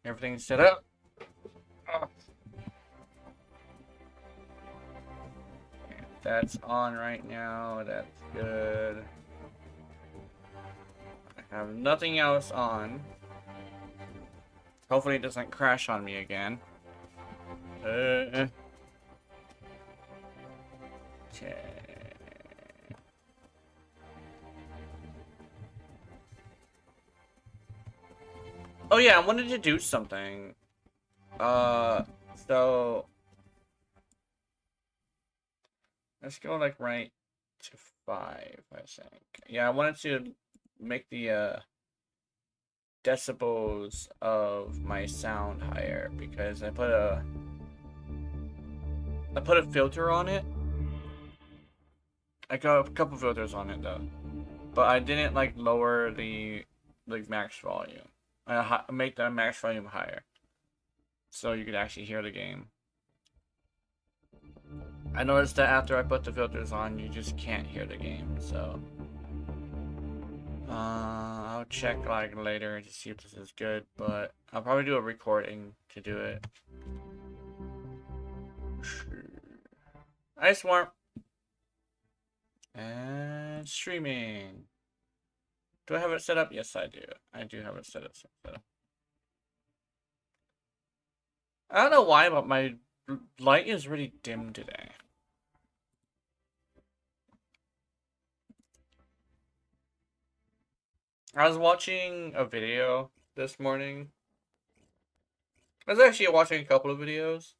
Everything's set up. Oh. That's on right now. That's good. I have nothing else on. Hopefully it doesn't crash on me again. Okay. Oh yeah, I wanted to do something. So let's go like right to 5, I think. Yeah, I wanted to make the decibels of my sound higher because I put a filter on it. I got a couple filters on it though, but I didn't like lower the like max volume. I make the max volume higher, so you could actually hear the game. I noticed that after I put the filters on, you just can't hear the game. So I'll check like later to see if this is good, but I'll probably do a recording to do it. Ice warm. And streaming. Do I have it set up? Yes, I do. I do have it set up. I don't know why, but my light is really dim today. I was watching a video this morning. I was actually watching a couple of videos.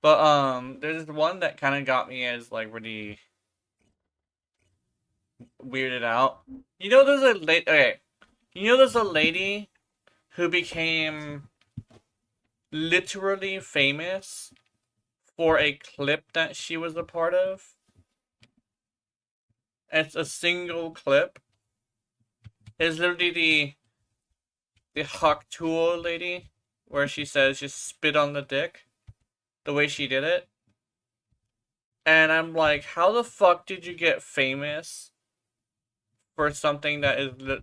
But there's one that kind of got me as like really weirded out. You know there's a lady, okay. You know there's a lady who became literally famous for a clip that she was a part of. It's a single clip. It's literally the Hawk Tool lady, where she says just spit on the dick, the way she did it. And I'm like, how the fuck did you get famous for something that is I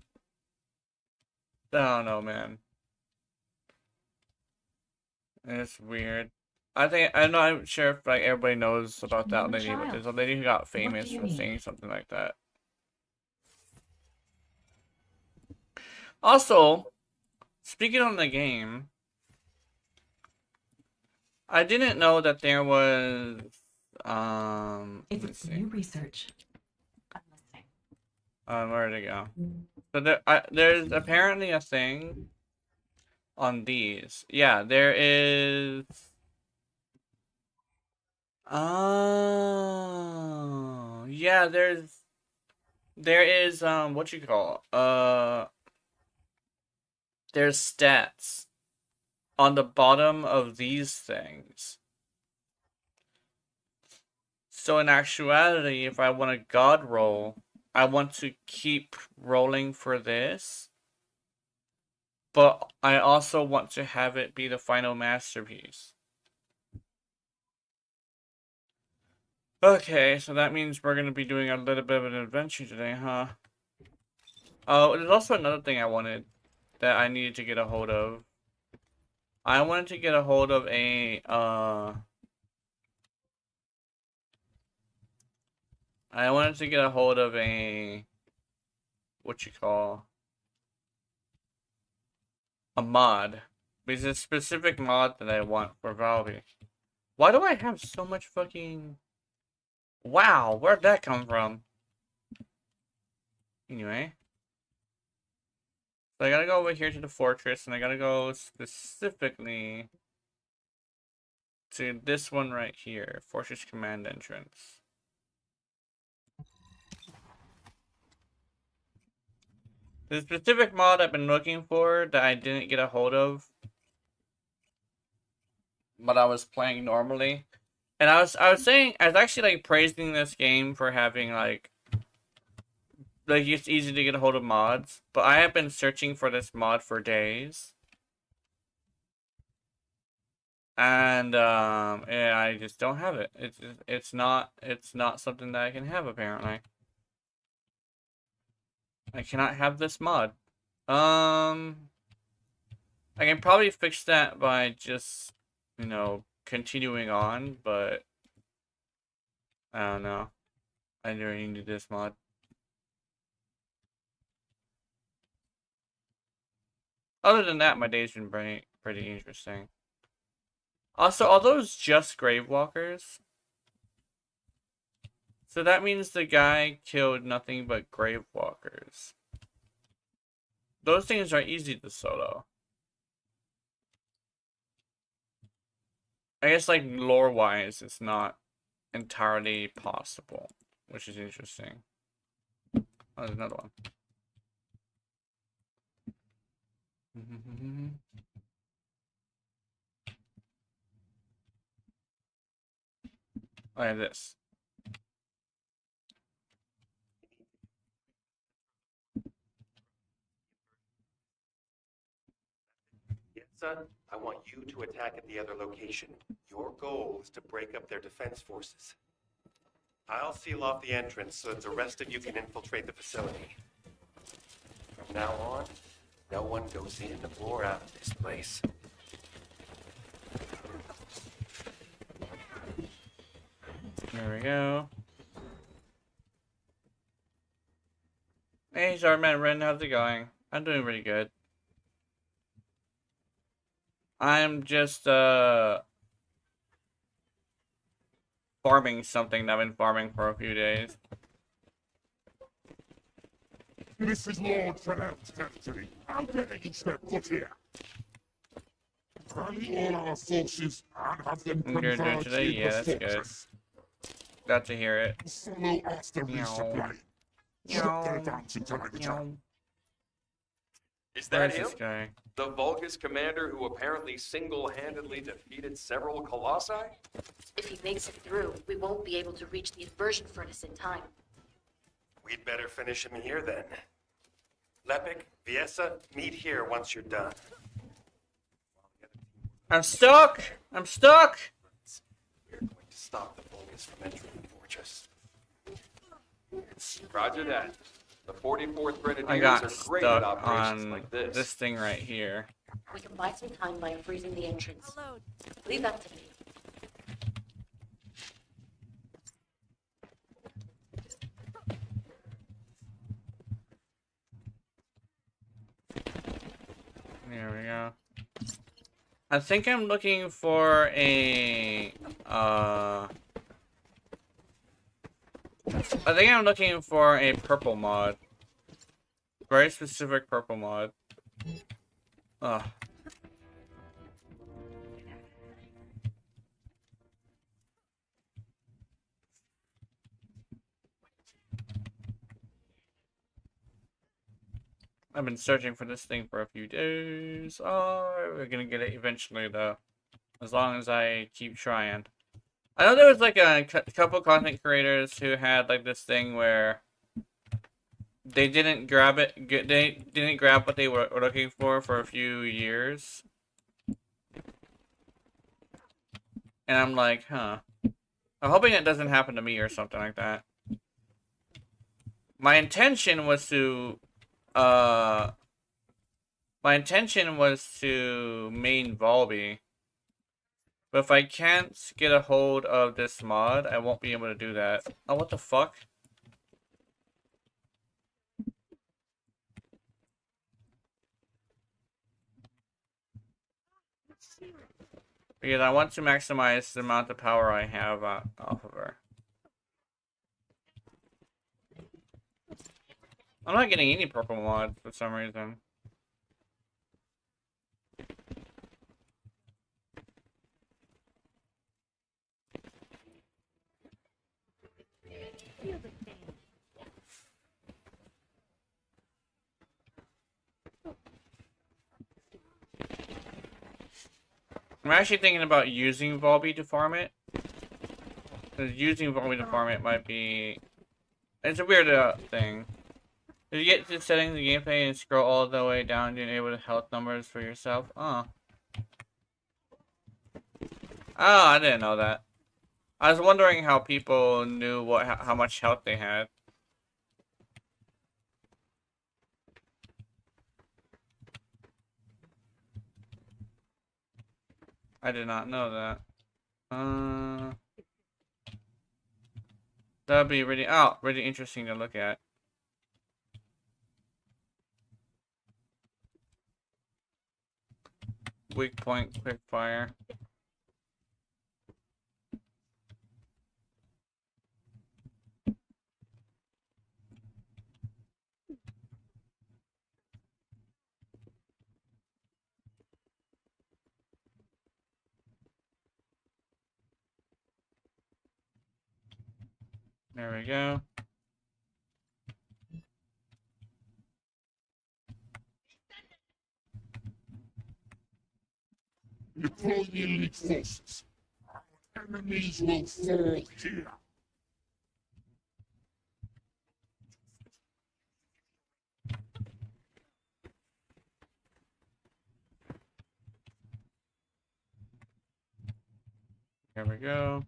don't know, man. It's weird. I'm not sure if like everybody knows about that lady, but there's a lady who got famous for saying something like that. Also, speaking on the game, I didn't know that there was If it's new research, I'm listening. Where'd it go? So there's apparently a thing on these. Yeah, there is. Oh, yeah, there is what you call there's stats on the bottom of these things. So in actuality, if I want a god roll, I want to keep rolling for this, but I also want to have it be the final masterpiece. Okay, so that means we're going to be doing a little bit of an adventure today, huh? Oh, there's also another thing I wanted that I needed to get a hold of. I wanted to get a hold of a, I wanted to get a hold of a, what you call, a mod. There's a specific mod that I want for Valve. Why do I have so much fucking... Wow, where'd that come from? Anyway. So I gotta go over here to the fortress, and I gotta go specifically to this one right here. Fortress Command Entrance. The specific mod I've been looking for that I didn't get a hold of, but I was playing normally. And I was actually like praising this game for having like it's easy to get a hold of mods, but I have been searching for this mod for days. And yeah, I just don't have it. It's not something that I can have apparently. I cannot have this mod. I can probably fix that by just, you know, continuing on, but I don't know. I never need to do this mod. Other than that, my day's been pretty interesting. Also, are those just grave walkers? So that means the guy killed nothing but grave walkers. Those things are easy to solo. I guess, like, lore-wise, it's not entirely possible, which is interesting. Oh, there's another one. I have this. Yes, son. I want you to attack at the other location. Your goal is to break up their defense forces. I'll seal off the entrance so that the rest of you can infiltrate the facility. From now on, no one goes in or out of this place. There we go. Hey, Zarman Ren, how's it going? I'm doing pretty good. I'm just, farming something that I've been farming for a few days. This is Lord Frenel's territory. How dare you step foot here? Rally all our forces and have them You're doing converge today? in Yeah, the that's good. fortress. Glad to hear it. Solo after resupply. Shut their advance until I return. Is Where that is him? this guy? The Vulgus commander who apparently single-handedly defeated several colossi? If he makes it through, we won't be able to reach the inversion furnace in time. We'd better finish him here then. Lepik, Viesa, meet here once you're done. I'm stuck! I'm stuck! We're going to stop the Vulgus from entering the fortress. Roger that. The 44th Grenadiers I got are great at stuck operations on like this. this thing right here. We can buy some time by freezing the entrance. Leave that to me. There we go. I think I'm looking for a, I think I'm looking for a purple mod. Very specific purple mod. Ugh. I've been searching for this thing for a few days. Oh, we're gonna get it eventually, though. As long as I keep trying. I know there was like a couple content creators who had like this thing where they didn't grab it. They didn't grab what they were looking for a few years. And I'm like, huh. I'm hoping it doesn't happen to me or something like that. My intention was to main Volby. But if I can't get a hold of this mod, I won't be able to do that. Oh, what the fuck? Because I want to maximize the amount of power I have off of her. I'm not getting any purple mods for some reason. I'm actually thinking about using Volby to farm it. Because using Volby to farm it might be... It's a weird thing. If you get to setting the gameplay and scroll all the way down to enable the health numbers for yourself. Oh. Oh, I didn't know that. I was wondering how people knew how much health they had. I did not know that. That'd be really interesting to look at. Weak point, quick fire. There we go. Deploy the elite forces. Our enemies will fall here. There we go.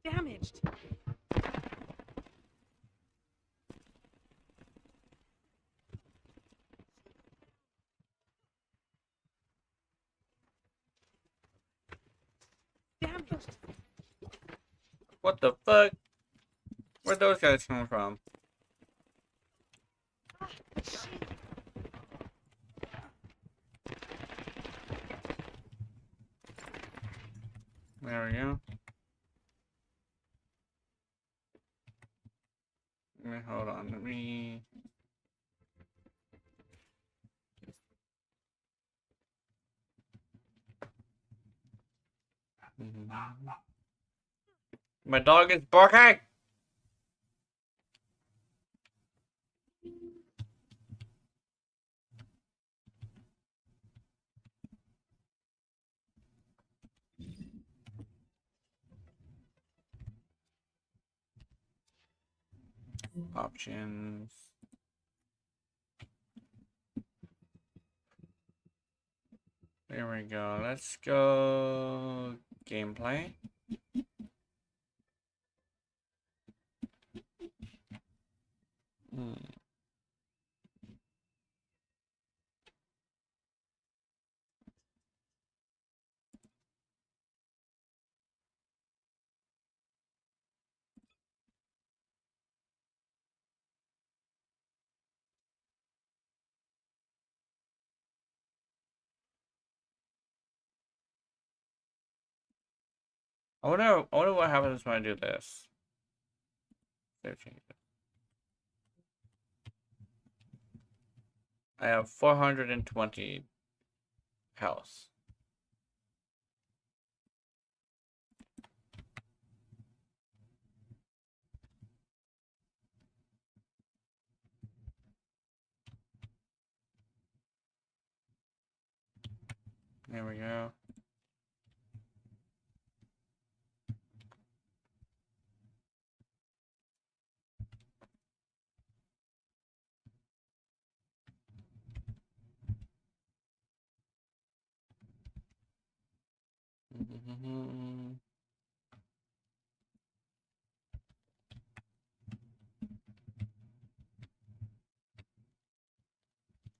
Damaged. Damaged. What the fuck? Where'd those guys come from? There we go. Hold on, let me... My dog is barking! Options. There we go. Let's go gameplay. I wonder what happens when I do this. Save changes. I have 420 health. There we go.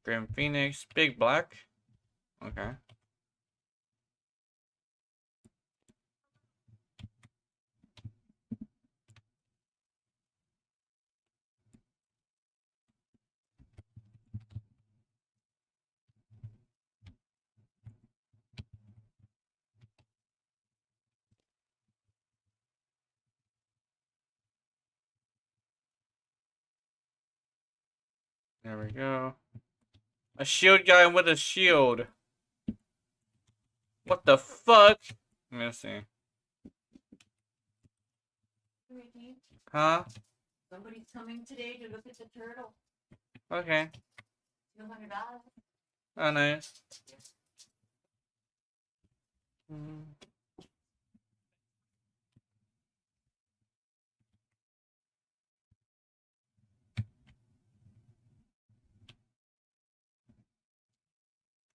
Grim Phoenix, Big Black. Okay. There we go. A shield guy with a shield. What the fuck? Let me see. Huh? Somebody's coming today to look at the turtle. Okay. $200. Oh, nice.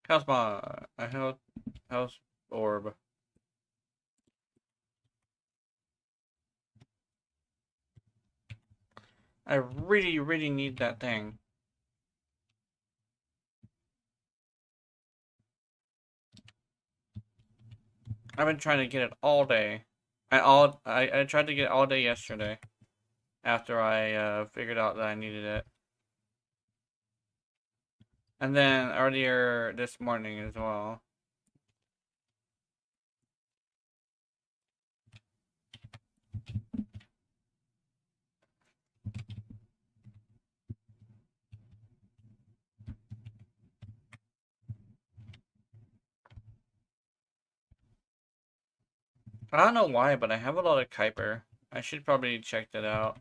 How's my health orb? I really, really need that thing. I've been trying to get it all day. I tried to get it all day yesterday. After I figured out that I needed it. And then earlier this morning as well. I don't know why, but I have a lot of Kuiper. I should probably check that out.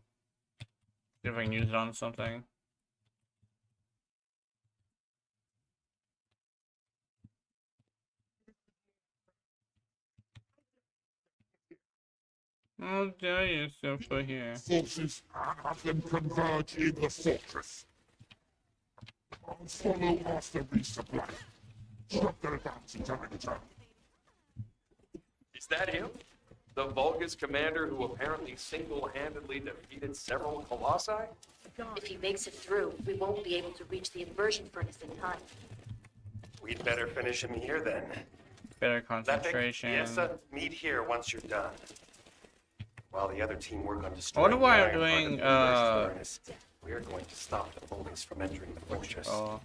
See if I can use it on something. Oh, there you so for here. Forces and have them converge in the fortress. I'll follow after resupply. Shut their bounty time to time. Is that him? The Vulgus commander who apparently single-handedly defeated several colossi? If he makes it through, we won't be able to reach the inversion furnace in time. We'd better finish him here then. Better Lepic, concentration. Fiesta, meet here once you're done. While the other team work on I destroying wonder why the I'm iron part of doing, the reverse furnace, we're going to stop the Vulgus from entering the fortress. Oh.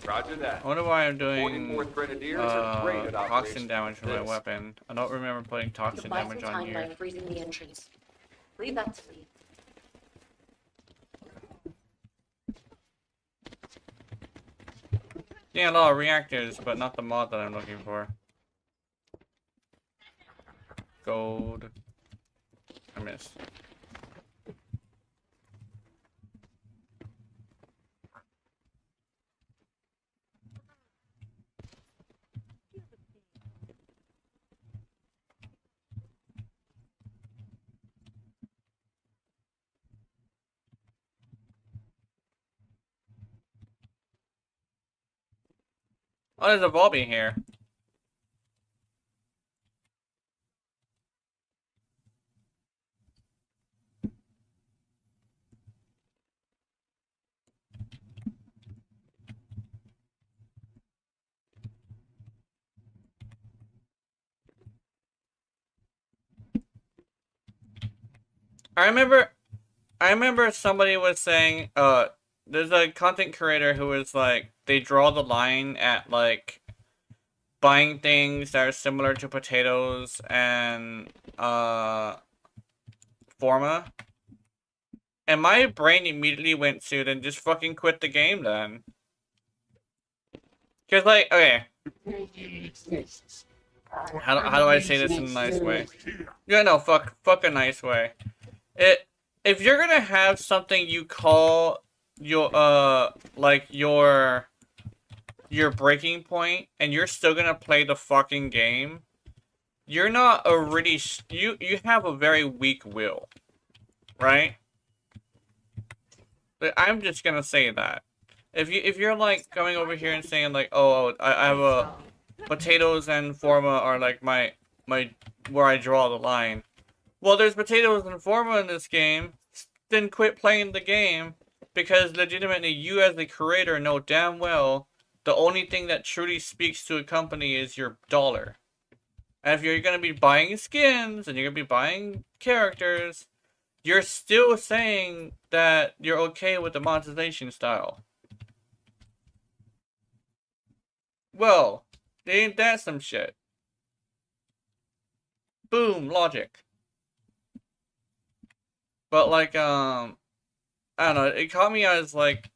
Roger that. I wonder why I'm doing 44th Grenadiers are great at toxin operations damage with my this. weapon. I don't remember putting You toxin can buy some damage on time here. by freezing the entrance. Leave that to me. Yeah, a lot of reactors, but not the mod that I'm looking for. Gold. I missed. Oh, there's a Volby here. I remember somebody was saying, there's a content creator who was like, they draw the line at like buying things that are similar to potatoes and Forma. And my brain immediately went to then just fucking quit the game then. Cause like, okay, Deploy the elite forces. how do I say this in a nice way? Here. Yeah, no, fuck a nice way. If you're gonna have something you call your like your breaking point, and you're still gonna play the fucking game, you're not a really you have a very weak will, right? But I'm just gonna say that. If you're like coming over here and saying like, oh, I have a potatoes and Forma are like my where I draw the line. Well, there's potatoes and Forma in this game. Then quit playing the game, because legitimately you as the creator know damn well the only thing that truly speaks to a company is your dollar. And if you're going to be buying skins and you're going to be buying characters, you're still saying that you're okay with the monetization style. Well, ain't that some shit? Boom, logic. But like, I don't know, it caught me as like,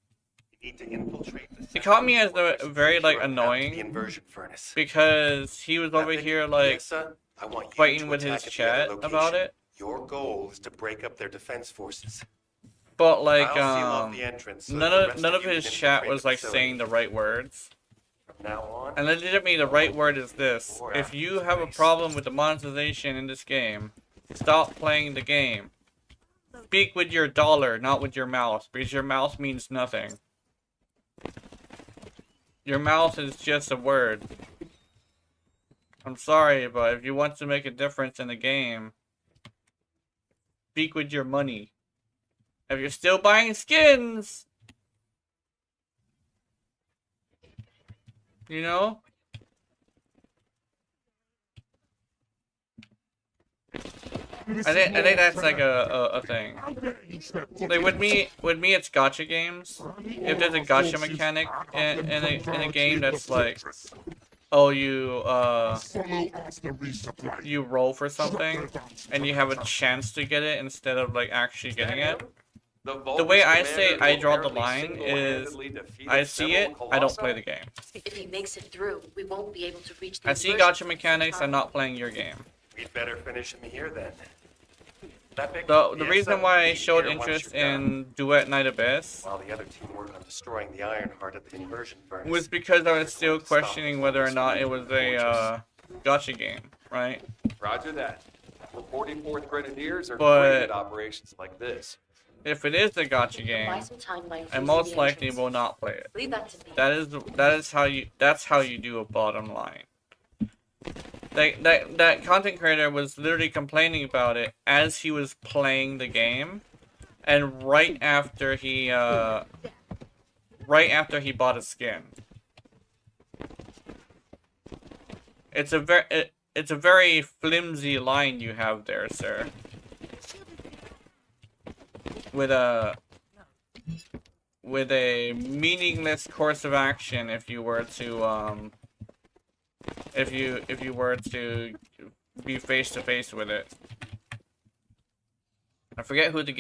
You need to infiltrate the it caught me as fortress a and very like secure a path to annoying, the inversion furnace. because he was over Lepic, here like Fiesta, I want you fighting to with his attack at the other chat about location. it. Your goal is to break up their defense forces. But like, I'll seal off the entrance so none that the of rest none of you his can chat infiltrate was the like facility. saying the right words. From now on, And legitimately, the right word is this: Or if after you this have a race. problem with the monetization in this game, stop playing the game. Speak with your dollar, not with your mouth, because your mouth means nothing. Your mouth is just a word. I'm sorry, but if you want to make a difference in the game, speak with your money. If you're still buying skins, you know? I think that's like a thing. Like with me it's gacha games. If there's a gacha mechanic in a game that's like, oh, you roll for something and you have a chance to get it instead of like actually getting it. The way I say I draw the line is I see it, I don't play the game. If he makes it through, we won't be able to reach the I see inversion gacha mechanics, I'm not playing your game. We'd better finish him here then. That big The reason why I showed interest in Duet Night Abyss while the other team work on destroying the iron heart at the inversion furnace. was because I was still questioning whether or not it was a gacha game, right? Roger that. The 44th Grenadiers are But- great at operations like this. If it is a gacha Buy game, some time by I infusing most the likely entrance. will not play it. Leave that to me. That's how you do a bottom line. That content creator was literally complaining about it as he was playing the game, and right after he bought a skin. It's a very flimsy line you have there, sir. With a meaningless course of action if you were to if you were to be face to face with it. I forget who the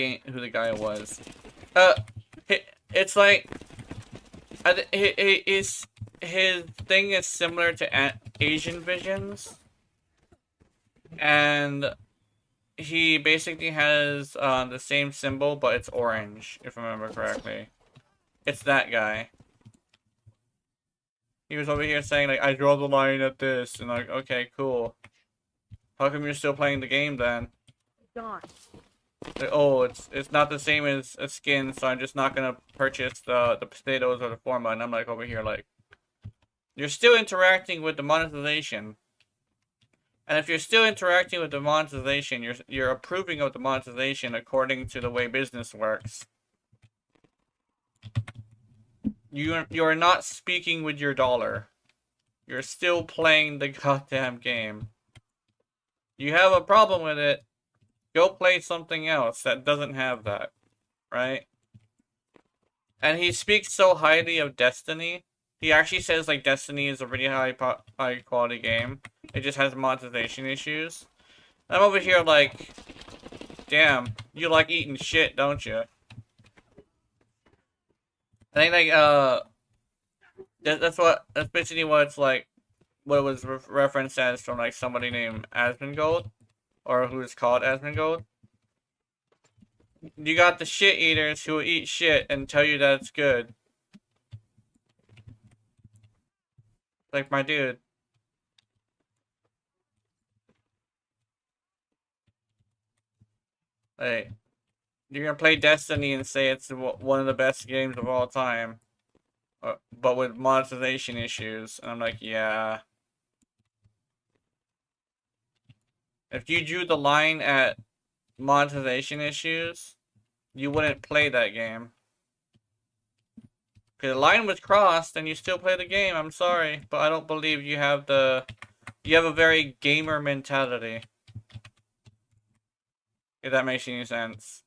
guy was. It's like his thing is similar to Asian Visions, and he basically has the same symbol, but it's orange, if I remember correctly. It's that guy. He was over here saying, like, I draw the line at this, and like, okay, cool. How come you're still playing the game then? Gone. Like, oh, it's not the same as a skin, so I'm just not gonna purchase the potatoes or the forma, and I'm like over here like, you're still interacting with the monetization. And if you're still interacting with the monetization, you're approving of the monetization according to the way business works. You're not speaking with your dollar. You're still playing the goddamn game. You have a problem with it, go play something else that doesn't have that, right? And he speaks so highly of Destiny. He actually says like Destiny is a really high quality game. It just has monetization issues. I'm over here like, damn, you like eating shit, don't you? I think like that's basically what it's like. What it was referenced as from like somebody named Asmongold, or who is called Asmongold. You got the shit eaters who will eat shit and tell you that it's good. Like, my dude. Hey, you're gonna play Destiny and say it's one of the best games of all time, but with monetization issues, and I'm like, yeah. If you drew the line at monetization issues, you wouldn't play that game. Because the line was crossed and you still play the game, I'm sorry, but I don't believe you have a very gamer mentality. If that makes any sense.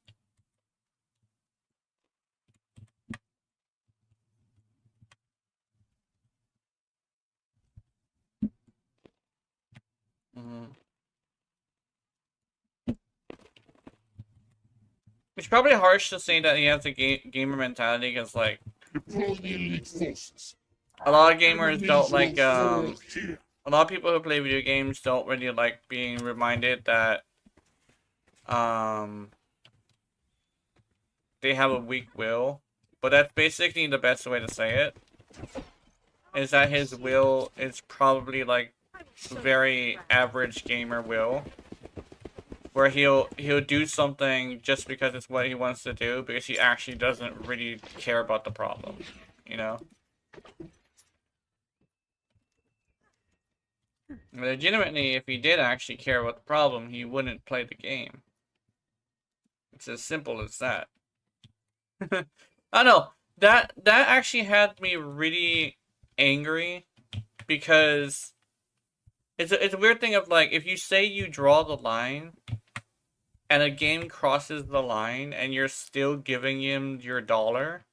It's probably harsh to say that he has a gamer mentality, because like Deploy the elite forces. a lot of gamers don't like Here. a lot of people who play video games don't really like being reminded that they have a weak will. But that's basically the best way to say it. Is that his will is probably like very average gamer will. Where he'll do something just because it's what he wants to do, because he actually doesn't really care about the problem, you know? Legitimately, if he did actually care about the problem, he wouldn't play the game. It's as simple as that. I know that actually had me really angry because it's a weird thing of like if you say you draw the line and a game crosses the line and you're still giving him your dollar,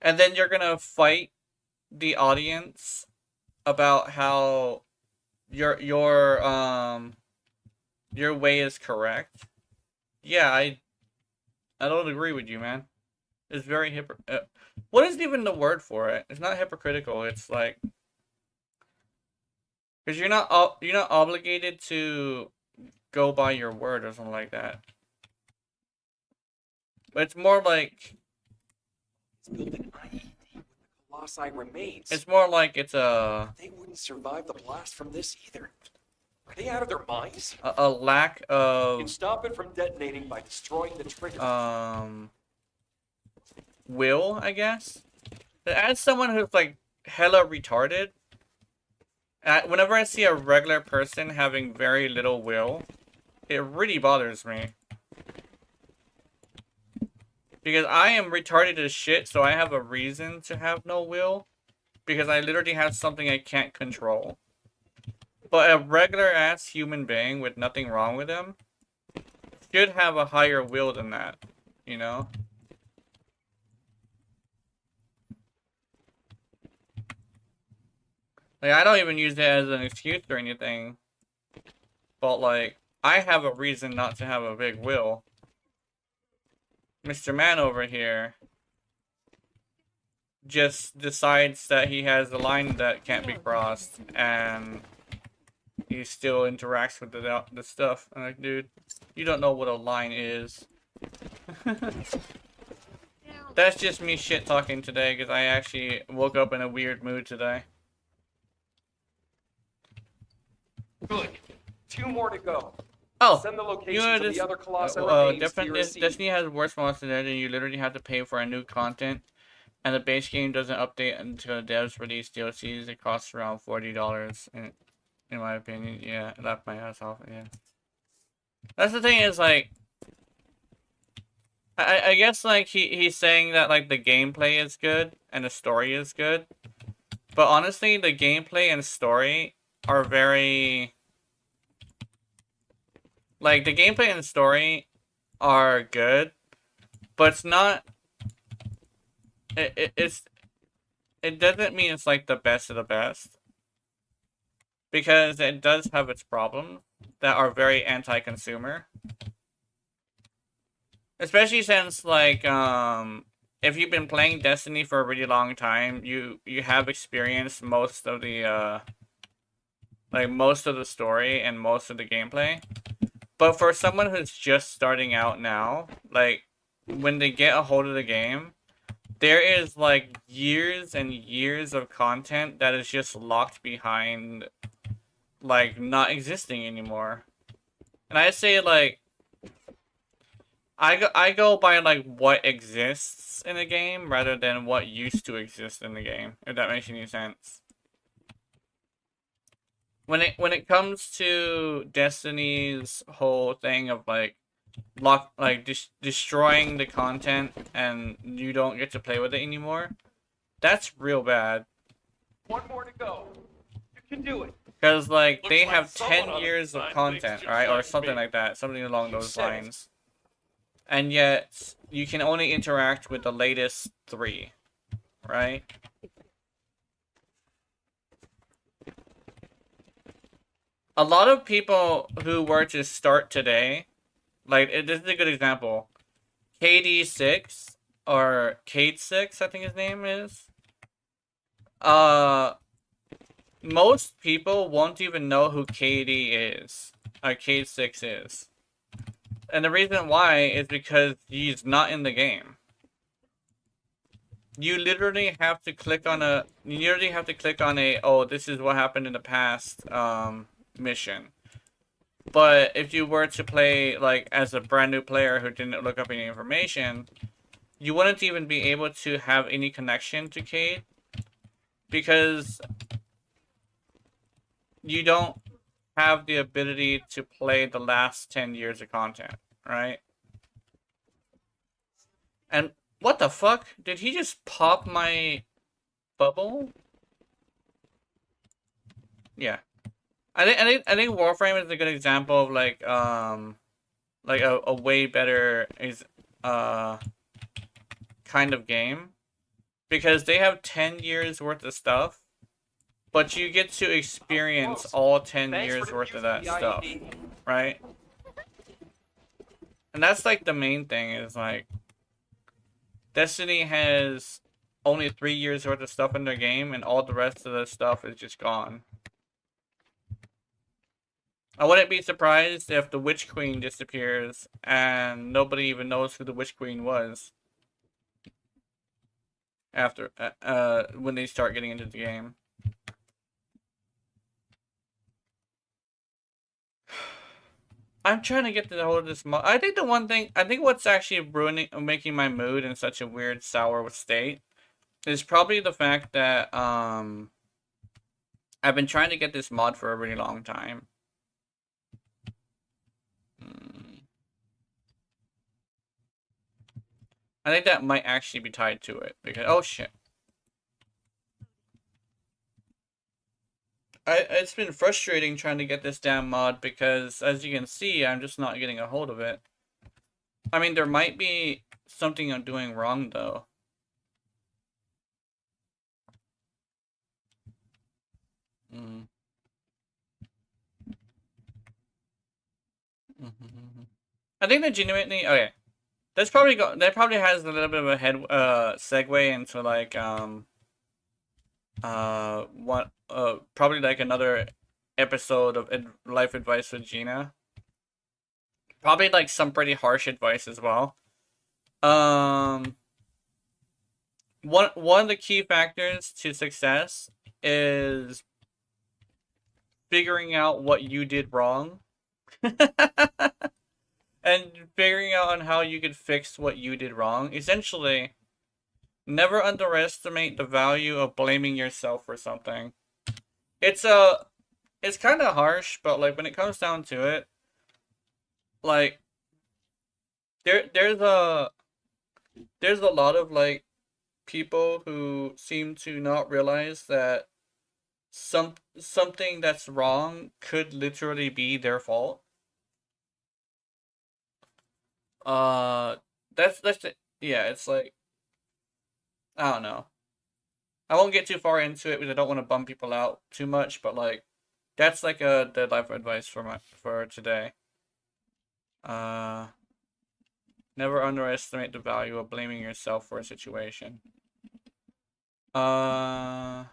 and then you're gonna fight the audience about how your way is correct. Yeah, I don't agree with you, man. It's very what is even the word for it? It's not hypocritical. It's like because you're not obligated to go by your word or something like that. But it's more like It's building IED with the Colossi remains. it's more like it's a They wouldn't survive the blast from this either. Are they out of their minds? a lack You can of stop it from detonating by destroying the trigger. will, I guess. As someone who's like hella retarded, whenever I see a regular person having very little will, it really bothers me. Because I am retarded as shit, so I have a reason to have no will. Because I literally have something I can't control. But a regular ass human being with nothing wrong with him should have a higher will than that, you know? Like, I don't even use it as an excuse or anything. But, like, I have a reason not to have a big will. Mr. Man over here just decides that he has a line that can't be crossed, and he still interacts with the stuff. I'm like, dude, you don't know what a line is. That's just me shit talking today because I actually woke up in a weird mood today. Good. 2 more to go. Oh, Send the you location know, to this, the other Colossi remains to different. your receipt. Destiny has worse monsters than you literally have to pay for a new content, and the base game doesn't update until devs release DLCs. It costs around $40. In my opinion, yeah, it left my ass off. Yeah, that's the thing is like, I guess like he's saying that like the gameplay is good and the story is good, but honestly, the gameplay and story are very. Like, the gameplay and the story are good, but it's not... It doesn't mean it's, like, the best of the best. Because it does have its problems that are very anti-consumer. Especially since, like, if you've been playing Destiny for a really long time, you have experienced most of the, most of the story and most of the gameplay. But for someone who's just starting out now, like, when they get a hold of the game, there is, like, years and years of content that is just locked behind, like, not existing anymore. And I say, like, I go by, like, what exists in a game rather than what used to exist in the game, if that makes any sense. When it comes to Destiny's whole thing of like destroying the content and you don't get to play with it anymore, that's real bad. 1 more to go. You can do it. Because like Looks they like have someone 10 on the years of design content, thinks right, or just something like me. like that, something along You those said it. lines. And yet you can only interact with the latest 3, right? A lot of people who were to start today, like, this is a good example. KD6, or Kade6, I think his name is. Most people won't even know who KD is, or Kade6 is. And the reason why is because he's not in the game. You literally have to click on a, oh, this is what happened in the past, mission. But if you were to play like as a brand new player who didn't look up any information, you wouldn't even be able to have any connection to Cade because you don't have the ability to play the last 10 years of content, right? And what the fuck? Did he just pop my bubble? Yeah. I think Warframe is a good example of like a way better kind of game, because they have 10 years worth of stuff, but you get to experience all 10 years worth of that stuff, right? And that's like the main thing, is like Destiny has only 3 years worth of stuff in their game, and all the rest of the stuff is just gone. I wouldn't be surprised if the Witch Queen disappears and nobody even knows who the Witch Queen was after when they start getting into the game. I'm trying to get to the hold of this mod. I think what's actually making my mood in such a weird sour state is probably the fact that I've been trying to get this mod for a really long time. I think that might actually be tied to it, because oh shit. It's been frustrating trying to get this damn mod, because as you can see, I'm just not getting a hold of it. I mean, there might be something I'm doing wrong though. I think that genuinely, okay. That probably has a little bit of a segue into like probably like another episode of Life Advice with Gina. Probably like some pretty harsh advice as well. One of the key factors to success is figuring out what you did wrong. And figuring out on how you could fix what you did wrong. Essentially, never underestimate the value of blaming yourself for something. It's kind of harsh, but like when it comes down to it, like there's a lot of like people who seem to not realize that something that's wrong could literally be their fault. That's it. Yeah, it's like, I don't know. I won't get too far into it because I don't want to bum people out too much, but like, that's like the life advice for today. Never underestimate the value of blaming yourself for a situation. As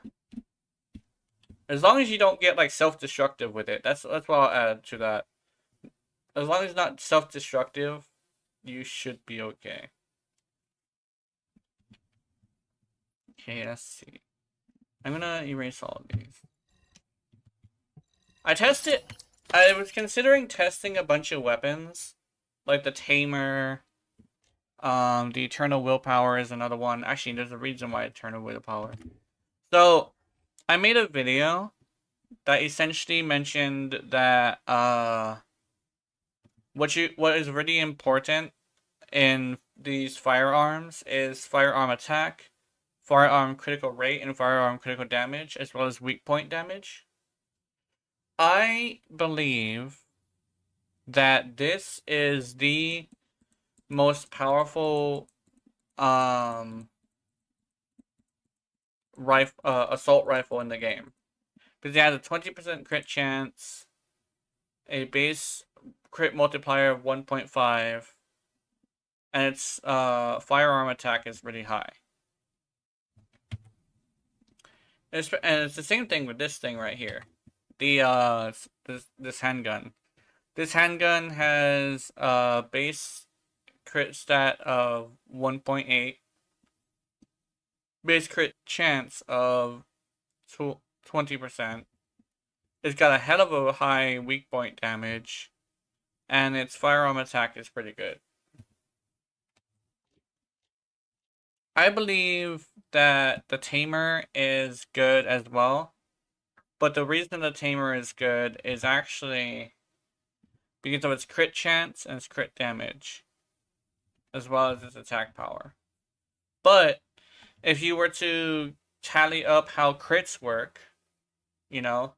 long as you don't get like self-destructive with it, that's what I'll add to that. As long as it's not self-destructive, you should be okay. Okay, let's see. I'm gonna erase all of these. I was considering testing a bunch of weapons, like the Tamer, the Eternal Willpower is another one. Actually, there's a reason why Eternal Willpower. So, I made a video that essentially mentioned that, what is really important in these firearms is firearm attack, firearm critical rate, and firearm critical damage, as well as weak point damage. I believe that this is the most powerful assault rifle in the game, because it has a 20% crit chance, a base crit multiplier of 1.5, and its firearm attack is really high. And it's the same thing with this thing right here. This handgun. This handgun has a base crit stat of 1.8, base crit chance of 20%. It's got a hell of a high weak point damage, and its firearm attack is pretty good. I believe that the Tamer is good as well, but the reason the Tamer is good is actually because of its crit chance and its crit damage. as well as its attack power. But if you were to tally up how crits work, you know,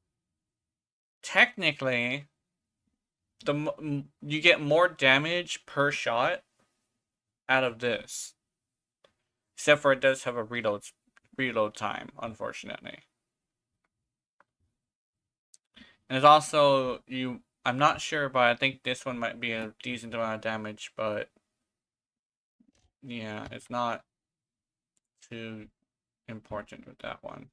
technically, you get more damage per shot out of this. Except for it does have a reload time, unfortunately. And it's also, I'm not sure, but I think this one might be a decent amount of damage, but yeah, it's not too important with that one.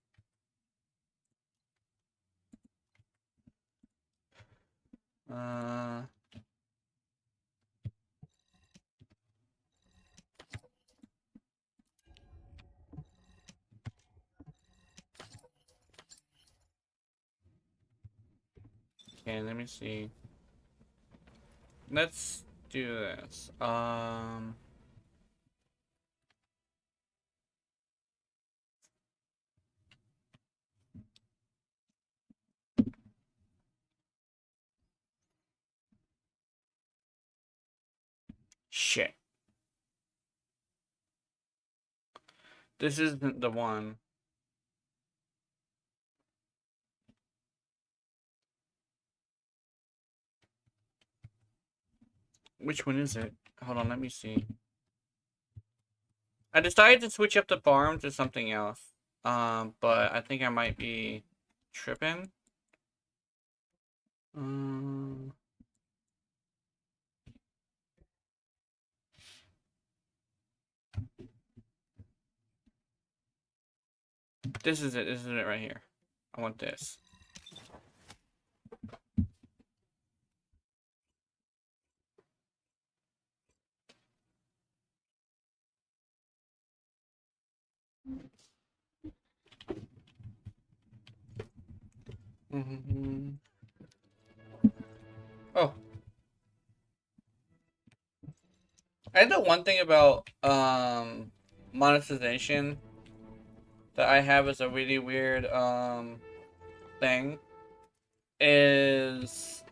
Okay, let me see. Let's do this. Shit. This isn't the one. Which one is it? Hold on, let me see. I decided to switch up the farm to something else. But I think I might be tripping. This is it. This is it right here. I want this. Oh. I know one thing about monetization that I have as a really weird thing is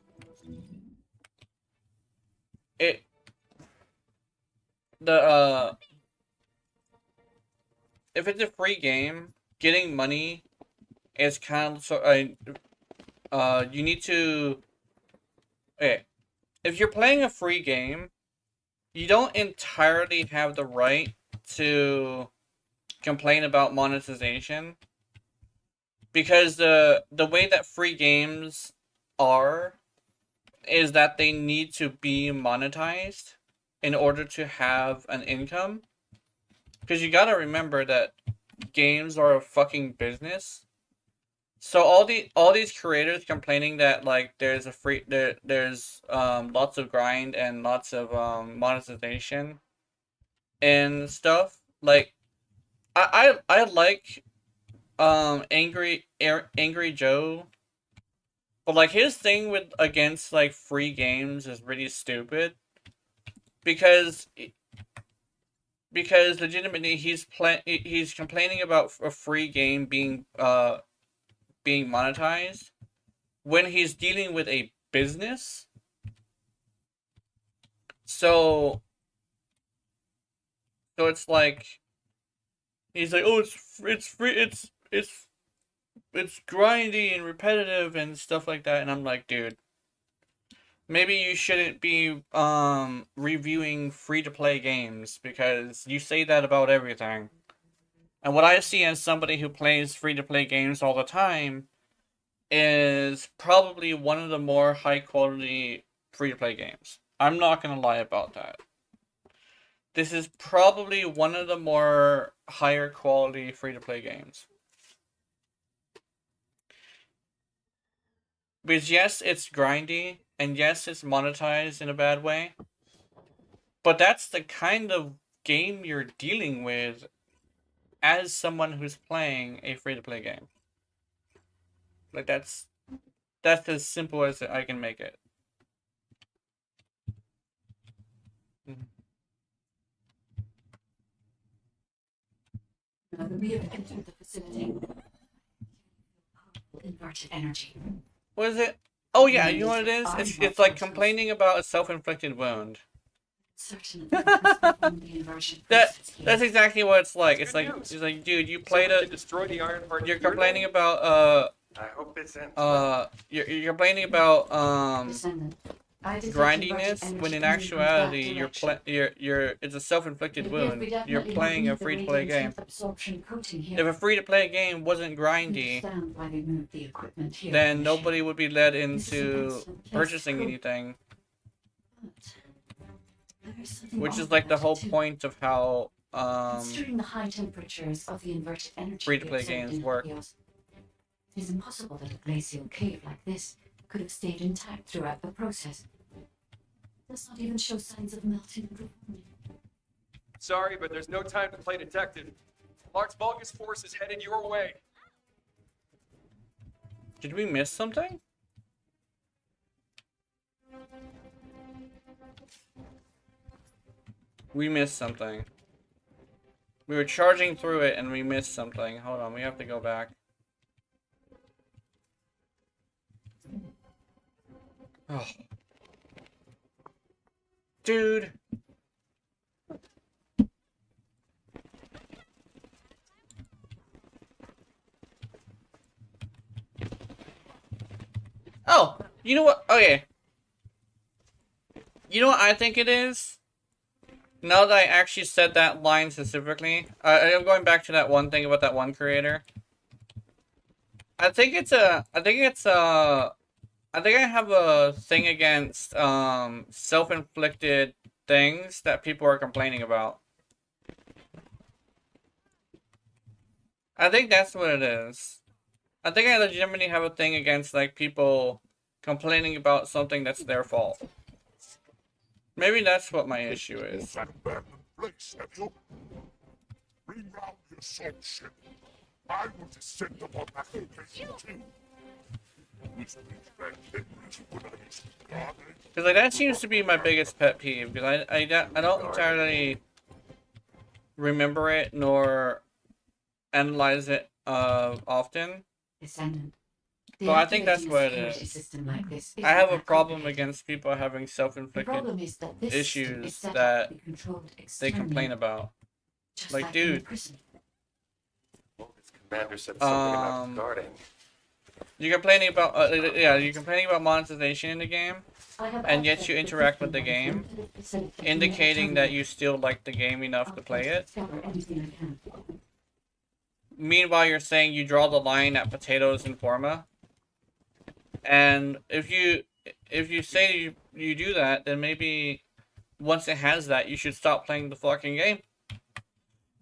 if it's a free game, getting money is kind of you need to, okay, if you're playing a free game, you don't entirely have the right to complain about monetization, because the way that free games are is that they need to be monetized in order to have an income. Because you gotta remember that games are a fucking business. So all these creators complaining that like there's lots of grind and lots of monetization and stuff, like I like Angry Joe, but like his thing with against like free games is really stupid, because legitimately he's complaining about a free game being monetized when he's dealing with a business. So it's like he's like, oh, it's free, it's grindy and repetitive and stuff like that, and I'm like, dude, maybe you shouldn't be reviewing free-to-play games, because you say that about everything. And what I see as somebody who plays free-to-play games all the time is probably one of the more high-quality free-to-play games. I'm not gonna lie about that. This is probably one of the more higher quality free-to-play games. Because yes, it's grindy, and yes, it's monetized in a bad way, but that's the kind of game you're dealing with as someone who's playing a free-to-play game. Like, that's as simple as I can make it. Now that we have entered the vicinity, inverted energy. What is it? Oh yeah, you know what it is? It's like complaining about a self-inflicted wound. Certain from the inversion process. That's exactly what it's like. It's Good like news. it's like, dude, you So played we a. can destroy the iron part. You're complaining about I hope this ends. you're complaining about Descendant. I detect grindiness inverted when in energy coming from that actuality direction. you're it's a self-inflicted It appears wound. we You're definitely playing a have the free-to-play radiant game. heat absorption coating here. If a free-to-play game wasn't grindy, Understand why they moved the equipment here then on the nobody would be led This is an into excellent place purchasing to go. anything, ship. But there's something which wrong is like with the that, whole too. point of how Considering the high temperatures of the inverted energy free-to-play we observed games in work. Helios, it is impossible that a glacial cave like this could have stayed intact throughout the process. It does not even show signs of melting and reforming. Sorry, but there's no time to play detective. Clark's Vulgus force is headed your way. Did we miss something? We missed something. We were charging through it and we missed something. Hold on, we have to go back. Oh. Dude. Oh, you know what? Okay. You know what I think it is? Now that I actually said that line specifically, I'm going back to that one thing about that one creator. I think I have a thing against self-inflicted things that people are complaining about. I think that's what it is. I think I legitimately have a thing against like people complaining about something that's their fault. Maybe that's what my issue is. An abandoned place, have you? Bring round the assault ship. I will descend upon that location too. Which means that Henry's winners guarded. Because like that seems to be my biggest pet peeve. Because I don't entirely remember it nor analyze it often. Descendant. So I think that's Deactivating a what it security is. system like this I have a isn't that problem complicated. against people having The self-inflicted problem is that this system issues is set that up to be controlled they externally, complain about. just like, in a dude. prison. Well, this commander said something about Um, guarding. You're complaining about you're complaining about monetization in the game, I have and yet access you to interact with the 15 game, limited facility in indicating the that terminal. you still like the game enough to play it. Discover anything I can. Meanwhile, you're saying you draw the line at potatoes and forma. And if you say you do that, then maybe once it has that, you should stop playing the fucking game.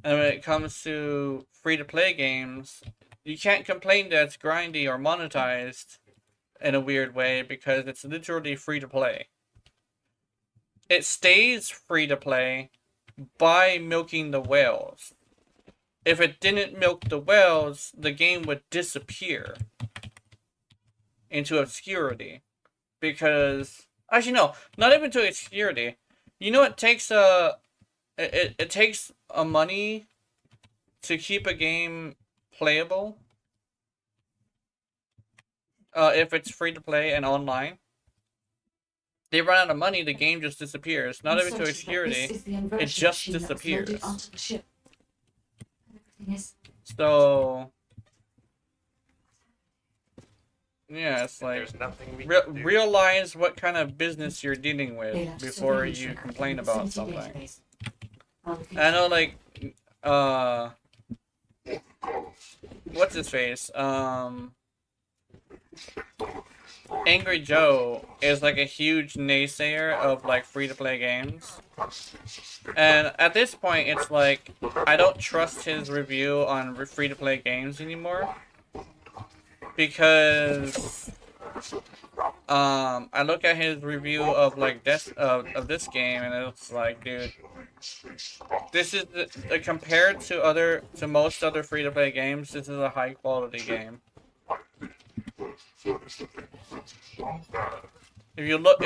And when it comes to free-to-play games, you can't complain that it's grindy or monetized in a weird way because it's literally free-to-play. It stays free-to-play by milking the whales. If it didn't milk the whales, the game would disappear into obscurity. Because actually no, not even to obscurity. You know it takes it takes a money to keep a game playable. If it's free to play and online. They run out of money, the game just disappears. Not even to Research that obscurity. this is the inversion just machine that was loaded disappears. onto the ship. Everything is So yeah, it's like There's nothing we can do. realize what kind of business you're dealing they with left before surveillance you records complain in the about vicinity something. database. I'll look I know, into it. like, what's his face? Angry Joe is like a huge naysayer of like free-to-play games. And at this point, it's like, I don't trust his review on free-to-play games anymore. Because, I look at his review of like this, of this game and it's like, dude, this is, compared to most other free-to-play games, this is a high-quality game. If you look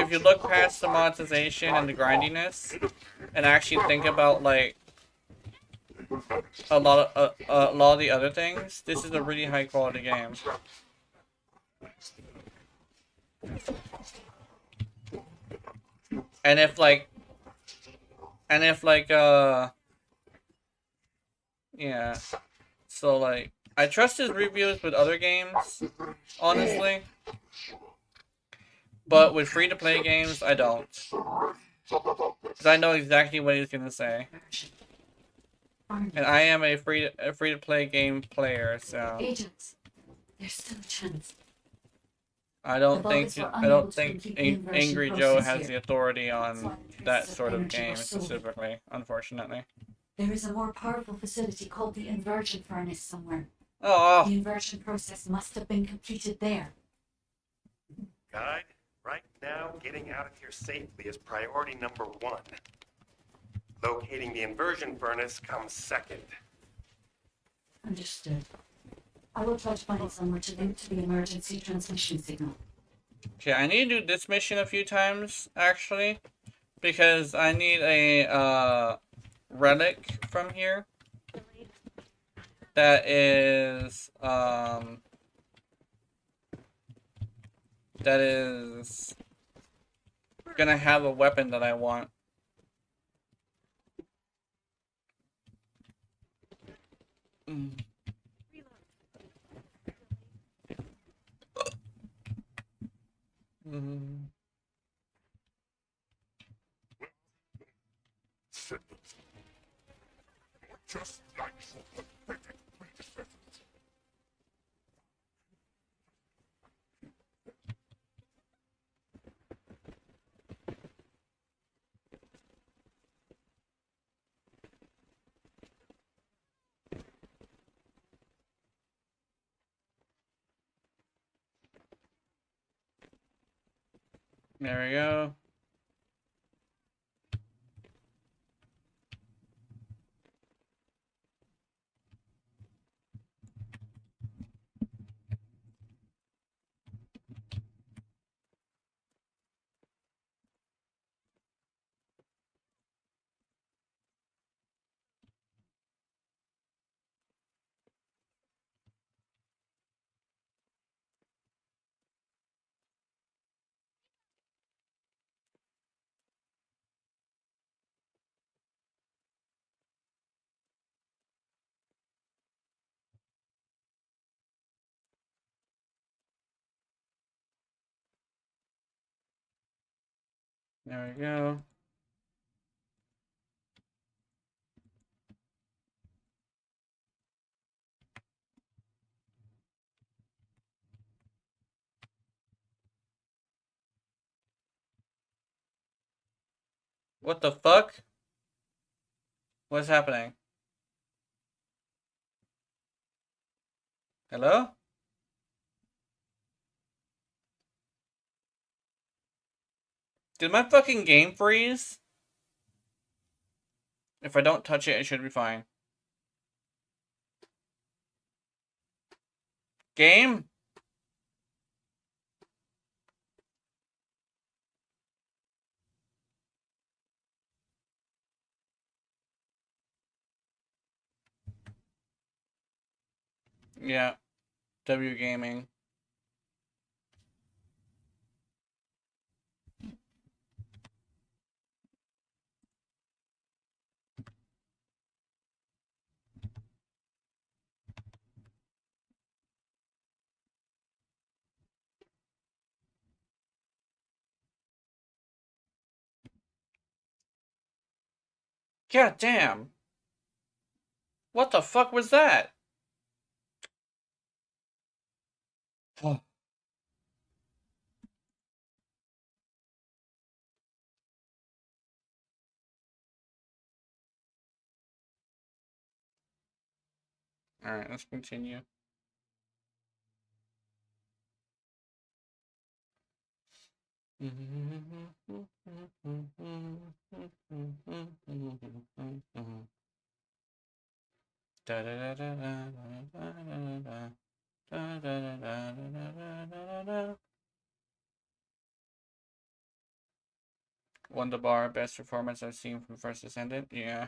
past the monetization and the grindiness, and actually think about like a lot of the other things, this is a really high quality game. And if like And if like yeah. So like I trust his reviews with other games, honestly. But with free to play games, I don't. Because I know exactly what he's gonna say. And I am a free to play game player, so Agents, there's still a chance. I The don't Vulgus think were I unable don't to think complete the inversion Angry Joe process has here. the authority So on the that traces sort of energy game were stolen. specifically, unfortunately. There is a more powerful facility called the inversion furnace somewhere. Oh, The inversion process must have been completed there. Guide, right now, getting out of here safely is priority number 1. Locating the inversion furnace comes second. Understood. I will try to find somewhere to link to the emergency transmission signal. okay. I need to do this mission a few times actually, because I need a relic from here. That is gonna have a weapon that I want. Mm. Mm. Just like your pathetic predecessors. There we go. There we go. What the fuck? What's happening? Hello? Did my fucking game freeze? If I don't touch it, it should be fine. Game? Yeah. W Gaming. God damn. What the fuck was that? Oh. Alright, let's continue. Won the bar, best performance I've seen from First Descendant. Yeah.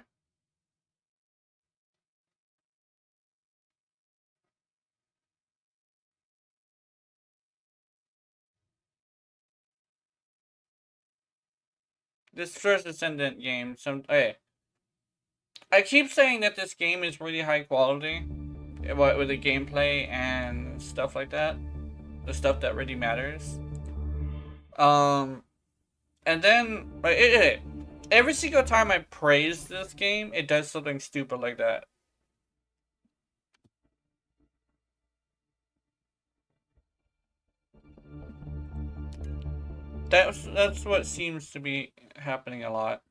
This First Descendant game, okay. I keep saying that this game is really high quality, with the gameplay and stuff like that, the stuff that really matters. And then every single time I praise this game, it does something stupid like that. That's what seems to be happening a lot.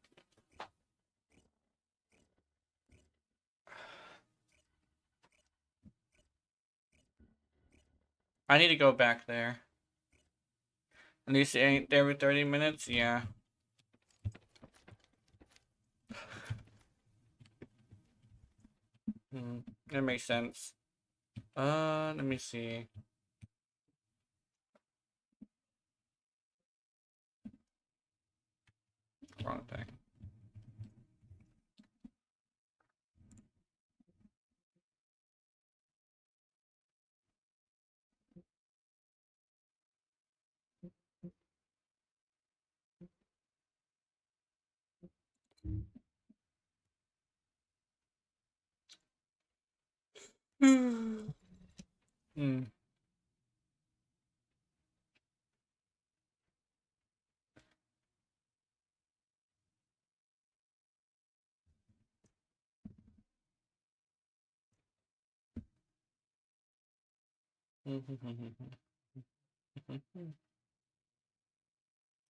I need to go back there. At least it ain't every 30 minutes, yeah. That makes sense. Let me see. Wrong thing. Hmm.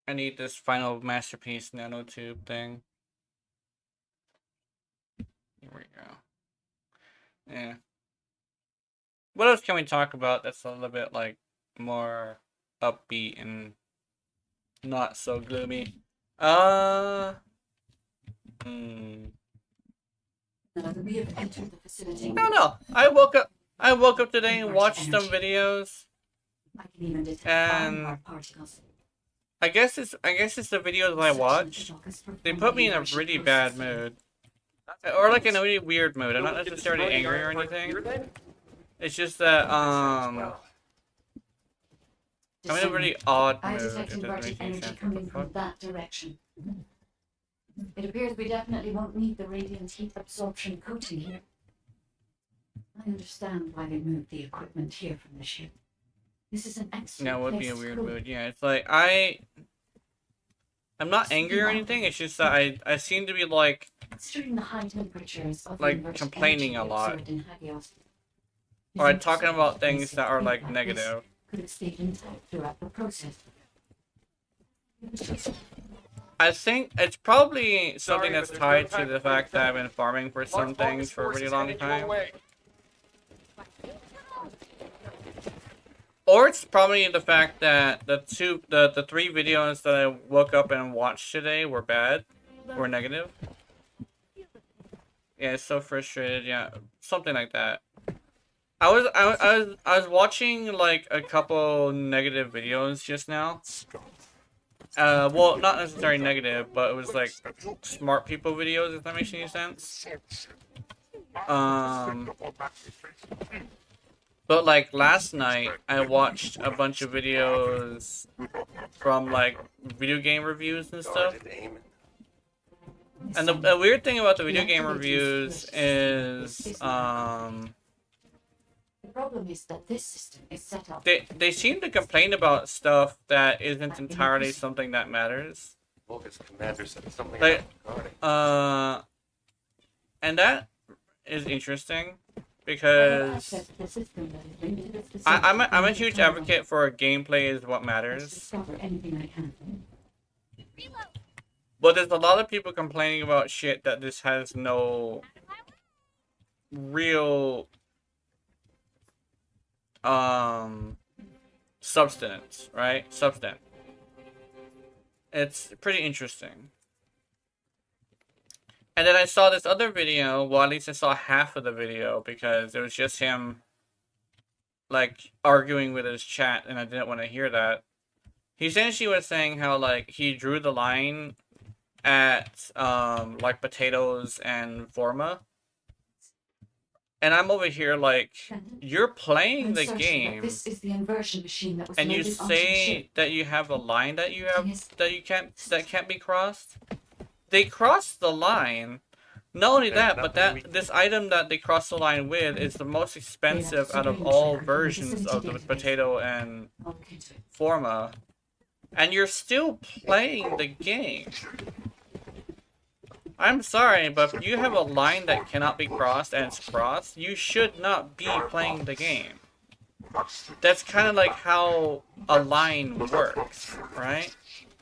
I need this final masterpiece nanotube thing. Here we go. Yeah. What else can we talk about that's a little bit like more upbeat and not so gloomy? We have entered the facility. I don't know. I woke up today and watched some videos. I can even detect And particles. I guess it's the videos I watched. They put me in a really bad mood. Or like in a really weird mood. I'm not necessarily angry or anything. It's just that I'm in a really odd I mood. detect If that inverted makes any energy sense. coming from that direction. It appears we definitely won't need the radiant heat absorption coating here. I understand why they moved the equipment here from the ship. This is an excellent Yeah, it would be place a to weird cook. mood. Yeah, it's like I'm not angry or anything. It's just that I seem to be like Considering the high temperatures of the Like, inverted complaining energy a lot. absorbed in Hagios, or it's talking impossible about that things basic that are heat like this negative. could have stayed intact throughout the process. I think it's probably something Sorry, that's but there's tied no to time the to play fact that I've film. been farming for some Large things for a forces really long heading your time. way. Or it's probably the fact that the three videos that I woke up and watched today were bad, were negative. Yeah, it's so frustrated. Yeah, something like that. I was watching like a couple negative videos just now. Well, not necessarily negative, but it was like smart people videos, if that makes any sense. But like last night, I watched a bunch of videos from like video game reviews and stuff. Guarded aim. And the weird thing about the video game reviews is, The problem is that this system is set up. they seem to complain about stuff that isn't entirely something that matters. Volga's commander said something Like, about guarding. And that is interesting because I'm a huge advocate for gameplay is what matters. Discover anything I can. But there's a lot of people complaining about shit that this has no real substance, right? Substance. It's pretty interesting. And then I saw this other video, well at least I saw half of the video because it was just him like arguing with his chat and I didn't want to hear that. He essentially was saying how like he drew the line at like potatoes and Forma. And I'm over here like, Shannon, you're playing I'm the certain that game, this is the inversion machine that was and you loaded onto the ship. say that you have a line that you have Yes. that can't be crossed. They crossed the line. Not only There's that, but nothing we this item that they crossed the line with is the most expensive out of Supreme all Tracker, versions of the database. potato and I'll look into it. Forma. And you're still playing the game. I'm sorry, but if you have a line that cannot be crossed and it's crossed, you should not be playing the game. That's kind of like how a line works, right?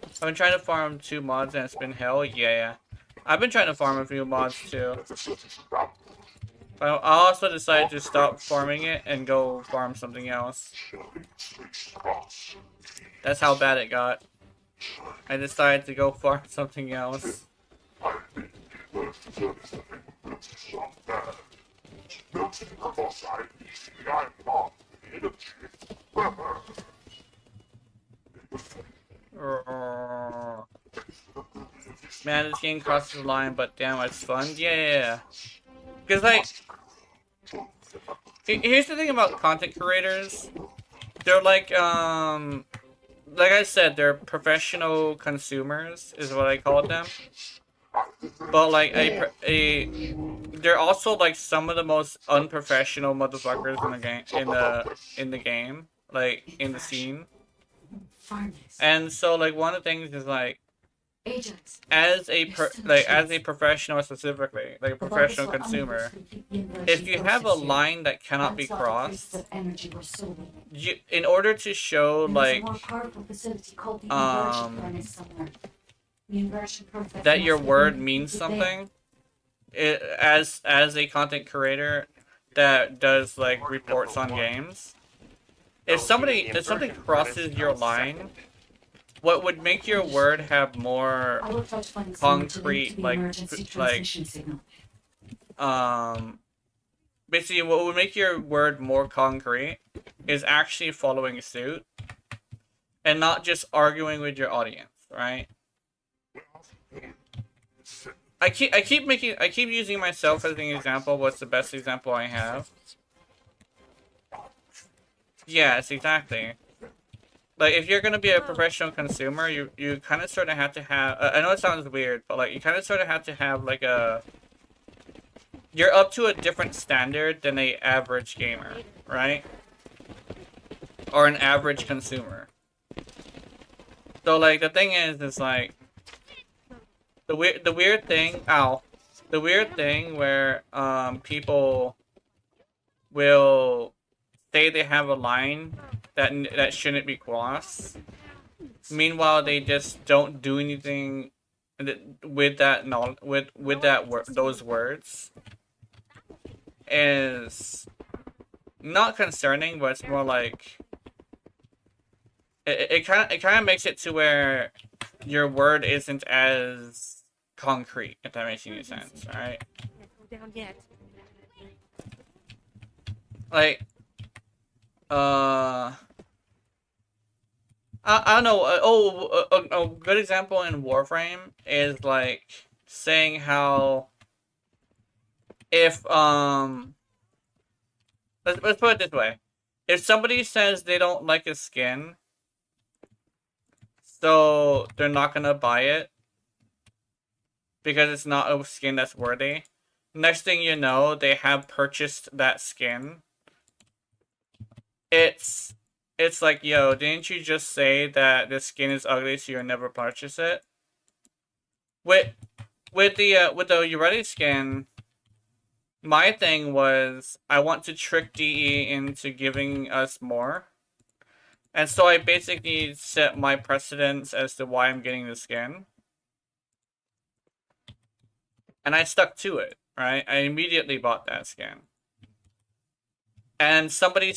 I've been trying to farm 2 mods and it's been hell, yeah. I've been trying to farm a few mods too. I also decided to stop farming it and go farm something else. That's how bad it got. I decided to go farm something else. Man, this game crosses the line, but damn, it's fun. Yeah. Because, like, here's the thing about content creators. They're like I said, they're professional consumers, is what I call them. But, like, they're also, like, some of the most unprofessional motherfuckers in the game. Like, in the scene. Farmers. And so, like, one of the things is, like, Agents. as a professional specifically, like a professional consumer, if you have a line that cannot be crossed, in order to show like that your word means something, as a content creator that does like reports on games, if something crosses your line, what would make your word have more concrete, basically what would make your word more concrete is actually following suit and not just arguing with your audience, right? I keep using myself as an example. What's the best example I have? Yes, exactly. Like, if you're gonna be a professional consumer, you kind of sort of have to have. I know it sounds weird, but like, you kind of sort of have to have like a. You're up to a different standard than a average gamer, right? Or an average consumer. So like, the thing is like, the weird thing. The weird thing where people will say they have a line that shouldn't be crossed. Meanwhile, they just don't do anything with those words. Is not concerning, but it's more like it kind of makes it to where your word isn't as concrete, if that makes any sense, alright? Go down yet. Like, I don't know. A good example in Warframe is like saying how if let's put it this way: if somebody says they don't like a skin, so they're not gonna buy it because it's not a skin that's worthy. Next thing you know, they have purchased that skin. It's like, yo, didn't you just say that the skin is ugly, so you'll never purchase it? With the Ureti skin, my thing was I want to trick DE into giving us more, and so I basically set my precedence as to why I'm getting the skin, and I stuck to it. Right? I immediately bought that skin. And somebody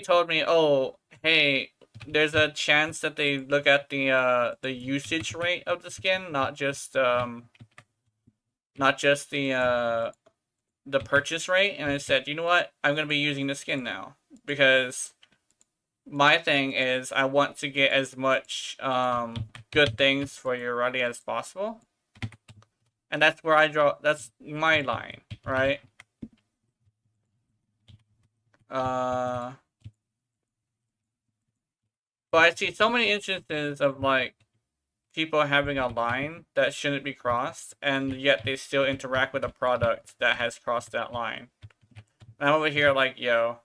told me, "Oh, hey, there's a chance that they look at the usage rate of the skin, not just the purchase rate." And I said, "You know what? I'm gonna be using the skin now because my thing is I want to get as much good things for Ureti as possible." And that's where I draw. That's my line, right? But I see so many instances of like people having a line that shouldn't be crossed, and yet they still interact with a product that has crossed that line. And I'm over here like, yo,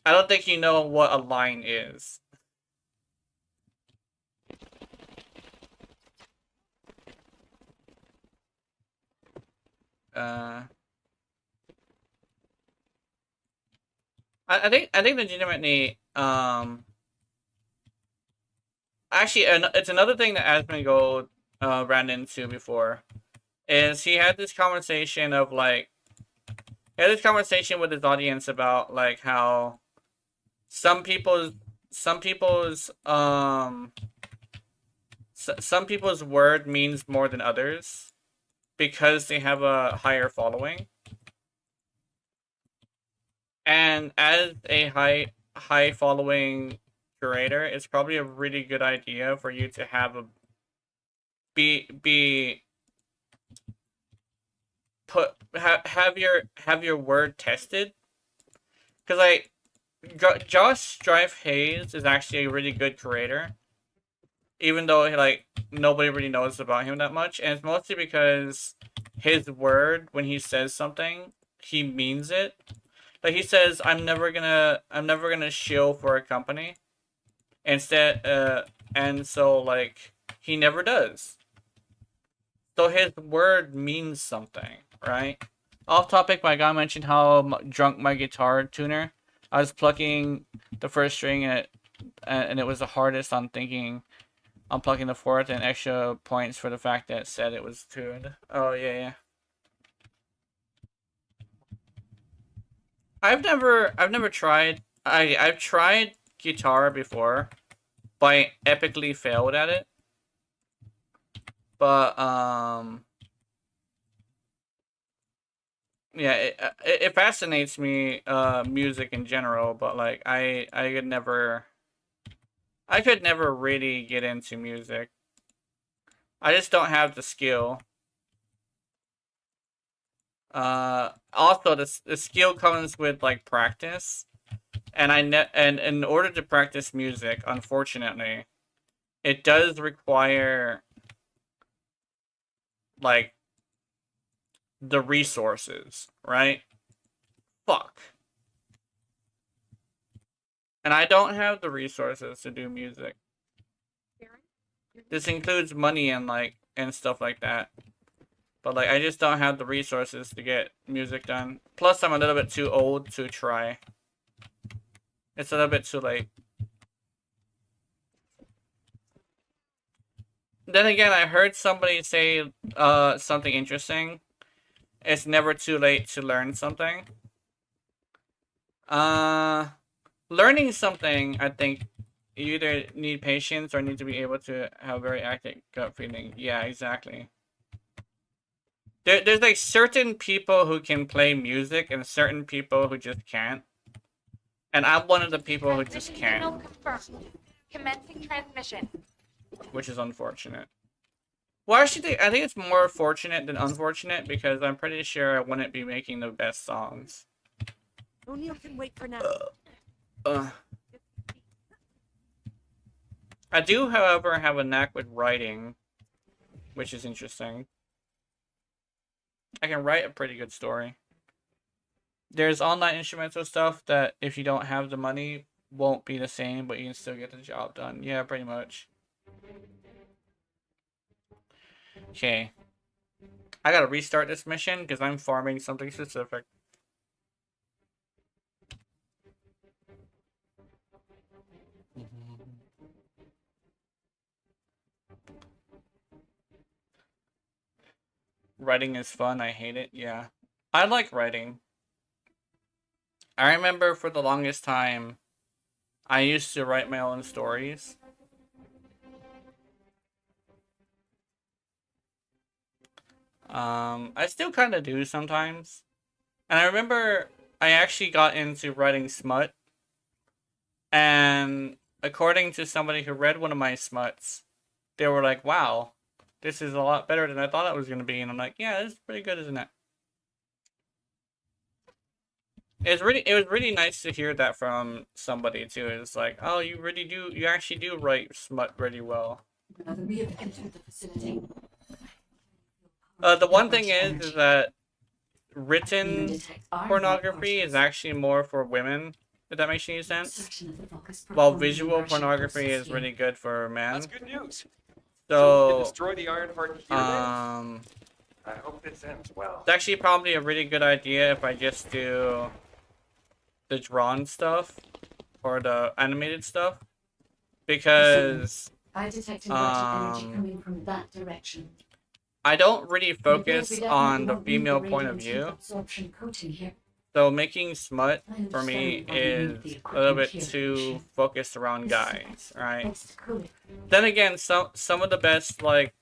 I don't think you know what a line is. I think legitimately, actually, it's another thing that Asmongold ran into before, is he had this conversation of like, he had this conversation with his audience about like how some people's word means more than others because they have a higher following. And as a high following curator, it's probably a really good idea for you to have a have your word tested, because like Josh Strife Hayes is actually a really good curator, even though like nobody really knows about him that much, and it's mostly because his word, when he says something, he means it. Like he says, I'm never gonna shill for a company. Instead, and so like he never does. So his word means something, right? Off topic, my guy mentioned how drunk my guitar tuner. I was plucking the first string and it was the hardest on thinking on plucking the fourth, and extra points for the fact that it said it was tuned. Oh yeah. I've never tried. I've tried guitar before, but I epically failed at it. But yeah, it fascinates me, music in general. But like I could never really get into music. I just don't have the skill. Also the skill comes with like practice, and and in order to practice music, unfortunately, it does require like the resources, right? Fuck. And I don't have the resources to do music. This includes money and like and stuff like that. But like I just don't have the resources to get music done. Plus I'm a little bit too old to try. It's a little bit too late. Then again, I heard somebody say something interesting. It's never too late to learn something. Learning something, I think you either need patience or need to be able to have very accurate gut feeling. Yeah, exactly. There's like certain people who can play music and certain people who just can't. And I'm one of the people who just can't. Signal confirmed. Commencing transmission. Which is unfortunate. Well, actually, I think it's more fortunate than unfortunate because I'm pretty sure I wouldn't be making the best songs. O'Neill can wait for now. I do, however, have a knack with writing, which is interesting. I can write a pretty good story. There's online instrumental stuff that, if you don't have the money, won't be the same, but you can still get the job done. Yeah, pretty much. Okay. I gotta restart this mission because I'm farming something specific. Writing is fun. I hate it. Yeah. I like writing. I remember for the longest time, I used to write my own stories. I still kind of do sometimes. And I remember I actually got into writing smut. And according to somebody who read one of my smuts, they were like, wow, this is a lot better than I thought it was going to be. And I'm like, yeah, this is pretty good, isn't it? it was really nice to hear that from somebody too. It's like, oh, you actually do write smut really well. Now that we have entered the facility. The one thing is that You written detect our pornography is particles. actually more for women, if that makes any sense. Certain of the focus While performing visual immersion pornography process is here. really good for men. That's good news. So we can So, destroy the Ironheart here then? I hope this ends well. it's actually probably a really good idea if I just do the drawn stuff or the animated stuff, because I detect inverted energy um, coming from that direction. I don't really It appears focus we definitely on the won't need female point of radiant heat view. absorption coating here. So making smut I for me understand why you need is the a little equipment bit here, too Lucian. focused around guys, right? Thanks to cool it. Then again, some of the best, like,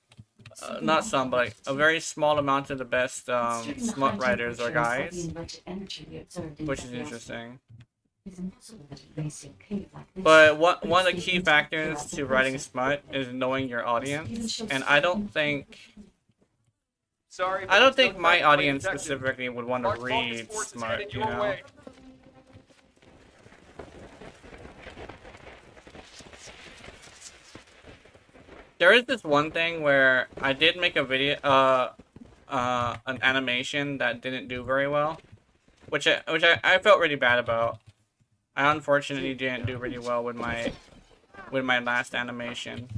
not some, but like a very small amount of the best Considering the smut high writers are temperatures of the guys, inverted energy we observed in which that is last interesting. It's impossible that it may seem cave like this. But one of the it's key the factors interactive to writing process. smut is knowing your Even audience, shows and I don't think Sorry, but I don't there's think no my time to play audience detective. specifically would want to Our focus read force is smut, headed you your know. way. There is this one thing where I did make a video, an animation that didn't do very well, which I felt really bad about. I unfortunately didn't do really well with my last animation.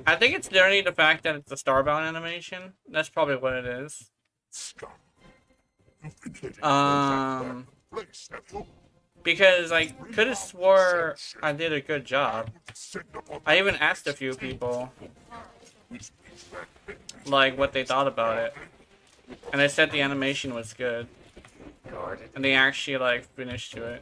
I think it's literally the fact that it's a Starbound animation. That's probably what it is. Scum. You've been hitting that place, have you? Because I could have swore I did a good job. Descend upon I even asked a few people which means that like what they thought about it, and they said the animation was good, Guarded. and they actually like finished to it.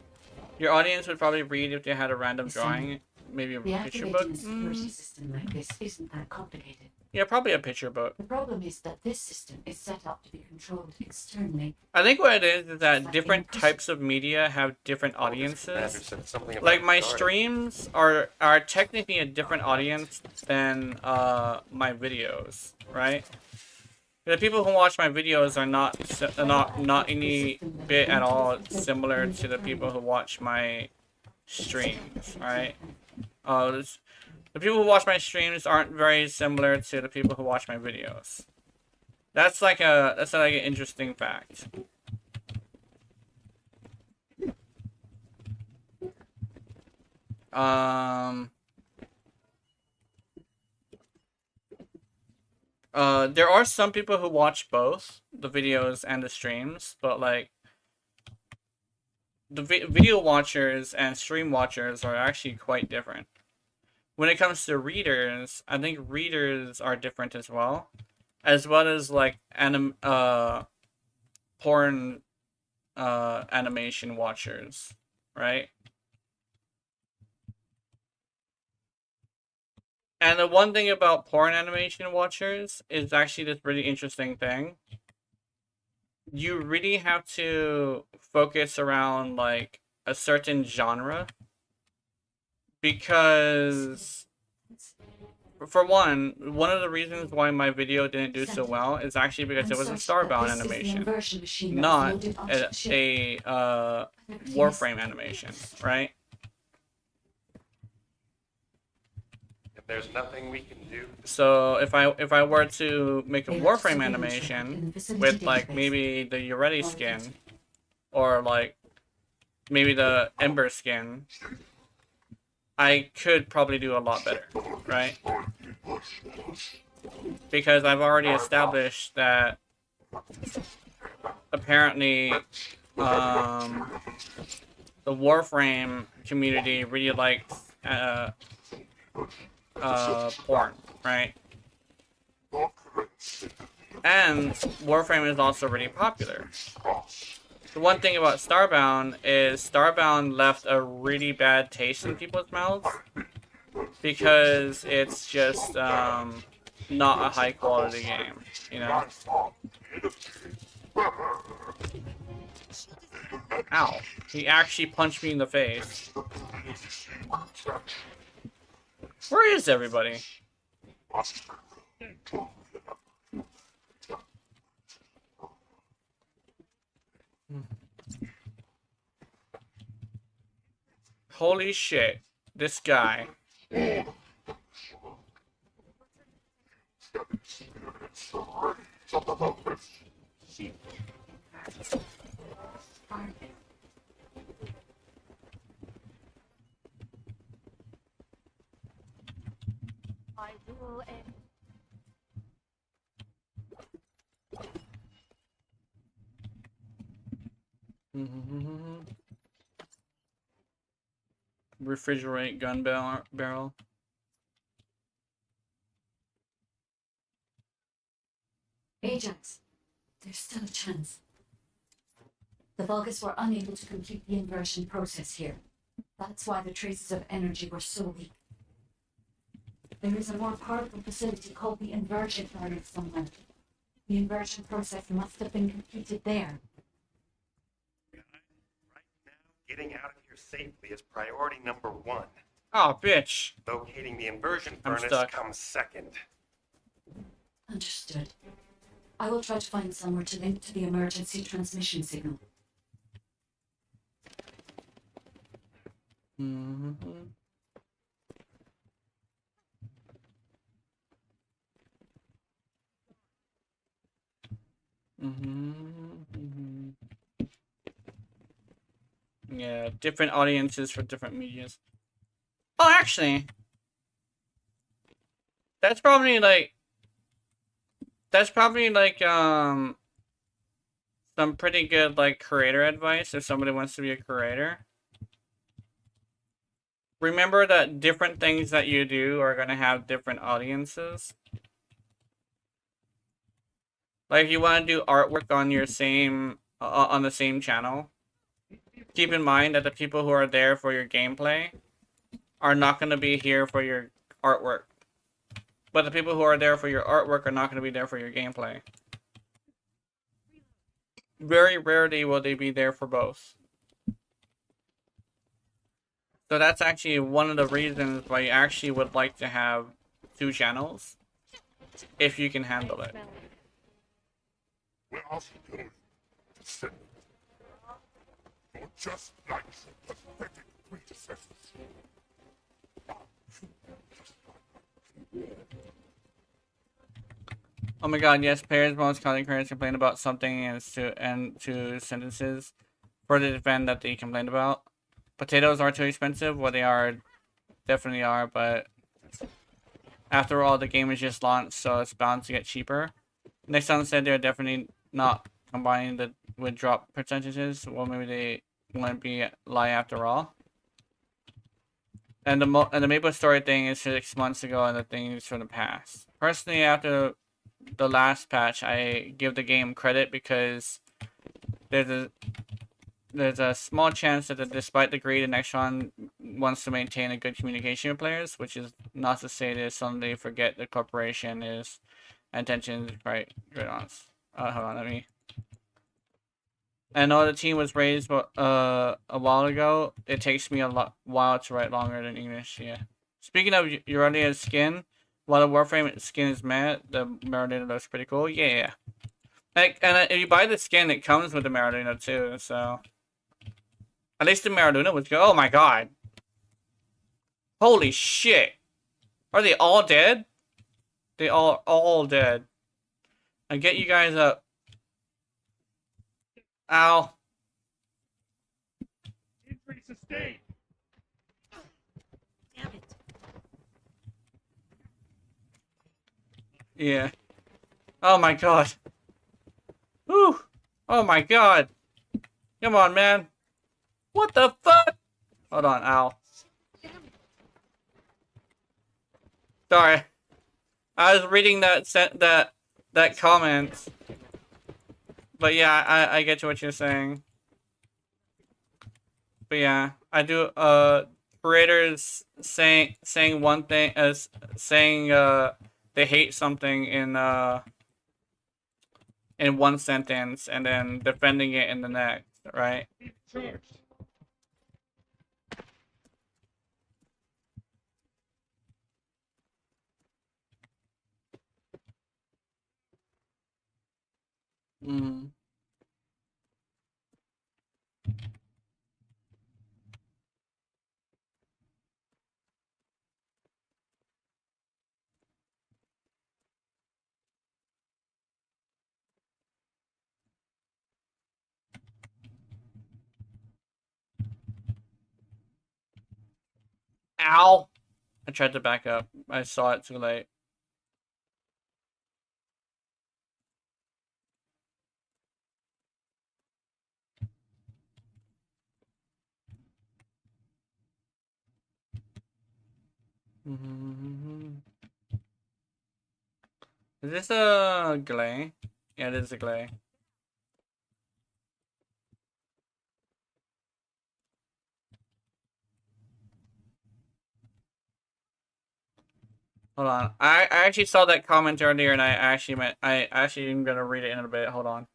Your audience would probably read if they had a random drawing, maybe a picture book. Reactivating a security system like this isn't that complicated. Yeah, probably a picture book. The problem is that this system is set up to be controlled externally. I think what it is that different types of media have different Commander audiences. said something about Like my guarded. streams are technically a different audience than my videos, right? The people who watch my videos are not any bit at all similar to the people who watch my streams, right? The people who watch my streams aren't very similar to the people who watch my videos. That's like an interesting fact. There are some people who watch both the videos and the streams, but like the video watchers and stream watchers are actually quite different. When it comes to readers, I think readers are different as well as like porn animation watchers, right? And the one thing about porn animation watchers is actually this really interesting thing. You really have to focus around like a certain genre, because for one of the reasons why my video didn't do so well is actually because it was a Starbound animation, not a Warframe animation, right? If there's nothing we can do, So if I were to make a Warframe animation with like maybe the Uretti skin, or like maybe the Ember skin, I could probably do a lot better, right? Because I've already established that apparently the Warframe community really likes porn, right? And Warframe is also really popular. The one thing about Starbound is Starbound left a really bad taste in people's mouths because it's just not a high quality game, you know? Ow. He actually punched me in the face. Where is everybody? Holy shit. This guy. I will end. Refrigerate gun barrel. Ajax, there's still a chance. The Vulgus were unable to complete the inversion process here. That's why the traces of energy were so weak. There is a more powerful facility called the inversion furnace somewhere. The inversion process must have been completed there. Right now, getting out of here safely is priority number 1. Oh, bitch. Locating the inversion I'm furnace stuck. comes second. Understood. I will try to find somewhere to link to the emergency transmission signal. Yeah, different audiences for different medias. Oh, actually, that's probably like some pretty good like creator advice if somebody wants to be a creator. Remember that different things that you do are gonna have different audiences. Like if you want to do artwork on your same on the same channel, keep in mind that the people who are there for your gameplay are not going to be here for your artwork. But the people who are there for your artwork are not going to be there for your gameplay. Very rarely will they be there for both. So that's actually one of the reasons why you actually would like to have 2 channels, if you can handle it. Where are you going? Descendant. You're just like your pathetic predecessors. Oh my god, yes, players most content creators complain about something and to sentences for the defend that they complained about. Potatoes are too expensive. Well, they are, definitely are, but after all, the game is just launched, so it's bound to get cheaper. Nexon said they're definitely not combining the with drop percentages. Well, maybe they wouldn't be lie after all. And the Maple Story thing is 6 months ago, and the thing is from the past. Personally, after the last patch, I give the game credit because there's a small chance that despite the greed, Nexon wants to maintain a good communication with players, which is not to say that suddenly forget the corporation is intentions right on. Hold on, let me. I know the team was raised a while ago. It takes me a while to write longer than English. Yeah. Speaking of Urania's skin, while the Warframe skin is matte, the Maradona looks pretty cool. Yeah. Like, and if you buy the skin, it comes with the Maradona too. So at least the Maradona was good. Oh my god! Holy shit! Are they all dead? They all dead. I get you guys up. Ow. Injury sustained. Damn it. Yeah. Oh my god. Whew. Oh my god. Come on, man. What the fuck? Hold on, ow. Sorry. I was reading that comment. But yeah, I get to what you're saying. But yeah, I do creators saying one thing as saying they hate something in one sentence and then defending it in the next, right? Mm. Ow! I tried to back up. I saw it too late. Is this a glay? Yeah, it is a glay. Hold on. I actually saw that comment earlier, and I actually am gonna read it in a bit. Hold on.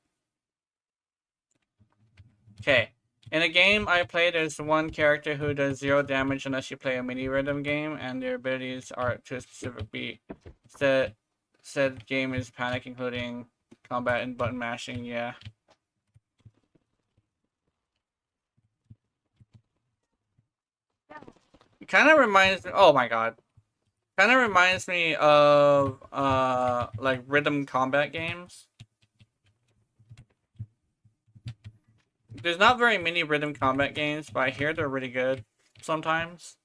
Okay. In a game I play, there's one character who does 0 damage unless you play a mini rhythm game, and their abilities are to a specific beat. Said game is panic, including combat and button mashing. Yeah. It kind of reminds me. Oh my god. Kind of reminds me of like rhythm combat games. There's not very many rhythm combat games, but I hear they're really good sometimes.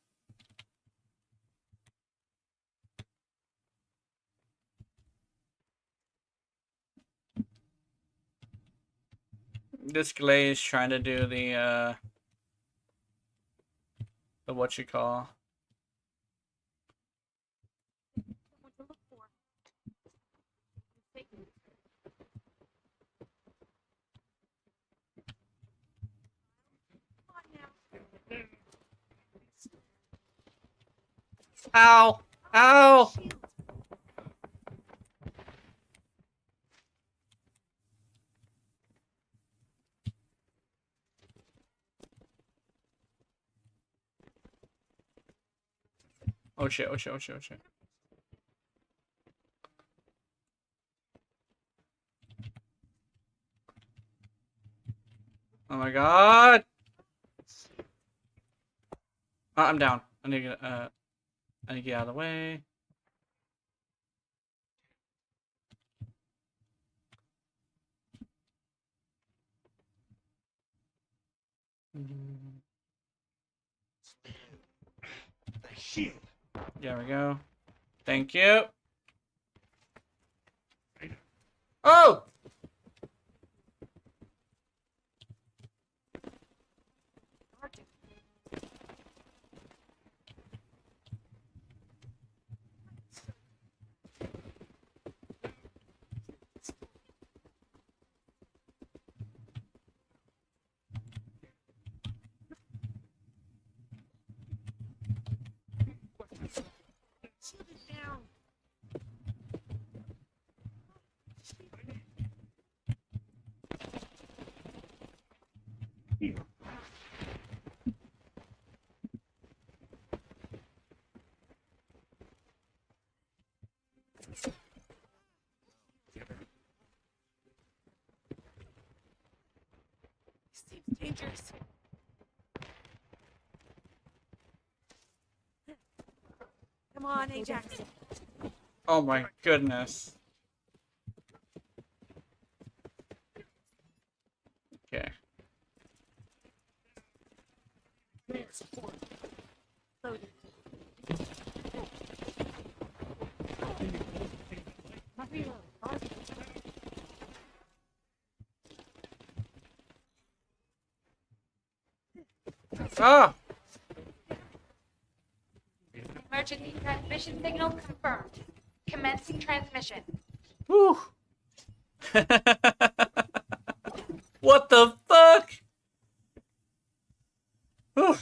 This Glay is trying to do the what you call. Someone to look for. Take me. Come on now. Ow! Ow! Shield. Oh shit, oh shit, oh shit, oh shit. Oh my god! I'm down. I need to get out of the way. The shield. There we go. Thank you. Oh! Shoot it down. Here. Seems dangerous. Come on, Ajax. Oh my goodness. Okay. Loaded. Ah! Emergency transmission signal confirmed. Commencing transmission. Whew. What the fuck? Whew.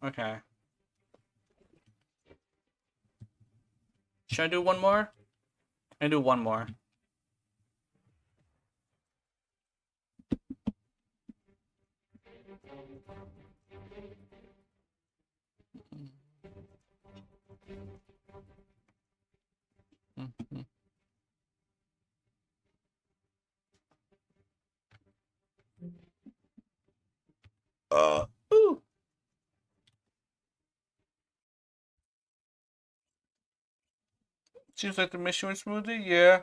Okay. Should I do one more? I do one more. Ooh. Seems like the mission went smoothly. Yeah.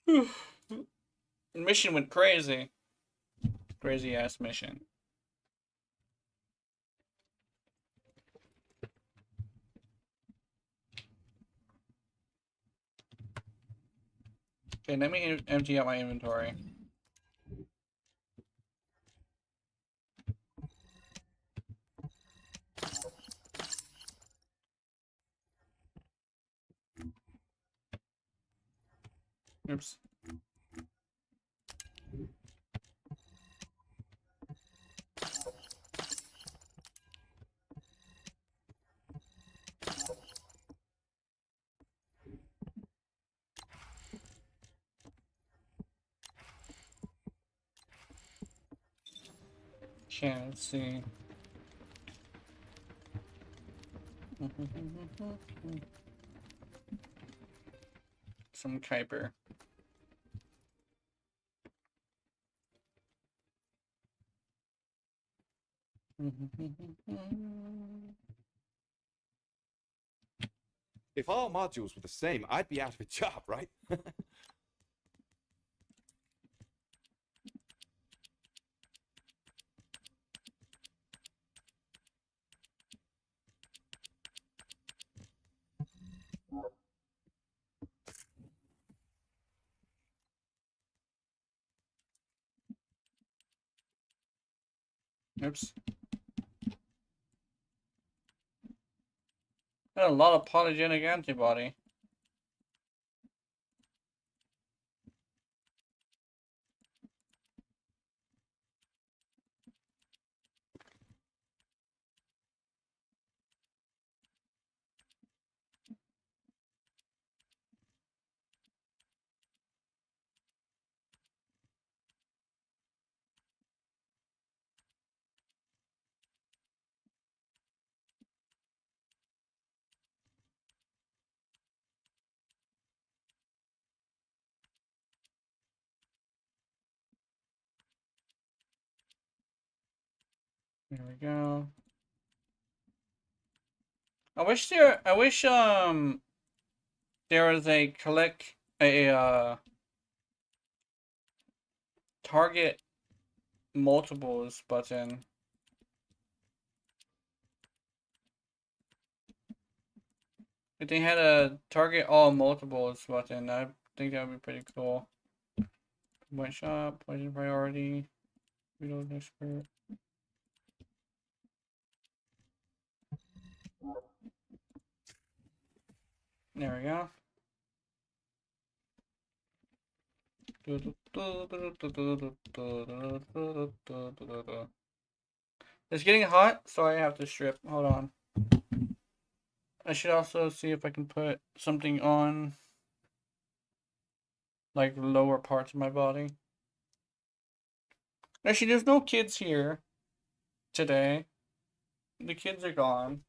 The mission went crazy. Crazy ass mission. Okay, let me empty out my inventory. Oops. Okay, let's see. Some Kuiper. If all modules were the same, I'd be out of a job, right? Oops. Got a lot of polygenic antibody. There we go. I wish there was a target multiples button. If they had a target all multiples button, I think that would be pretty cool. One shot, poison priority, reload expert. There we go. It's getting hot, so I have to strip. Hold on. I should also see if I can put something on, like, the lower parts of my body. Actually, there's no kids here today. The kids are gone.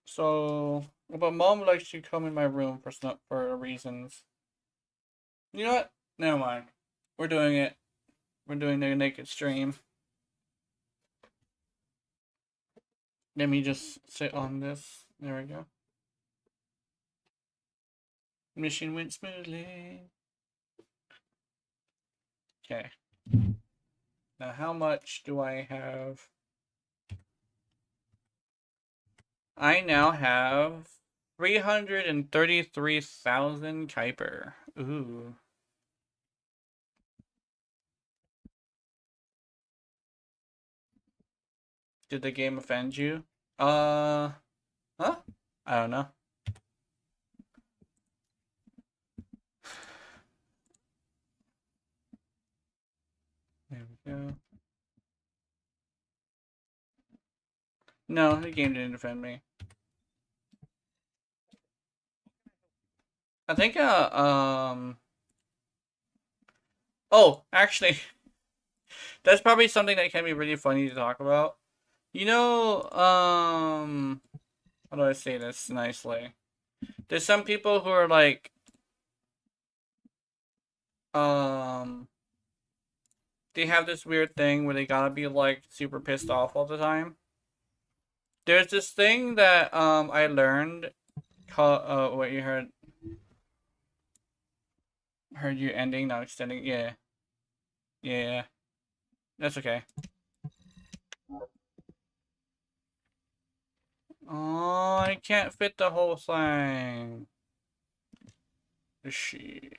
So, but mom likes to come in my room for reasons. You know what? Never mind. We're doing it. We're doing the naked stream. Let me just sit on this. There we go. Mission went smoothly. Okay. Now, how much do I have? I now have 333,000 Kuiper. Ooh. Did the game offend you? Huh? I don't know. There we go. No, the game didn't offend me. I think, oh, actually, that's probably something that can be really funny to talk about. You know, how do I say this nicely? There's some people who are like, they have this weird thing where they gotta be like super pissed off all the time. There's this thing that I learned called what you heard you ending, not extending. Yeah, that's okay. Oh, I can't fit the whole thing. Is she?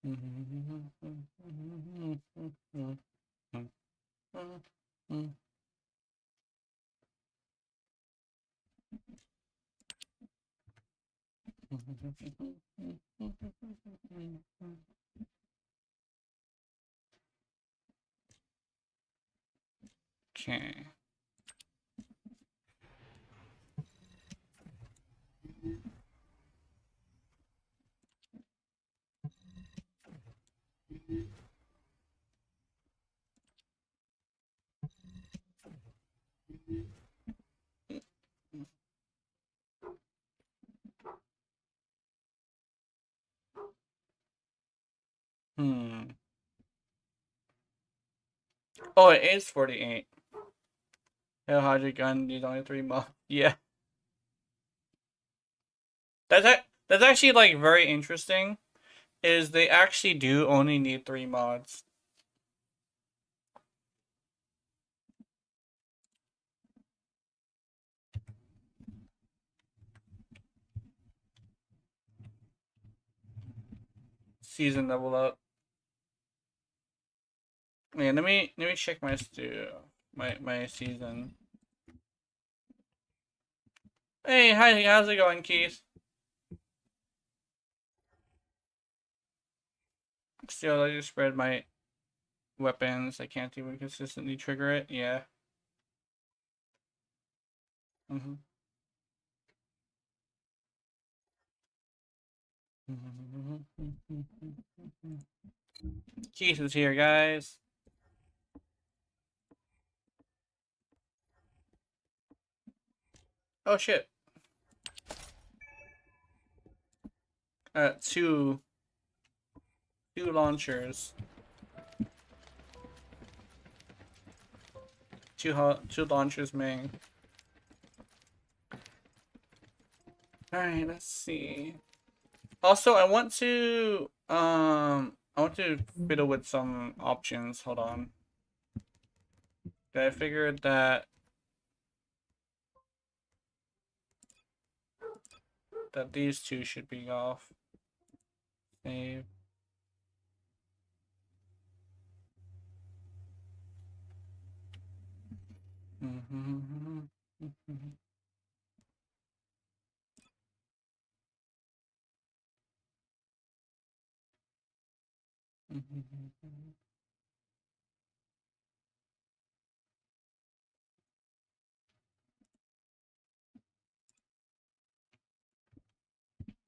Okay. Oh, it is 48. Hell, Hydra gun needs only 3 mods. Yeah. That's actually like very interesting. Is they actually do only need 3 mods. Season level up. Yeah, let me check my my season. Hey, hi, how's it going, Keith? Still, I just spread my weapons. I can't even consistently trigger it. Yeah. Keith is here, guys. Oh shit. Two launchers. Two launchers, main. All right, let's see. Also, I want to fiddle with some options. Hold on. I figured that these two should be off. Save.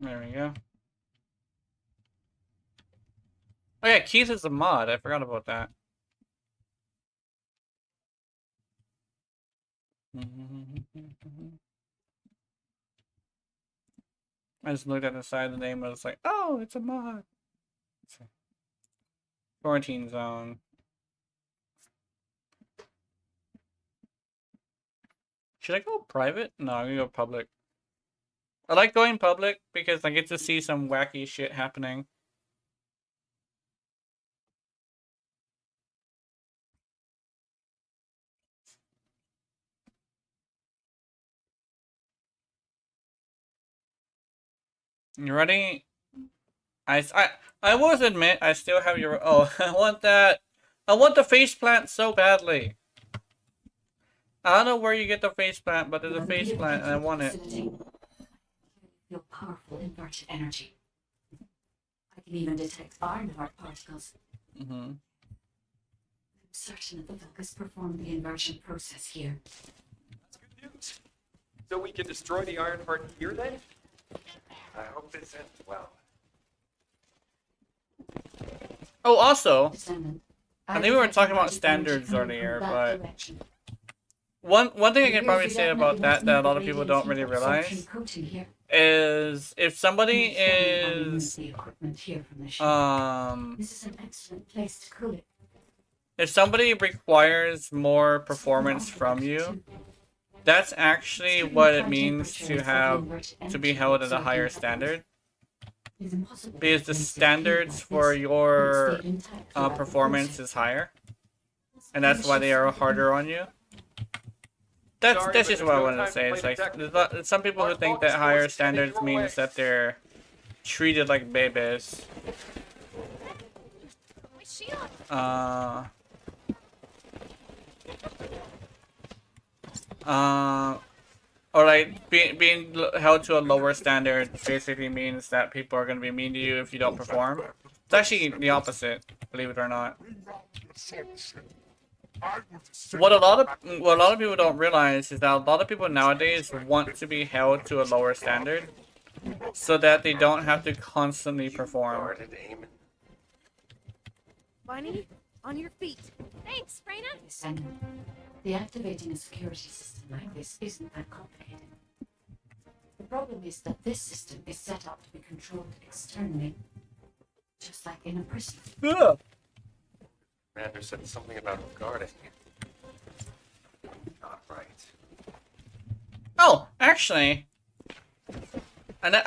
There we go. Oh yeah, Keith is a mod. I forgot about that. I just looked at the side of the name and I was like, oh, it's a mod. Quarantine zone. Should I go private? No, I'm gonna go public. I like going public because I get to see some wacky shit happening. You ready? I will admit I still have your. Oh, I want that. I want the face plant so badly. I don't know where you get the face plant, but there's a face plant and I want it. Feel powerful inverted energy. I can even detect ironheart particles. I'm certain that the Vulgus performed the inversion process here. That's good news. So we can destroy the Ironheart here then? I hope this ends well. Oh, also, Descendant, I think we were talking about standards earlier, but one thing I can probably say about that a lot of people don't really realize is if somebody is this is an excellent place to cool it. if somebody requires more performance from you, that's actually what it means to be held at a higher standard. Because the standards for your performance is higher, and that's why they are harder on you. That's just what I wanted to say. It's like there's some people who think that higher standards means that they're treated like babies. or like being held to a lower standard basically means that people are going to be mean to you if you don't perform. It's actually the opposite, believe it or not. Bring round the assault ship. I will descend What a lot upon of people don't realize is that a lot of people nowadays want to be held to a lower standard so that they don't have to constantly perform. Guarded aim. Bunny, on your feet. Thanks, Freyna. Listen, deactivating a security system like this isn't that complicated. The problem is that this system is set up to be controlled externally, just like in a prison. Ugh. Commander said something about guarding. Not right. Oh, actually, and that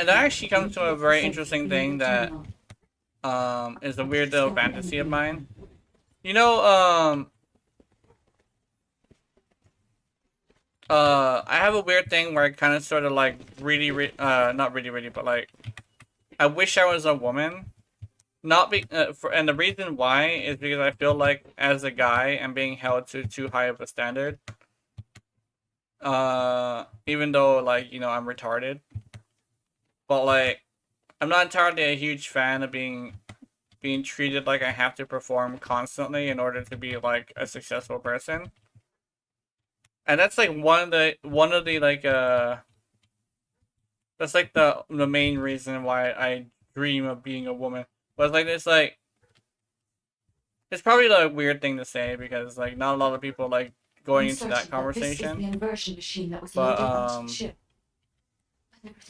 actually comes to a very interesting thing that is a weird little fantasy of mine. You know, I have a weird thing where I kind of sort of like not really, but like, I wish I was a woman. Not be and the reason why is because I feel like as a guy I'm being held to too high of a standard. Even though like, you know, I'm retarded. But like, I'm not entirely a huge fan of being treated like I have to perform constantly in order to be like a successful person. And that's like one of the like that's like the main reason why I dream of being a woman. But like it's probably like a weird thing to say because like not a lot of people like going into that conversation. But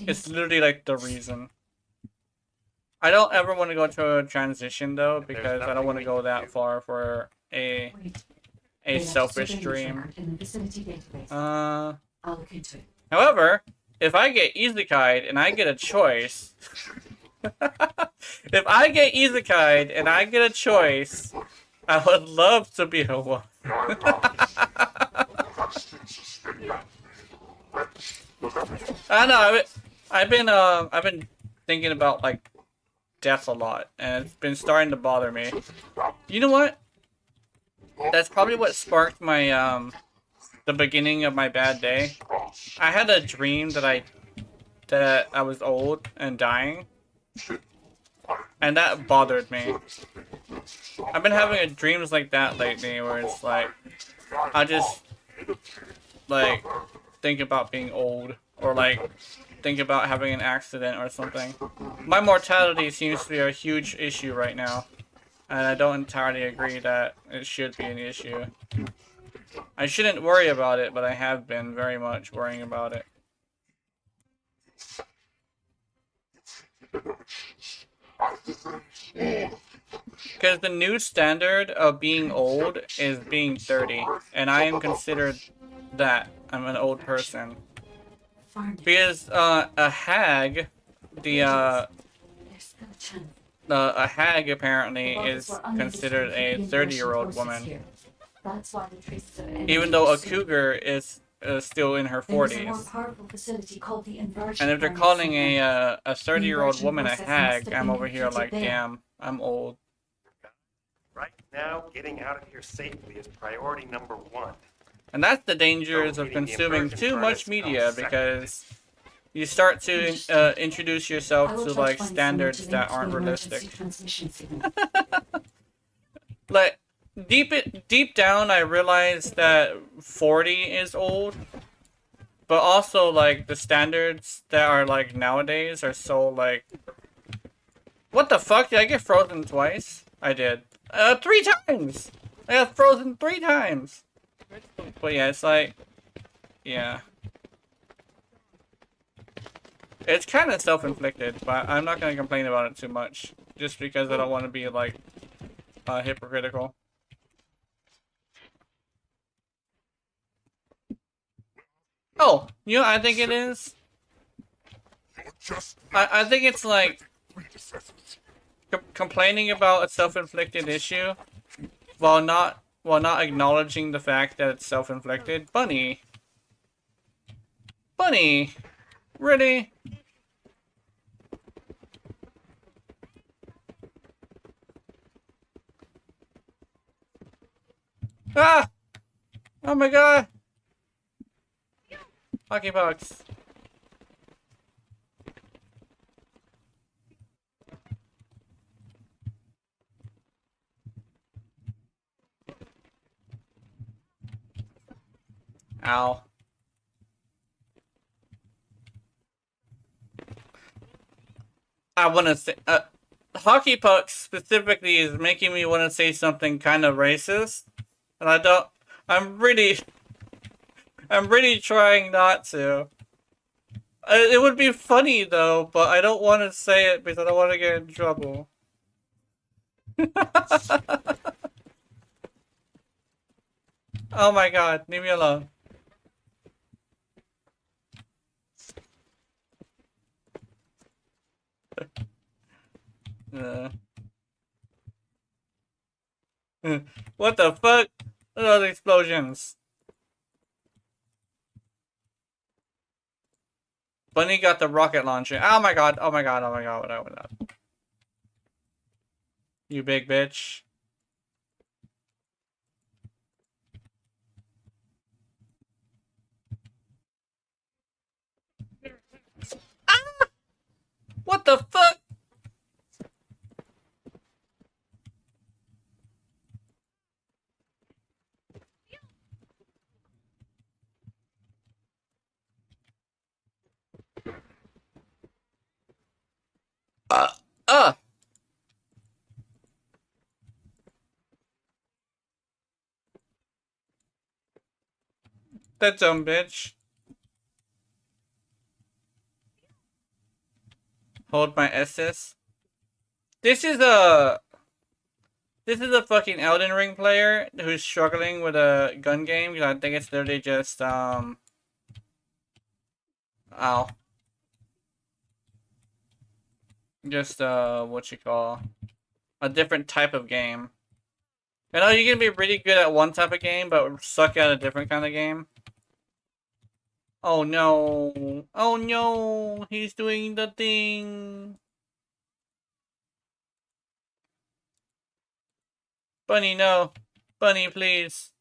it's literally like the reason. I don't ever want to go to a transition though because I don't want to go that far for a selfish dream. However, if I get isekai'd and I get a choice. If I get isekai'd and I get a choice, I would love to be a woman. I know. I've been thinking about like death a lot, and it's been starting to bother me. You know what? That's probably what sparked my the beginning of my bad day. I had a dream that I was old and dying. And that bothered me. I've been having dreams like that lately where it's like, I just, like, think about being old. Or like, think about having an accident or something. My mortality seems to be a huge issue right now. And I don't entirely agree that it should be an issue. I shouldn't worry about it, but I have been very much worrying about it. Because the new standard of being old is being 30, and I am considered that. I'm an old person. Because a hag, a hag apparently is considered a 30-year-old woman. Even though a cougar is still in her 40s. And if they're calling a 30-year-old woman a hag, I'm over here like, damn, I'm old. Right now, getting out of here safely is priority number 1. And that's the dangers of consuming too much media, because you start to introduce yourself to like standards that aren't realistic. Like, deep down, I realize that 40 is old, but also like the standards that are like nowadays are so like. What the fuck? Did I get frozen twice? I did. 3 times. I got frozen 3 times. But yeah, it's like, yeah. It's kind of self-inflicted, but I'm not gonna complain about it too much, just because I don't want to be like hypocritical. Oh, you know what I think it is? I think it's like complaining about a self-inflicted issue while not acknowledging the fact that it's self-inflicted. Bunny, really? Ah! Oh my god! Hockey pucks. Ow. I want to say, hockey pucks specifically is making me want to say something kind of racist, and I don't. I'm really trying not to. It would be funny though, but I don't want to say it because I don't want to get in trouble. Oh my god, leave me alone. What the fuck? Look at those explosions. Bunny got the rocket launcher. Oh my god, oh my god, oh my god, what up? You big bitch. Ah! What the fuck? Uh, uh. That dumb bitch. Hold my SS. This is a fucking Elden Ring player who's struggling with a gun game. I think it's literally just ow. Just what you call a different type of game. I know you can be really good at one type of game, but suck at a different kind of game. Oh no. Oh no. He's doing the thing. Bunny, no. Bunny, please.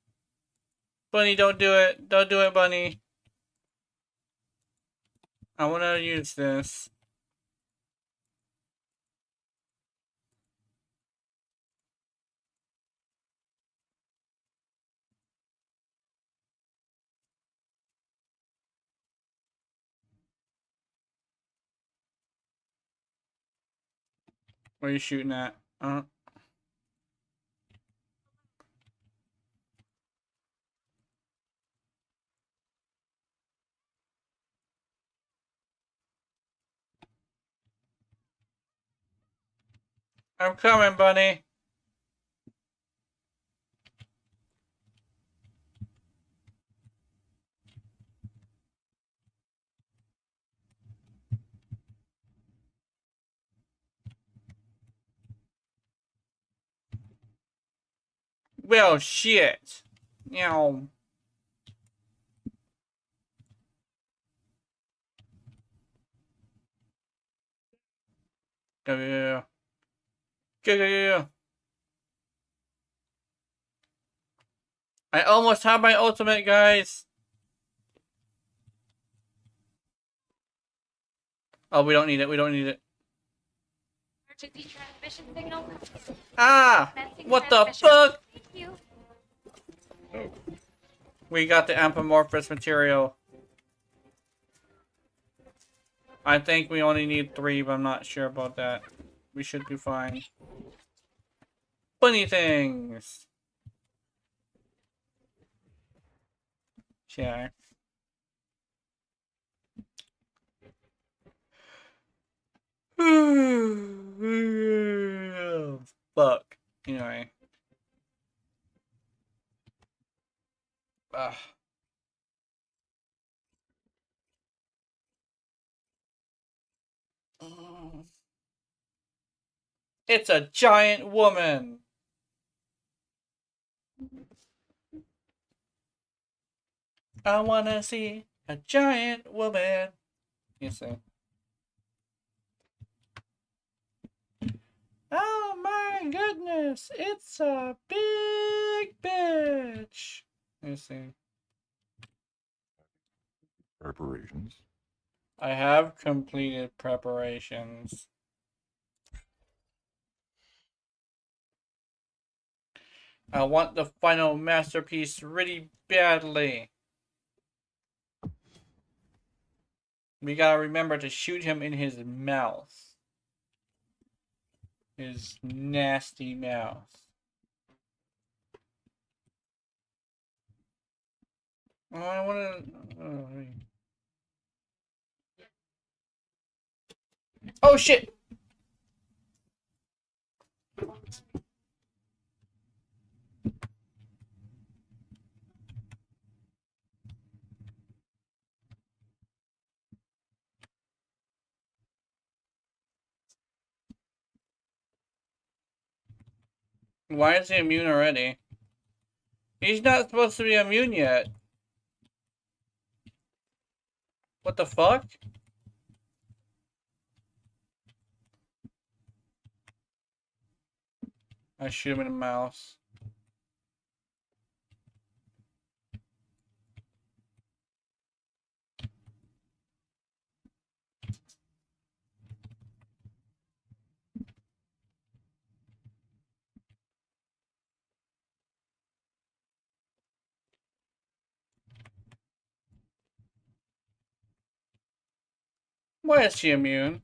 Bunny, don't do it. Don't do it, Bunny. I want to use this. Where are you shooting at? I'm coming, Bunny. Well, shit. Meow. Go, go, go. Go, go, go, go. I almost have my ultimate, guys. Oh, we don't need it. We don't need it. Emergency transmission signal. Ah! Commencing What the transmission. fuck? Thank you. We got the amorphous material. I think we only need 3, but I'm not sure about that. We should be fine. Bunny things! Sure. Fuck. Anyway. Ugh. It's a giant woman! I wanna see a giant woman. You see. Oh my goodness, it's a big bitch. Let me see. Preparations. I have completed preparations. I want the final masterpiece really badly. We gotta remember to shoot him in his mouth. His nasty mouth. Oh, I wanna... Oh shit! Why is he immune already? He's not supposed to be immune yet. What the fuck? I shoot him in the mouth. Why is she immune?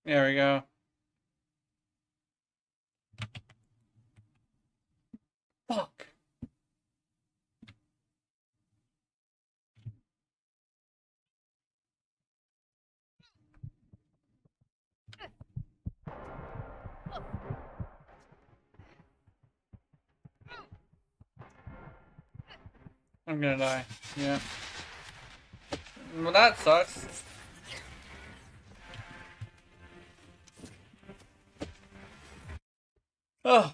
There we go. Fuck. I'm gonna die. Yeah. Well, that sucks. Oh.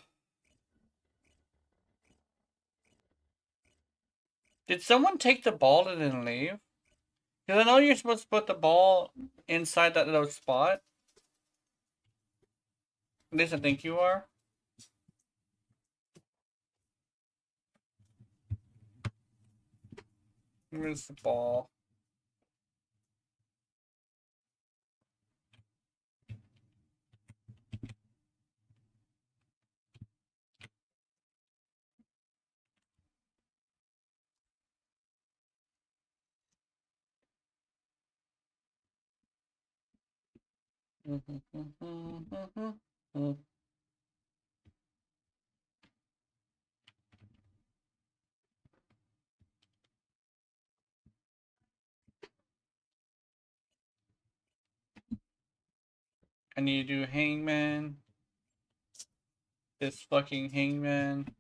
Did someone take the ball and then leave? Because I know you're supposed to put the ball inside that little spot. At least I think you are. Where's the ball? I need to do hangman. This fucking hangman.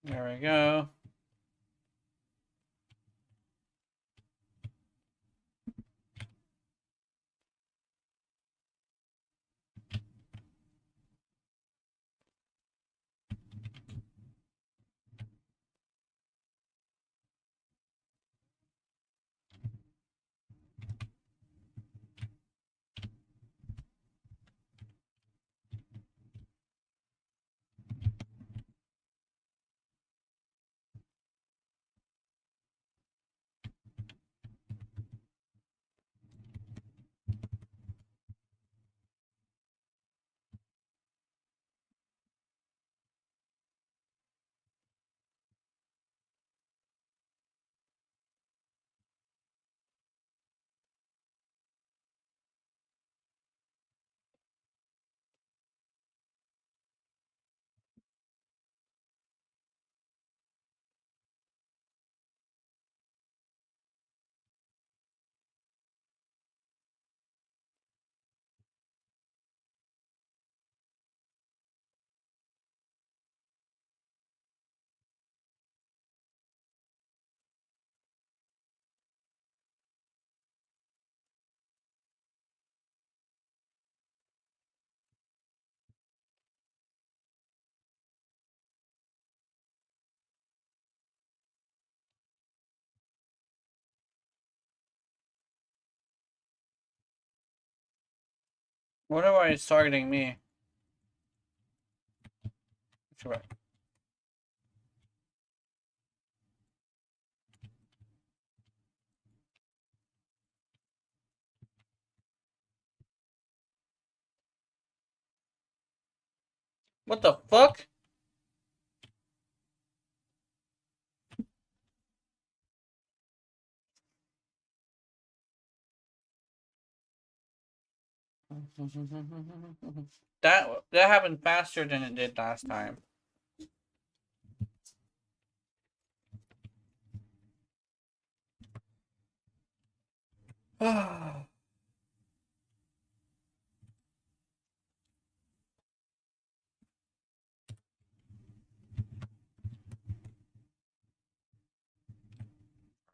There we go. Wonder why it's targeting me. Let's go back. What the fuck? That happened faster than it did last time. I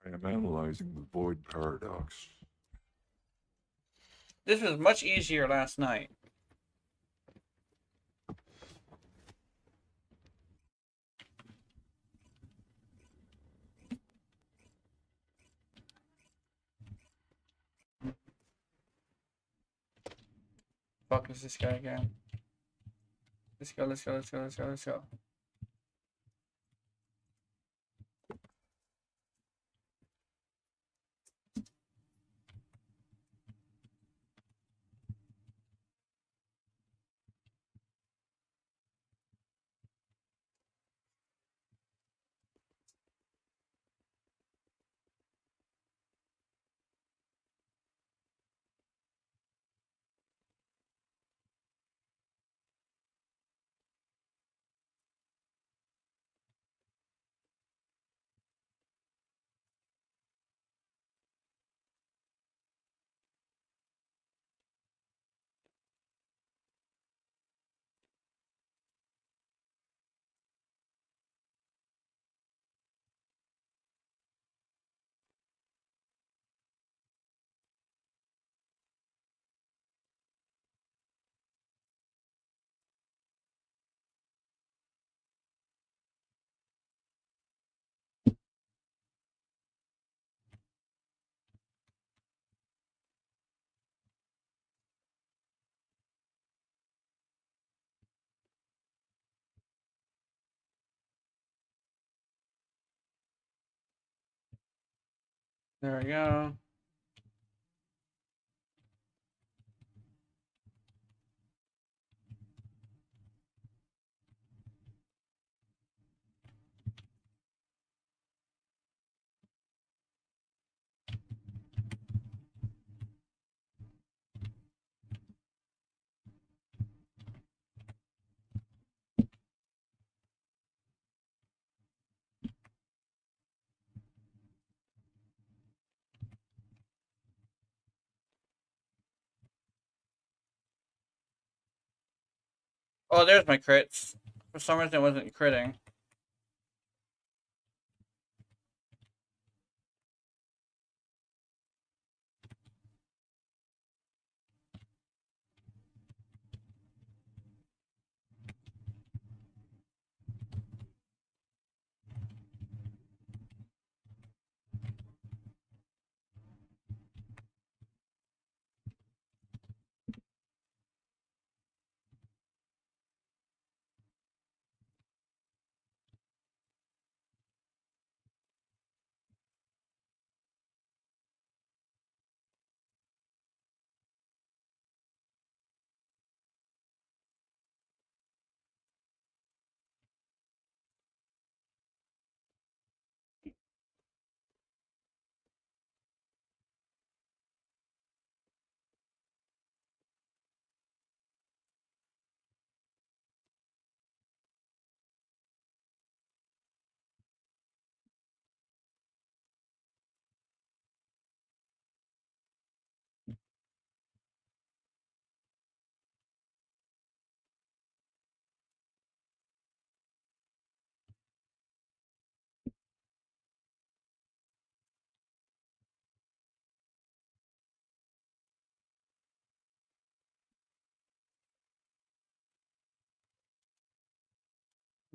am analyzing the void paradox. This was much easier last night. Fuck is this guy again? Let's go, let's go, let's go, let's go, let's go. There we go. Oh, there's my crits. For some reason it wasn't critting.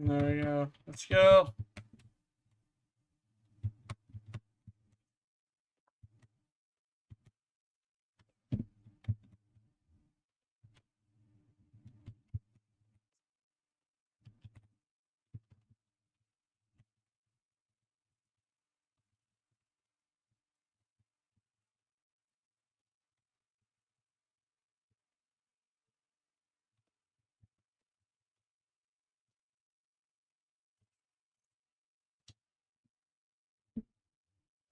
There we go. Let's go.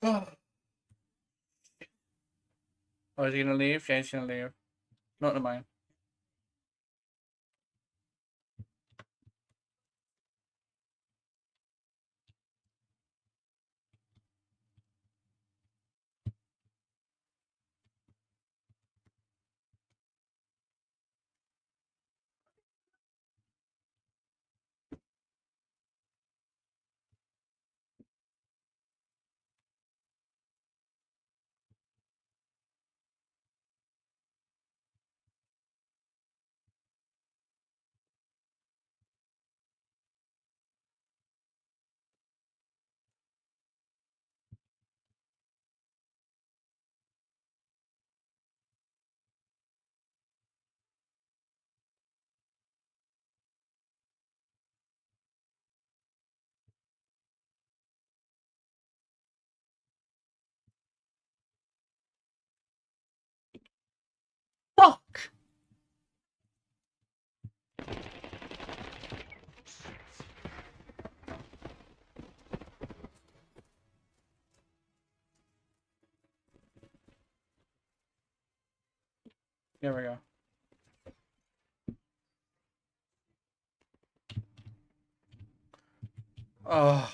Oh, is he gonna leave? Yeah, he's gonna leave. Not mine. Fuck! Here we go. Oh.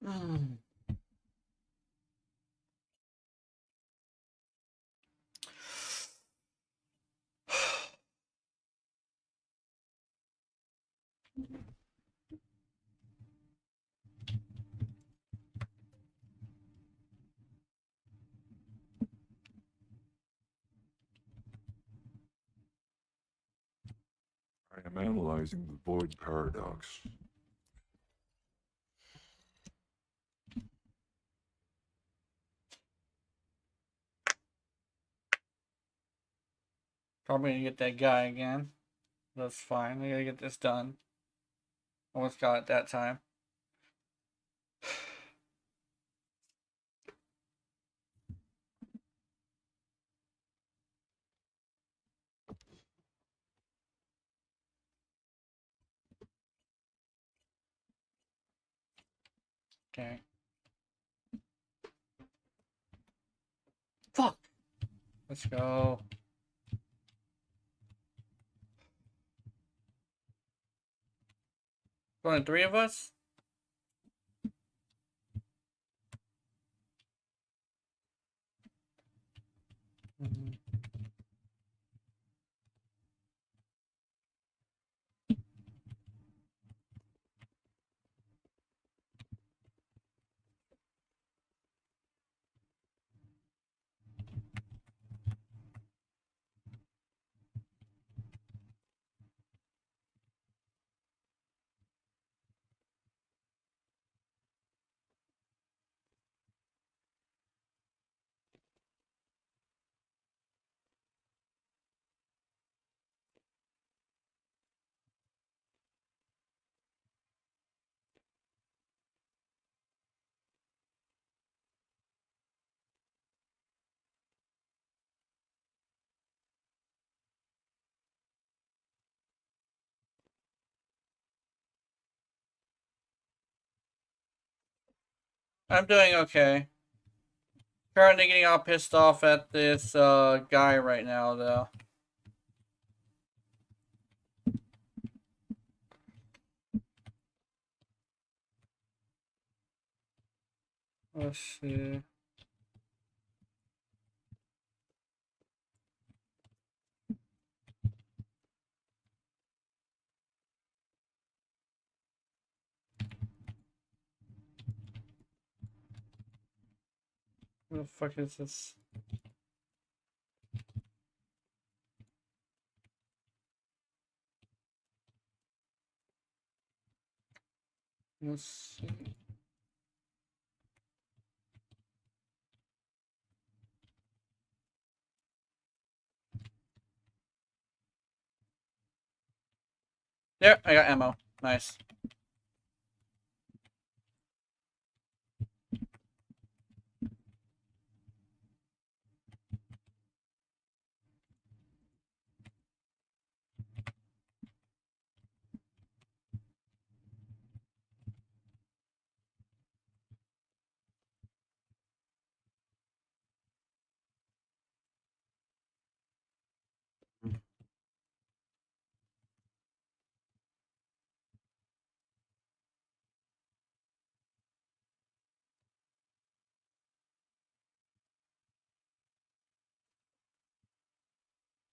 Mm. I am analyzing the void paradox. Probably gonna get that guy again. That's fine. I gotta get this done. Almost got it that time. Okay. Fuck! Let's go. Only 3 of us? Mhm. I'm doing okay. Currently getting all pissed off at this guy right now, though. Let's see. the fuck is this? Let's see. There, I got ammo. Nice.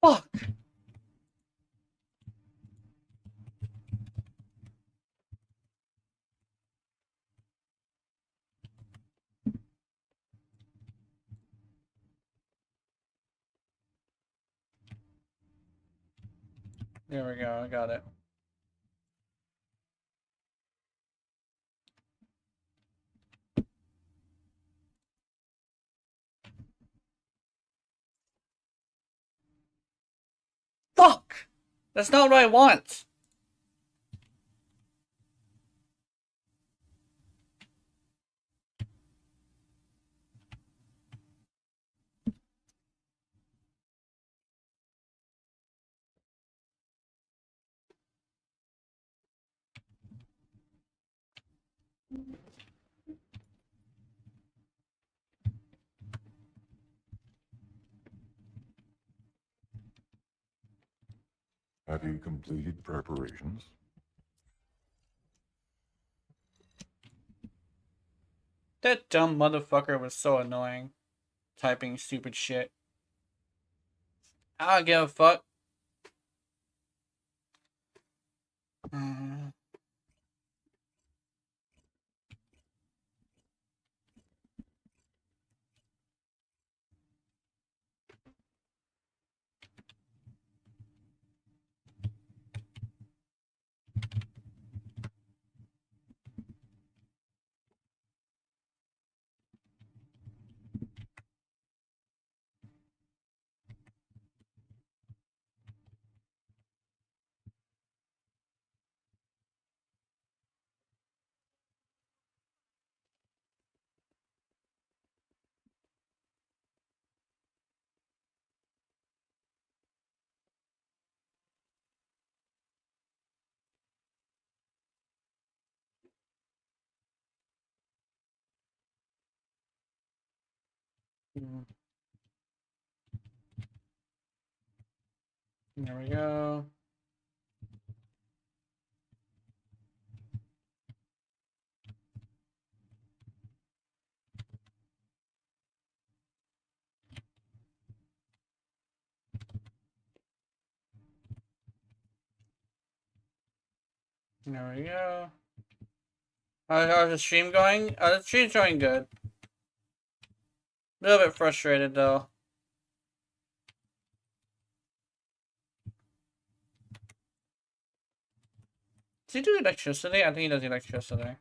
Fuck! There we go, I got it. Fuck! That's not what I want! Have you completed preparations? That dumb motherfucker was so annoying. Typing stupid shit. I don't give a fuck. There we go. There we go. How's the stream going? The stream's going good. A little bit frustrated though. Does he do electricity? I think he does electricity.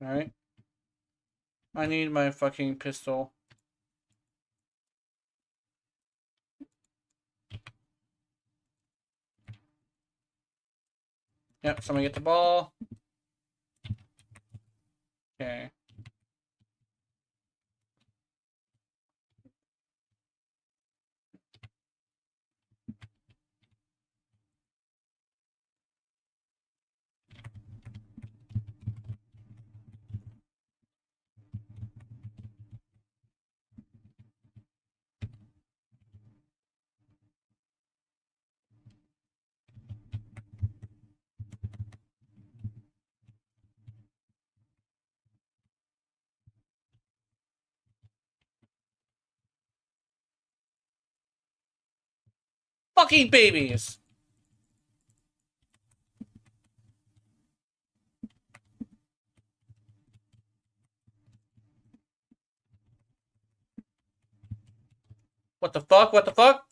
Alright. I need my fucking pistol. Yep, somebody get the ball. Okay. fucking babies. What the fuck? What the fuck?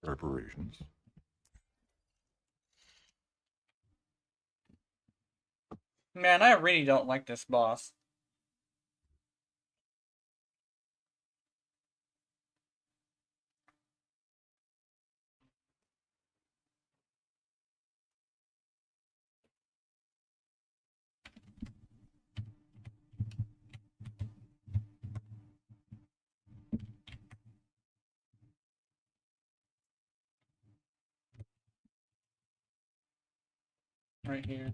Preparations. Man, I really don't like this boss. Right here.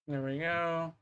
There we go.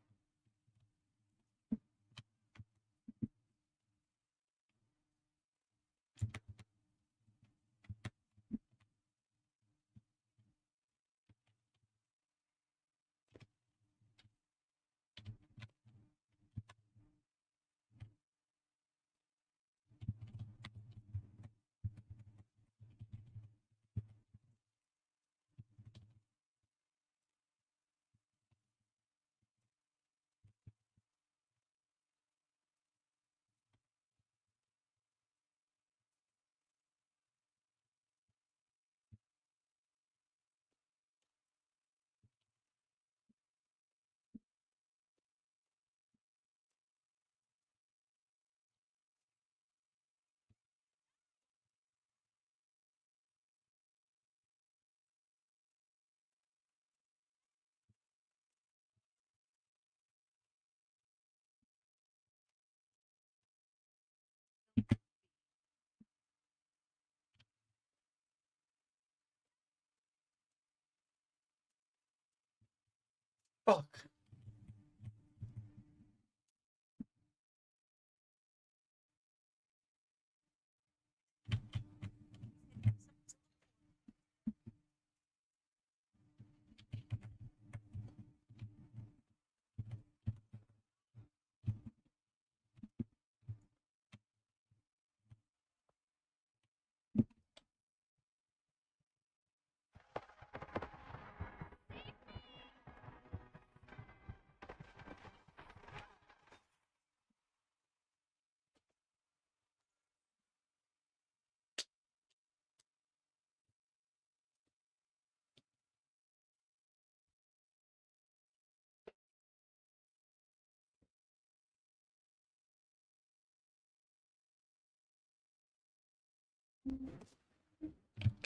Fuck.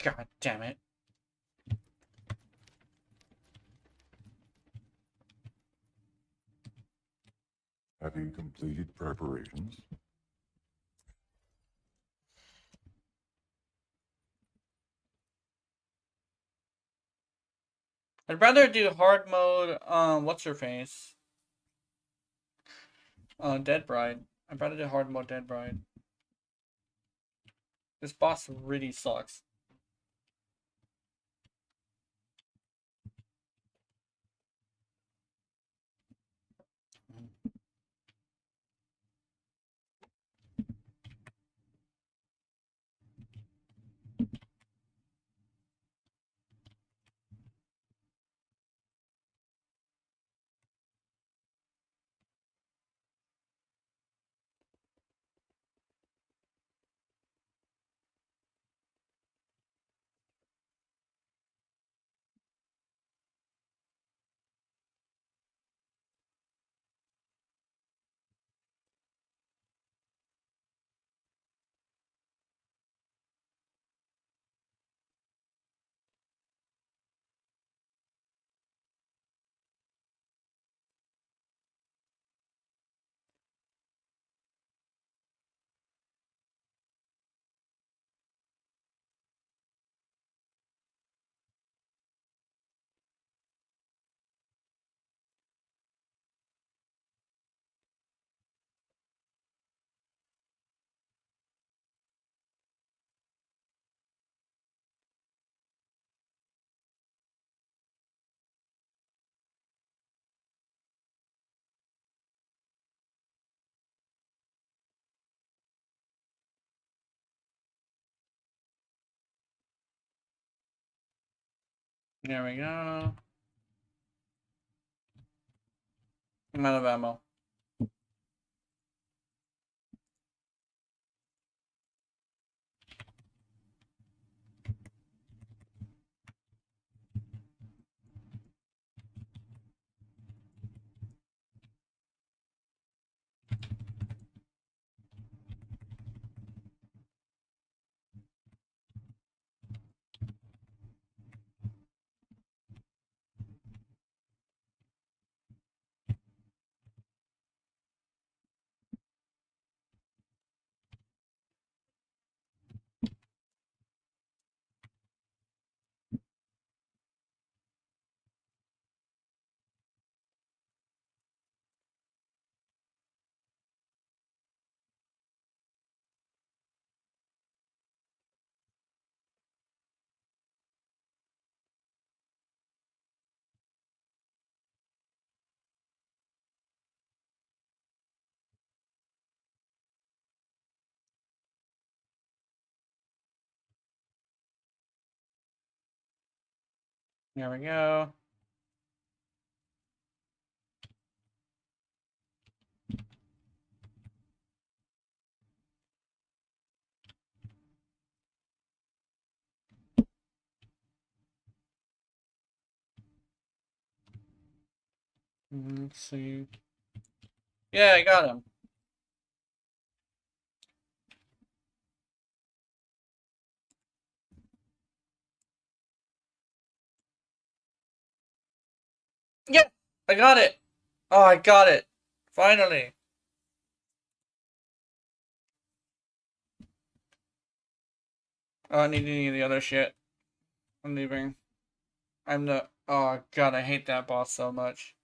God damn it. Have you completed preparations? I'd rather do hard mode, what's her face? Dead Bride. I'd rather do hard mode Dead Bride. This boss really sucks. There we go. I'm out of ammo. There we go. Let's see. Yeah, I got him. Yeah, I got it. Oh, I got it. Finally. Oh, I need any of the other shit. I'm leaving. I'm the. Oh god, I hate that boss so much.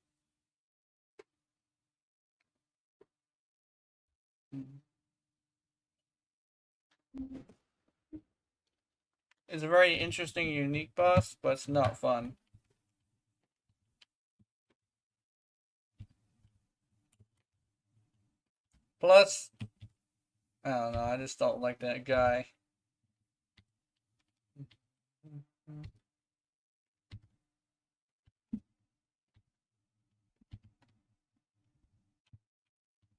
It's a very interesting, unique boss, but it's not fun. Plus, I don't know, I just don't like that guy.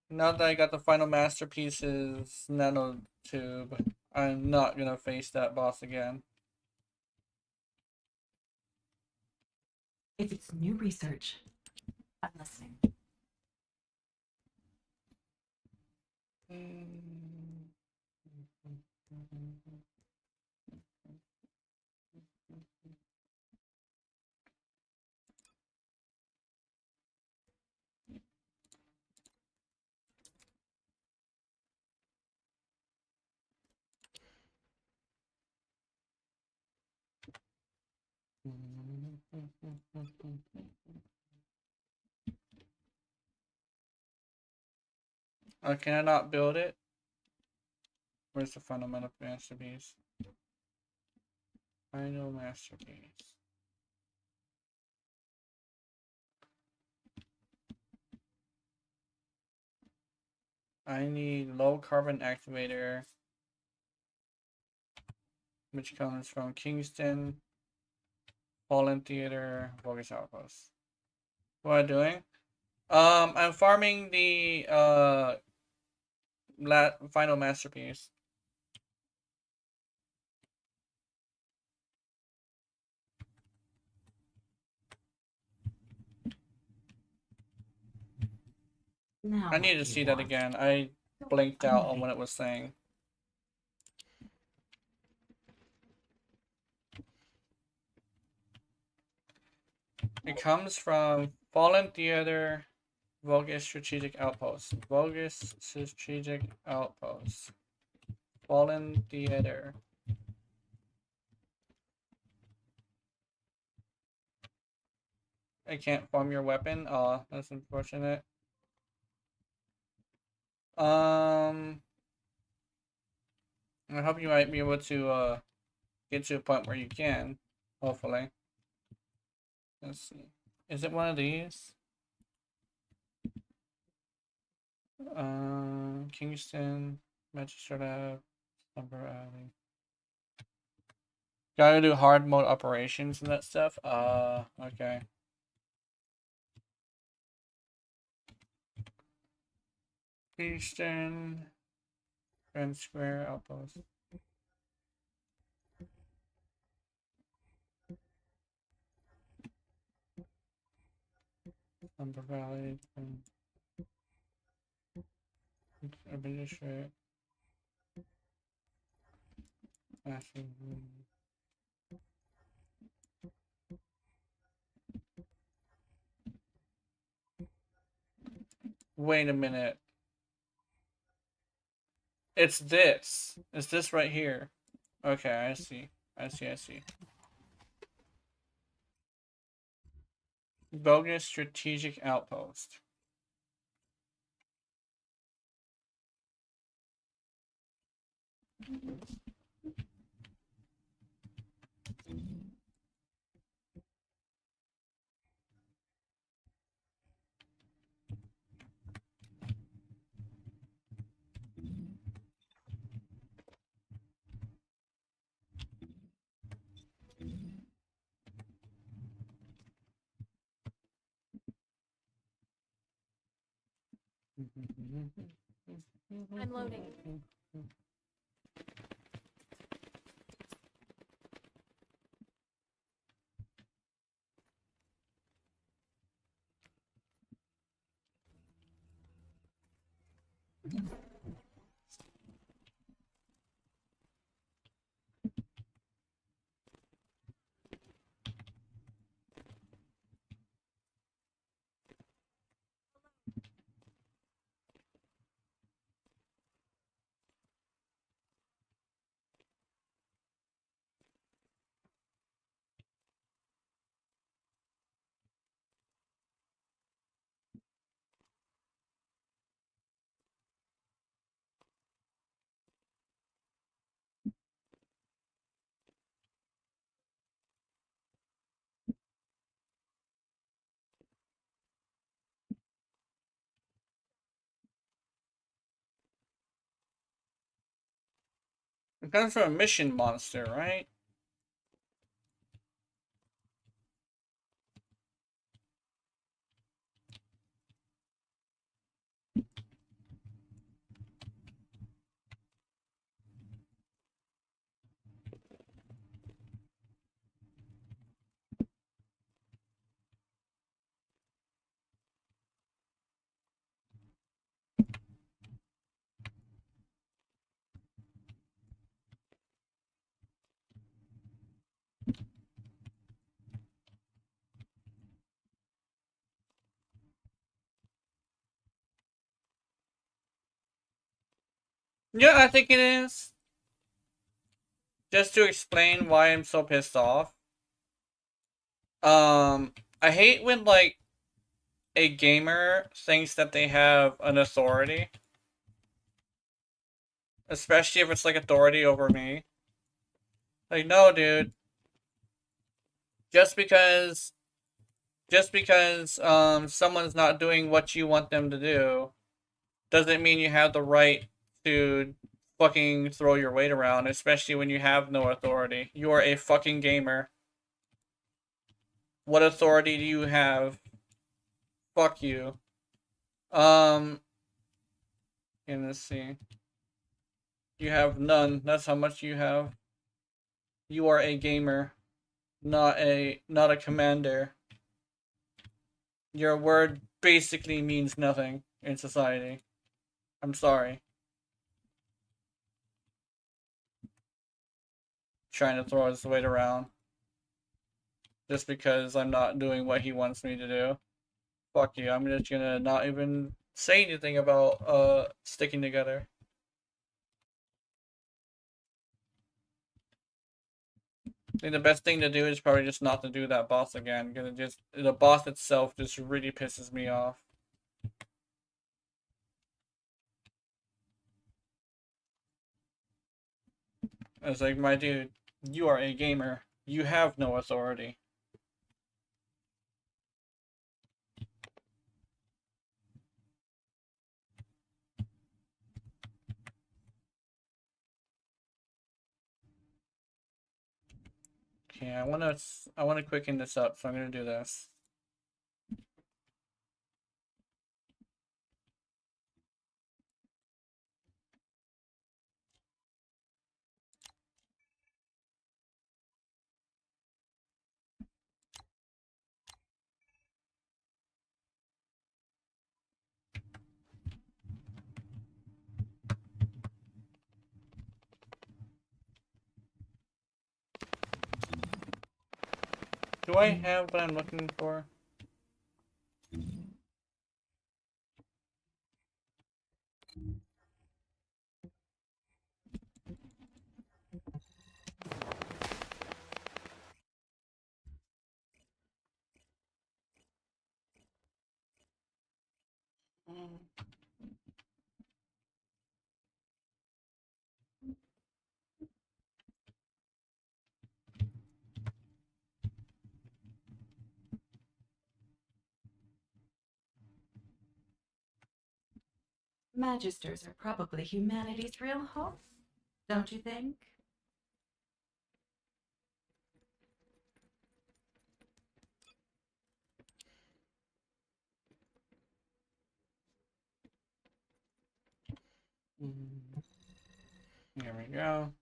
Now that I got the final masterpieces, nanotube, I'm not gonna face that boss again. If it's new research, I'm listening. Oh, can I not build it? Where's the final masterpiece? Final masterpiece. I need low carbon activator, which comes from Kingston, Fallen Theater, Bogus Outpost. What am I doing? I'm farming the final masterpiece. Now, I need to see that again. I blinked out on what it was saying. It comes from Fallen Theater, Bogus Strategic Outpost. Bogus Strategic Outpost. Fallen Theater. I can't farm your weapon. Aw, that's unfortunate. I hope you might be able to get to a point where you can. Hopefully. Let's see. Is it one of these? Kingston, Magistrate Ave, Lumber Alley. Gotta do hard mode operations and that stuff. Okay. Eastern, Grand Square, Outpost. Umber Valley, Urban District. Wait a minute. It's this. It's this right here. Okay, I see. I see. Bogus strategic outpost. I'm loading. It comes from a mission monster, right? Yeah, I think it is. Just to explain why I'm so pissed off. I hate when, like, a gamer thinks that they have an authority. Especially if it's, like, authority over me. Like, no, dude. Just because someone's not doing what you want them to do doesn't mean you have the right to fucking throw your weight around, especially when you have no authority. You are a fucking gamer. What authority do you have? Fuck you. And let's see. You have none. That's how much you have. You are a gamer, not a commander. Your word basically means nothing in society. I'm sorry. Trying to throw his weight around. Just because I'm not doing what he wants me to do. Fuck you. I'm just gonna not even say anything about sticking together. I think the best thing to do is probably just not to do that boss again, because the boss itself just really pisses me off. It's like, my dude, you are a gamer. You have no authority. Okay, I wanna quicken this up, so I'm gonna do this. Do I have what I'm looking for? Magisters are probably humanity's real hope, don't you think? Here we go.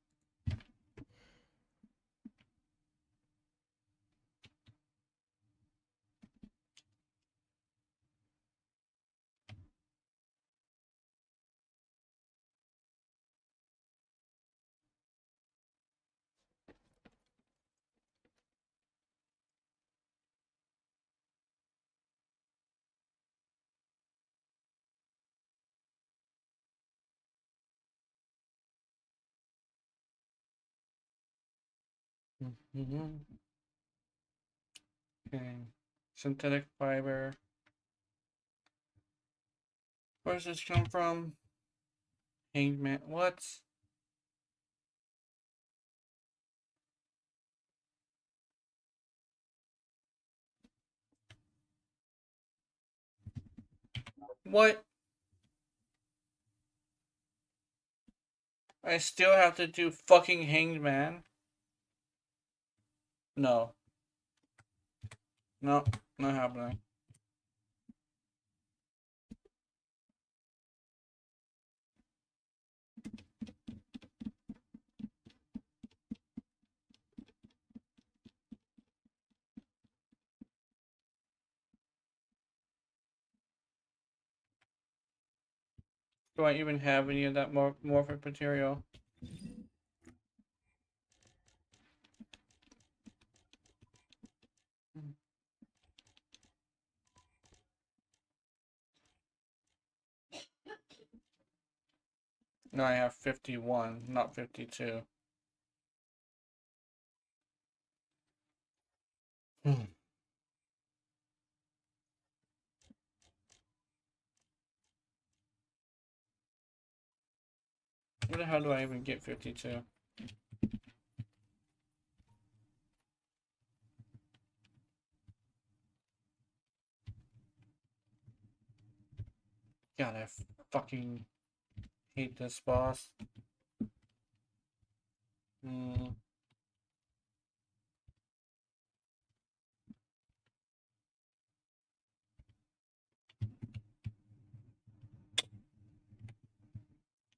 Okay. Synthetic fiber. Where does this come from? Hangman. What? What? I still have to do fucking Hanged Man? No. No, not happening. Do I even have any of that morphic material? No, I have 51, not 52. Where the hell do I even get 52? God, I fucking hate this boss.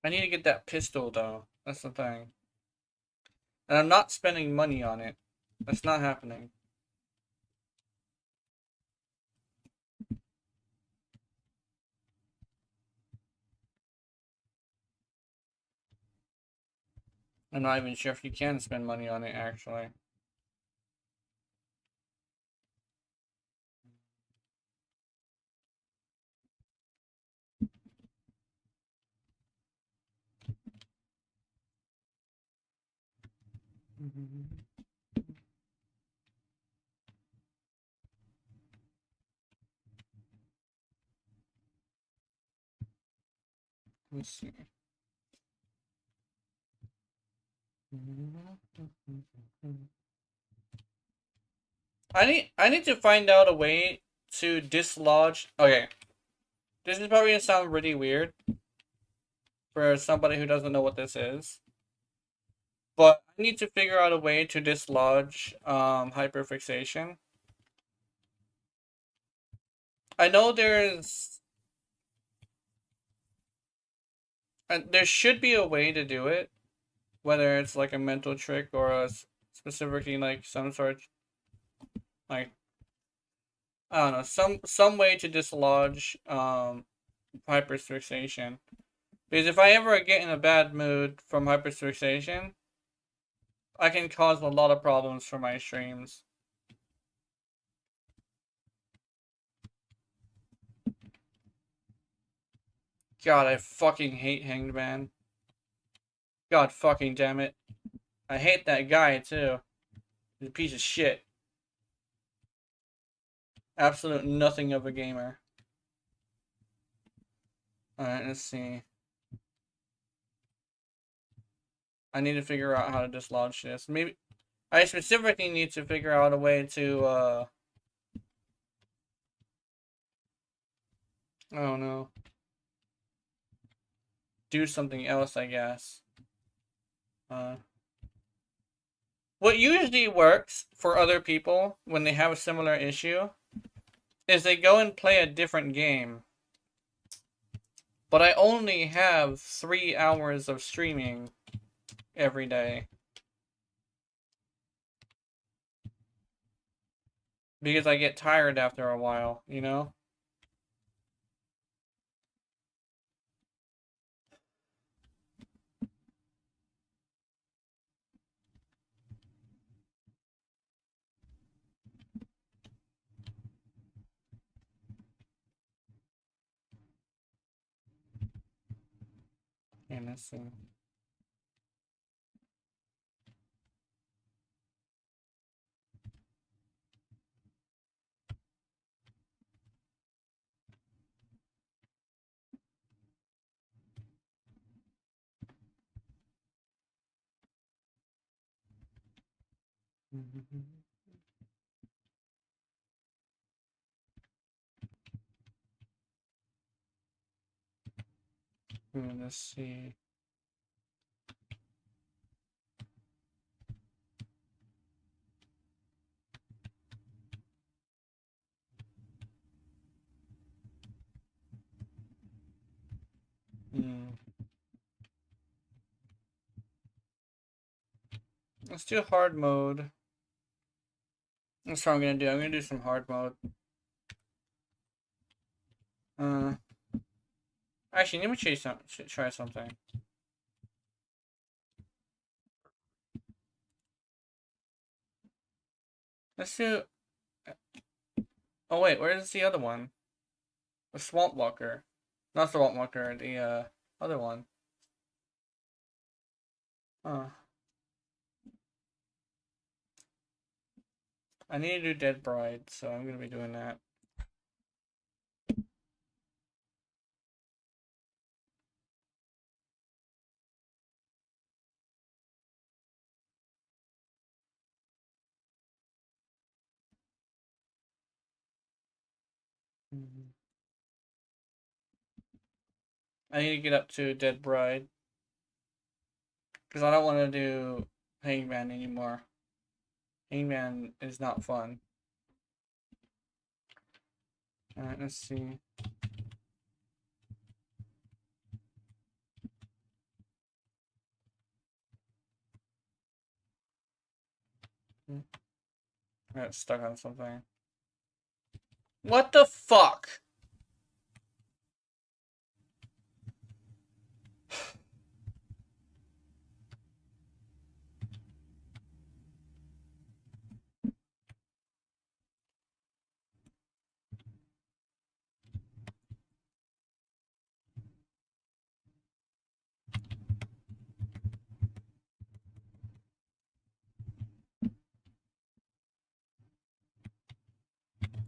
I need to get that pistol though. That's the thing. And I'm not spending money on it. That's not happening. I'm not even sure if you can spend money on it actually. Let's see. I need to find out a way to dislodge. Okay, this is probably gonna sound really weird for somebody who doesn't know what this is, but I need to figure out a way to dislodge hyperfixation. I know there should be a way to do it, whether it's like a mental trick or specifically like some sort, like, I don't know, some way to dislodge hyperfixation. Because if I ever get in a bad mood from hyperfixation, I can cause a lot of problems for my streams. God, I fucking hate Hanged Man. God fucking damn it. I hate that guy too. He's a piece of shit. Absolute nothing of a gamer. Alright, let's see. I need to figure out how to dislodge this. Maybe I specifically need to figure out a way to I don't know. Do something else, I guess. What usually works for other people when they have a similar issue is they go and play a different game. But I only have 3 hours of streaming every day. Because I get tired after a while, you know? And let's see. Let's see. Let's do hard mode. That's what I'm gonna do. I'm gonna do some hard mode. Actually, let me try something. Let's do. Oh wait, where's the other one? The Swamp Walker. Not Swamp Walker. The other one. I need to do Dead Bride, so I'm gonna be doing that. I need to get up to Dead Bride. Because I don't want to do Hangman anymore. Hangman is not fun. Alright, let's see. I got stuck on something. What the fuck?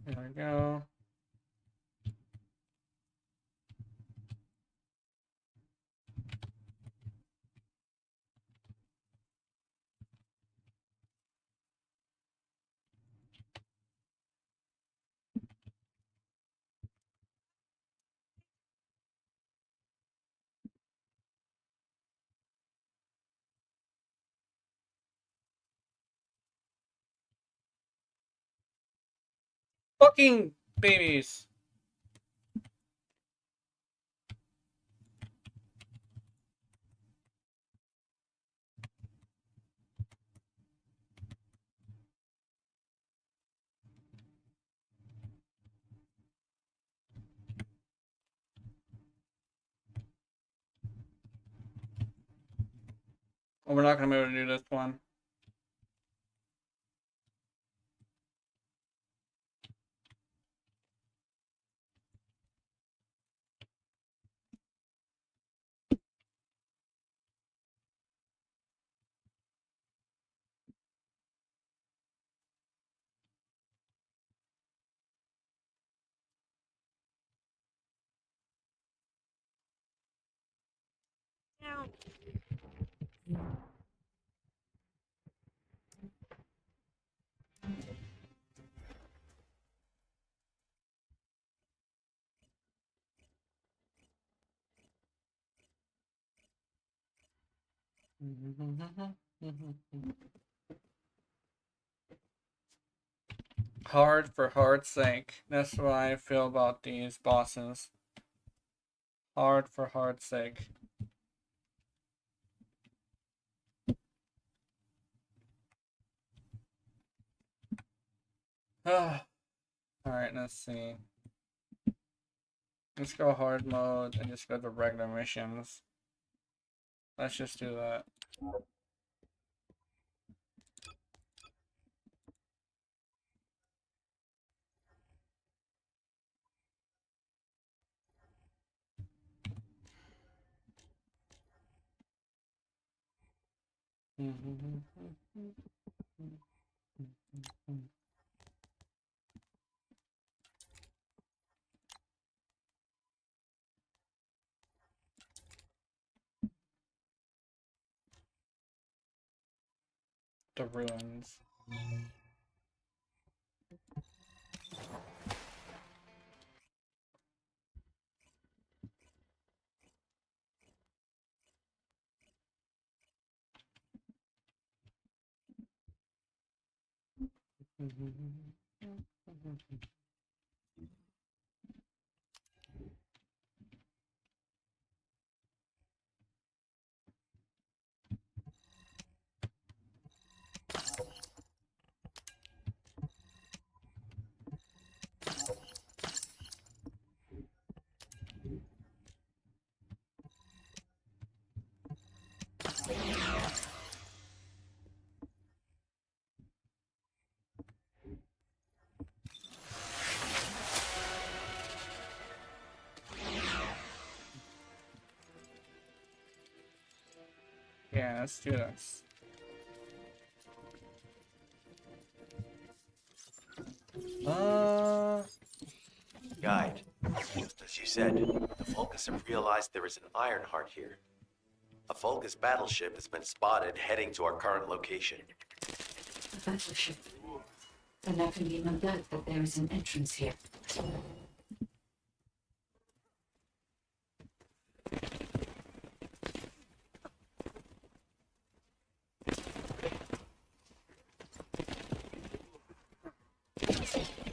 There we go. fucking babies. Oh, we're not gonna be able to do this one. Down. Hard for hard's sake. That's what I feel about these bosses. Hard for hard's sake. Alright, let's see. Let's go hard mode and just go to regular missions. Let's just do that. The ruins. Yeah, let's do this. Guide, just as you said, the Vulgus have realized there is an Ironheart here. A Vulgus battleship has been spotted heading to our current location. A battleship. Then there can be no doubt that there is an entrance here.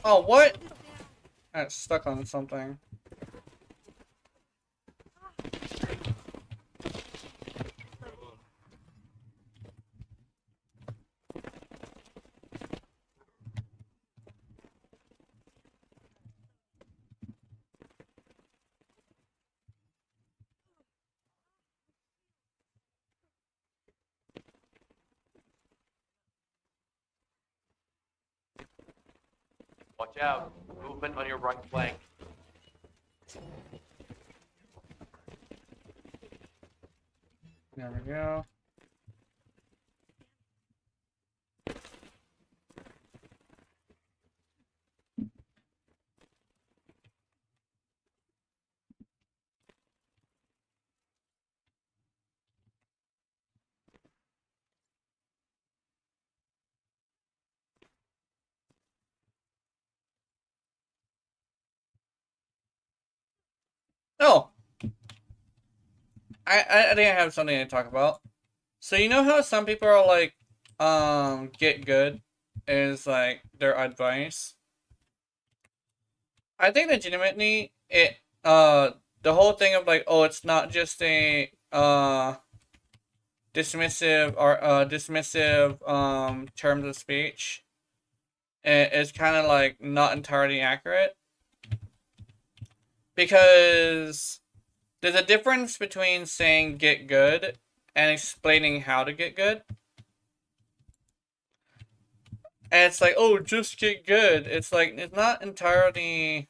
Oh, what? Got stuck on something. Watch out. Movement on your right flank. There we go. Oh! I think I have something to talk about. So you know how some people are like, get good is like their advice? I think legitimately the whole thing of like, oh, it's not just a dismissive terms of speech is kind of like not entirely accurate, because there's a difference between saying get good and explaining how to get good. And it's like, oh, just get good. It's like, it's not entirely...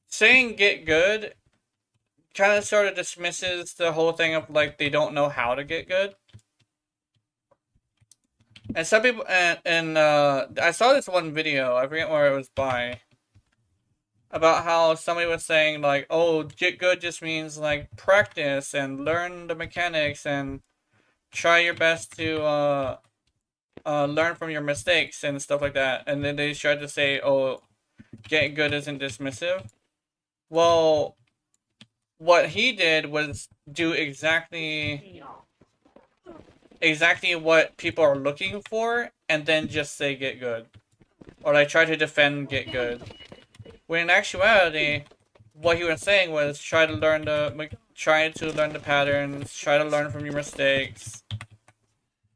Saying get good kind of sort of dismisses the whole thing of, like, they don't know how to get good. And some people... And I saw this one video, I forget where it was by, about how somebody was saying, like, oh, get good just means, like, practice and learn the mechanics and try your best to learn from your mistakes and stuff like that. And then they tried to say, oh, get good isn't dismissive. Well, what he did was do exactly what people are looking for, and then just say get good. Or like try to defend get good. When in actuality, what he was saying was try to learn the patterns, try to learn from your mistakes,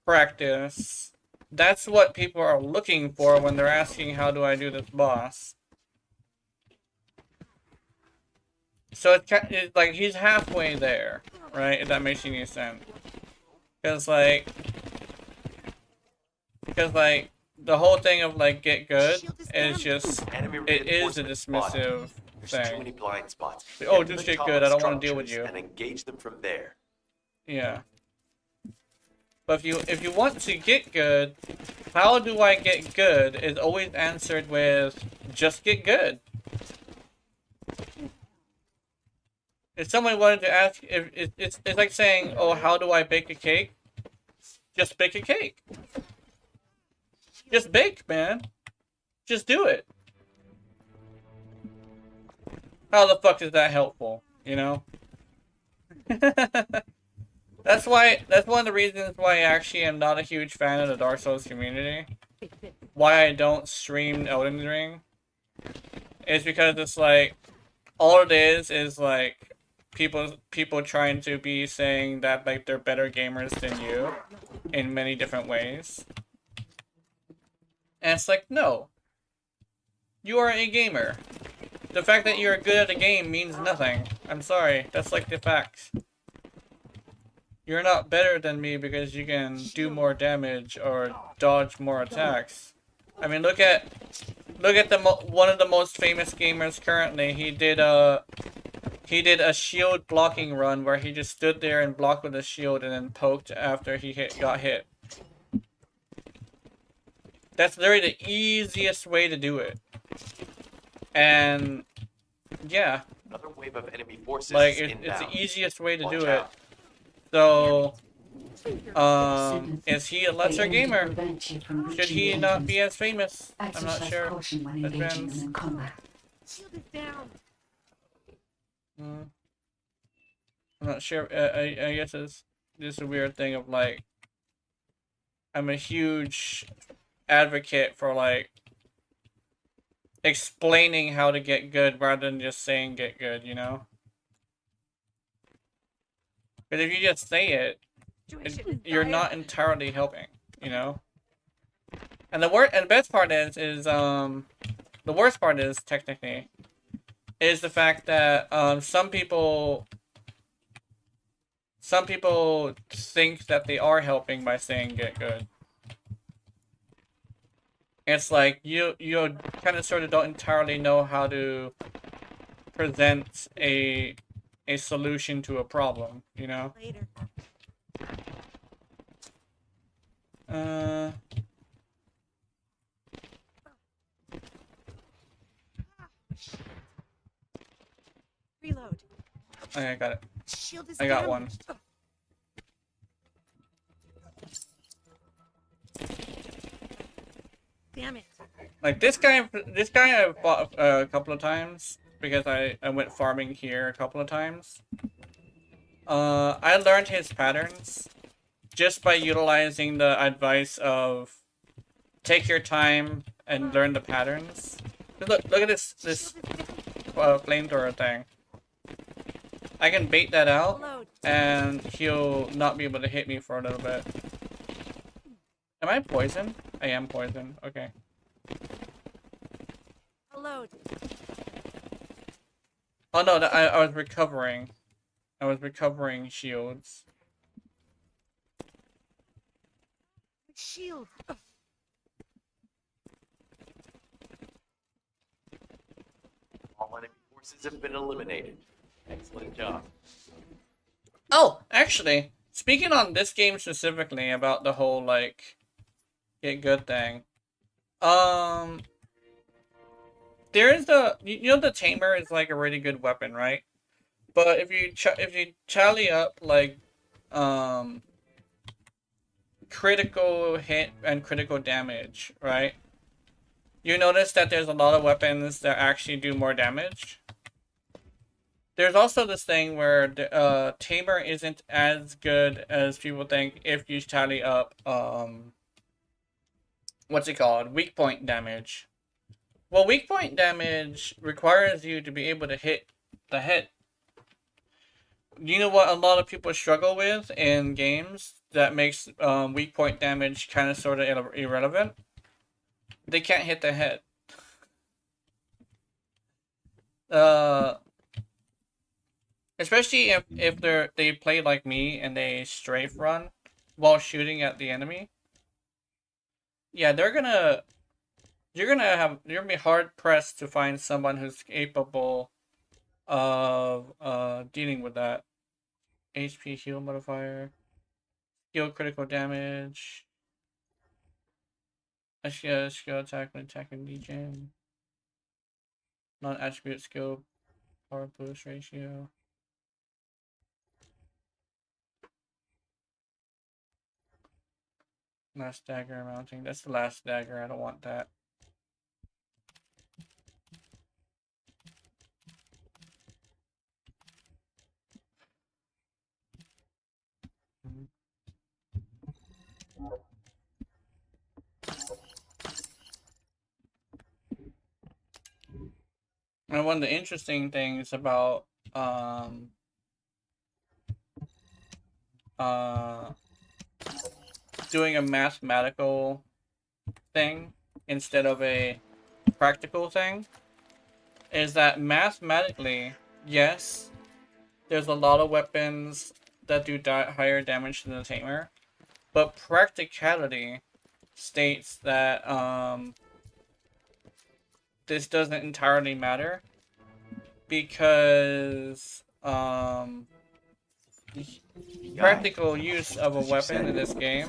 practice. That's what people are looking for when they're asking, how do I do this boss? So it's like he's halfway there, right? If that makes any sense. Because like the whole thing of like get good is just, it is a dismissive There's too many thing. blind spots. Oh, Get to just the get top good, of I don't want to deal with structures you. And engage them from there. Yeah. But if you want to get good, how do I get good is always answered with just get good. If someone wanted to ask, if it's like saying, oh, how do I bake a cake? Just bake a cake. Just bake, man. Just do it. How the fuck is that helpful? You know? That's one of the reasons why I actually am not a huge fan of the Dark Souls community. Why I don't stream Elden Ring. Is because it's like, all it is like, people trying to be saying that like they're better gamers than you in many different ways. And it's like, no. You are a gamer. The fact that you're good at a game means nothing. I'm sorry, that's like the facts. You're not better than me because you can do more damage or dodge more attacks. I mean, look at one of the most famous gamers currently. He did a shield blocking run where he just stood there and blocked with a shield and then poked after he got hit. That's literally the easiest way to do it. And yeah, Another wave of enemy forces like is it's inbound. the easiest way to Watch do it. out. So, is he a lesser gamer? Should he not be as famous? I'm not Exercise sure. caution when That engaging them depends. in combat. Shield is down. I'm not sure. I guess it's just a weird thing of like, I'm a huge advocate for like explaining how to get good rather than just saying get good, you know? Because if you just say it, you're not entirely helping, you know? And the best part is the worst part is technically is the fact that some people think that they are helping by saying get good. It's like you kind of sort of don't entirely know how to present a solution to a problem, you know? Later. Reload. Okay, I got it. Shield is I got down. one. Damn it. Like this guy I fought a couple of times because I went farming here a couple of times. I learned his patterns just by utilizing the advice of take your time and learn the patterns. Look at this flamethrower thing. I can bait that out, Reload. and he'll not be able to hit me for a little bit. Am I poisoned? I am poisoned. Okay. Reload. Oh no, I was recovering. I was recovering shields. Shield. All enemy forces have been eliminated. Excellent job. Oh, actually, speaking on this game specifically about the whole like get good thing. There is you know the tamer is like a really good weapon, right? But if you tally up like critical hit and critical damage, right? You notice that there's a lot of weapons that actually do more damage. There's also this thing where the tamer isn't as good as people think if you tally up what's it called? Weak point damage. Well, weak point damage requires you to be able to hit the hit. You know what a lot of people struggle with in games that makes weak point damage kind of sort of irrelevant? They can't hit the hit. Especially if they play like me and they strafe run while shooting at the enemy. Yeah, you're gonna be hard pressed to find someone who's capable of dealing with that. HP heal modifier, heal critical damage, skill attack when attacking Legion, non-attribute skill power boost ratio. Last dagger mounting. That's the last dagger. I don't want that. And one of the interesting things about doing a mathematical thing instead of a practical thing is that mathematically, yes, there's a lot of weapons that do higher damage than the tamer, but practicality states that this doesn't entirely matter because practical use of a weapon in this game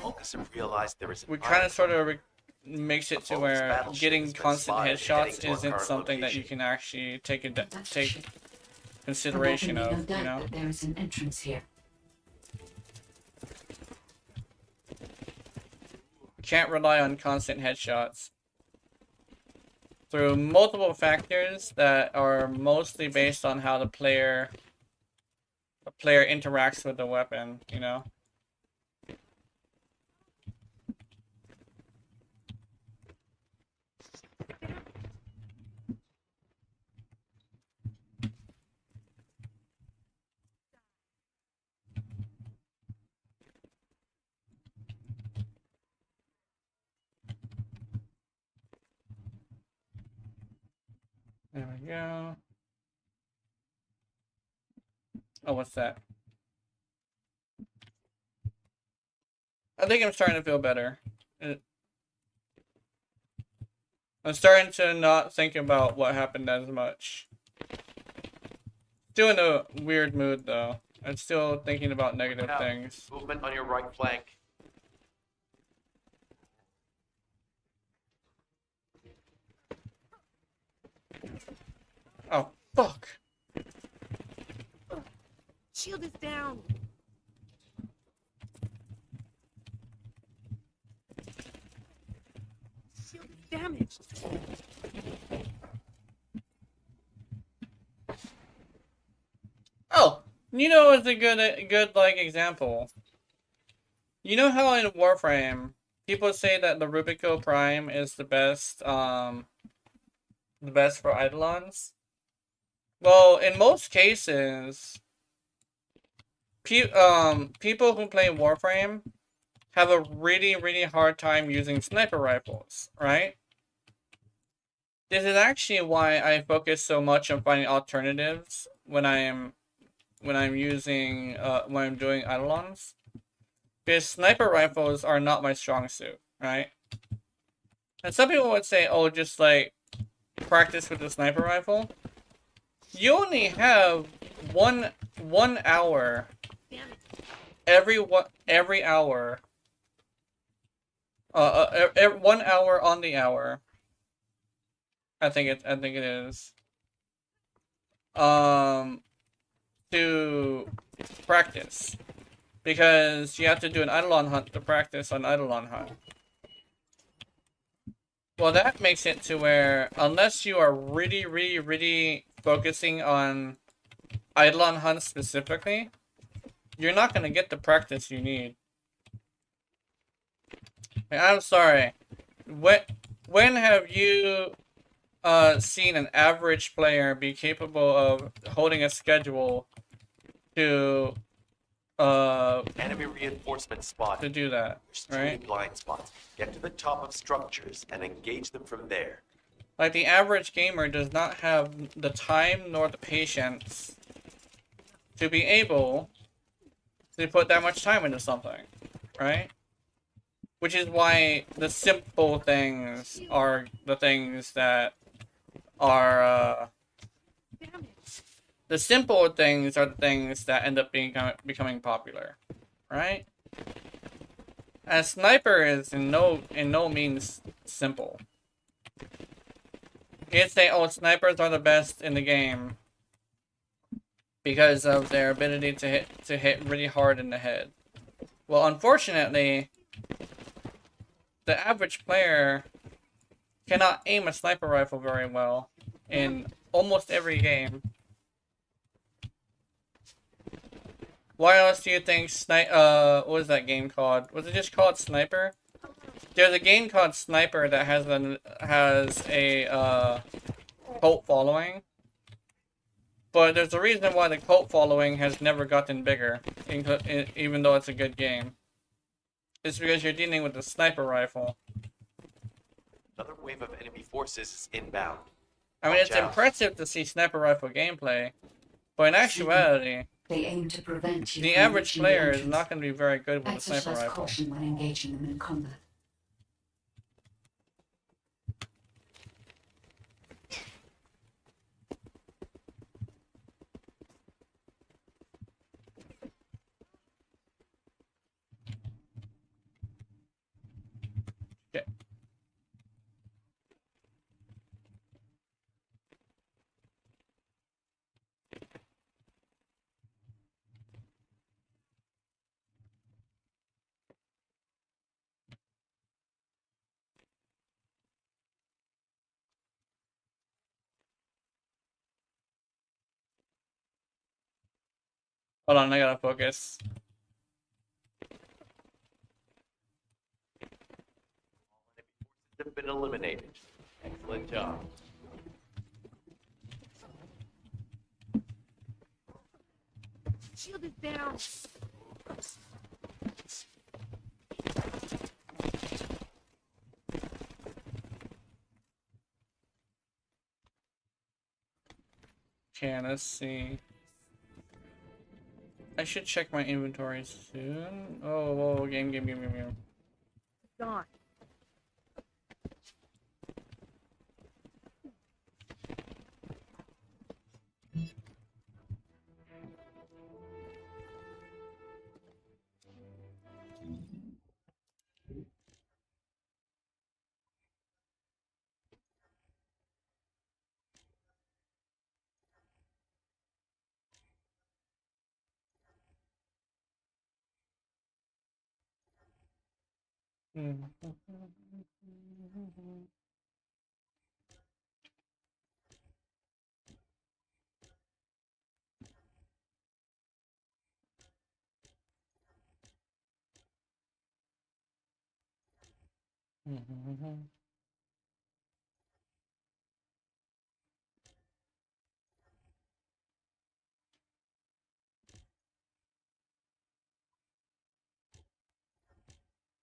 we kind of sort of makes it to where getting constant headshots isn't something that you can actually take consideration but of, no you doubt know? that there is an entrance here. Can't rely on constant headshots. Through multiple factors that are mostly based on how the player interacts with the weapon, you know? There we go. Oh, what's that? I think I'm starting to feel better. I'm starting to not think about what happened as much. Still in a weird mood, though. I'm still thinking about negative things. Movement on your right flank. Oh, fuck. Shield is down. Shield is damaged. Oh, you know, it's a good like example. You know how in Warframe, people say that the Rubico Prime is the best for Eidolons. Well, in most cases, people who play Warframe have a really hard time using sniper rifles, right? This is actually why I focus so much on finding alternatives when I'm doing Eidolons. Because sniper rifles are not my strong suit, right? And some people would say, oh, just like practice with the sniper rifle. You only have one hour Damn it. every hour. 1 hour on the hour. I think it is. To practice. Because you have to do an Eidolon hunt to practice on Eidolon hunt. Well, that makes it to where, unless you are really focusing on Eidolon hunt specifically, you're not going to get the practice you need. I'm sorry. When have you seen an average player be capable of holding a schedule to Enemy reinforcement spotted. to do that, There's too right? many blind spots. Get to the top of structures and engage them from there. Like, the average gamer does not have the time nor the patience to be able to put that much time into something, right? Which is why the simple things are the things that are, Damn it. the simple things are the things that end up becoming popular, right? And sniper is in no means simple. You'd say, oh, snipers are the best in the game because of their ability to hit really hard in the head. Well, unfortunately, the average player cannot aim a sniper rifle very well in almost every game. Why else do you think what was that game called? Was it just called Sniper? There's a game called Sniper that has a cult following. But there's a reason why the cult following has never gotten bigger, even though it's a good game. It's because you're dealing with a sniper rifle. Another wave of enemy forces is inbound. I mean, Watch it's out. impressive to see sniper rifle gameplay, but in actuality, They aim to prevent you the from average reaching the player is entrance. not going to be very good with a sniper Exercise rifle. caution when engaging them in combat. Okay. Hold on, I gotta focus. Have been eliminated. Excellent job. Shield is down. Okay, let's see. I should check my inventory soon. Oh, whoa, game. Gone.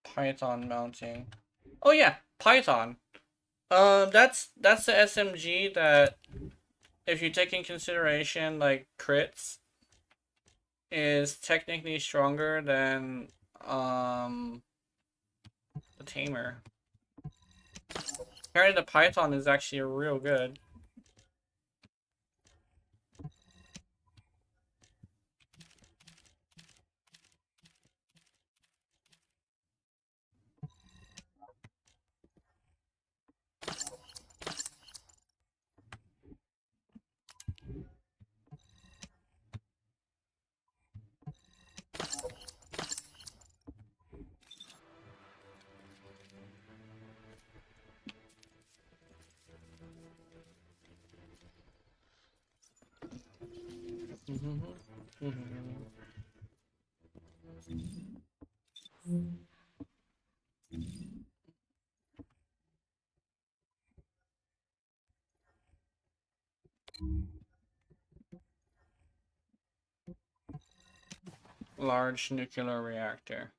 Python mounting. Oh yeah, Python. That's the SMG that, if you take in consideration like crits, is technically stronger than the Tamer. Apparently the Python is actually real good. Large nuclear reactor.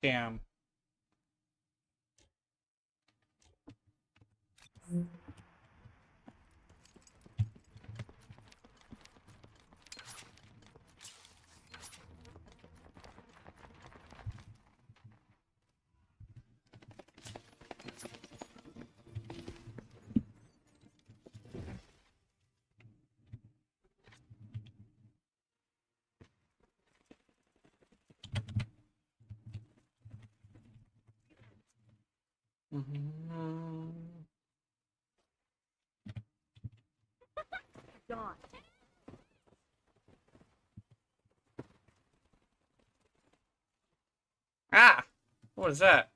Damn. Gone. Ah! What was that?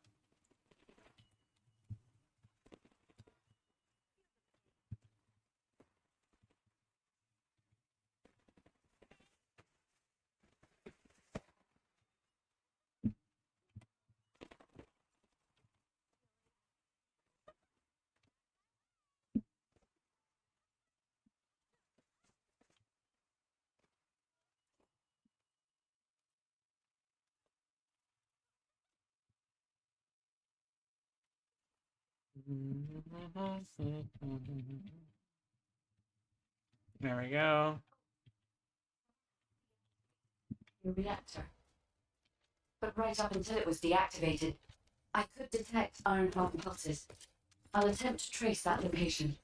There we go. Your reactor. But right up until it was deactivated, I could detect iron-heart pulses. I'll attempt to trace that location.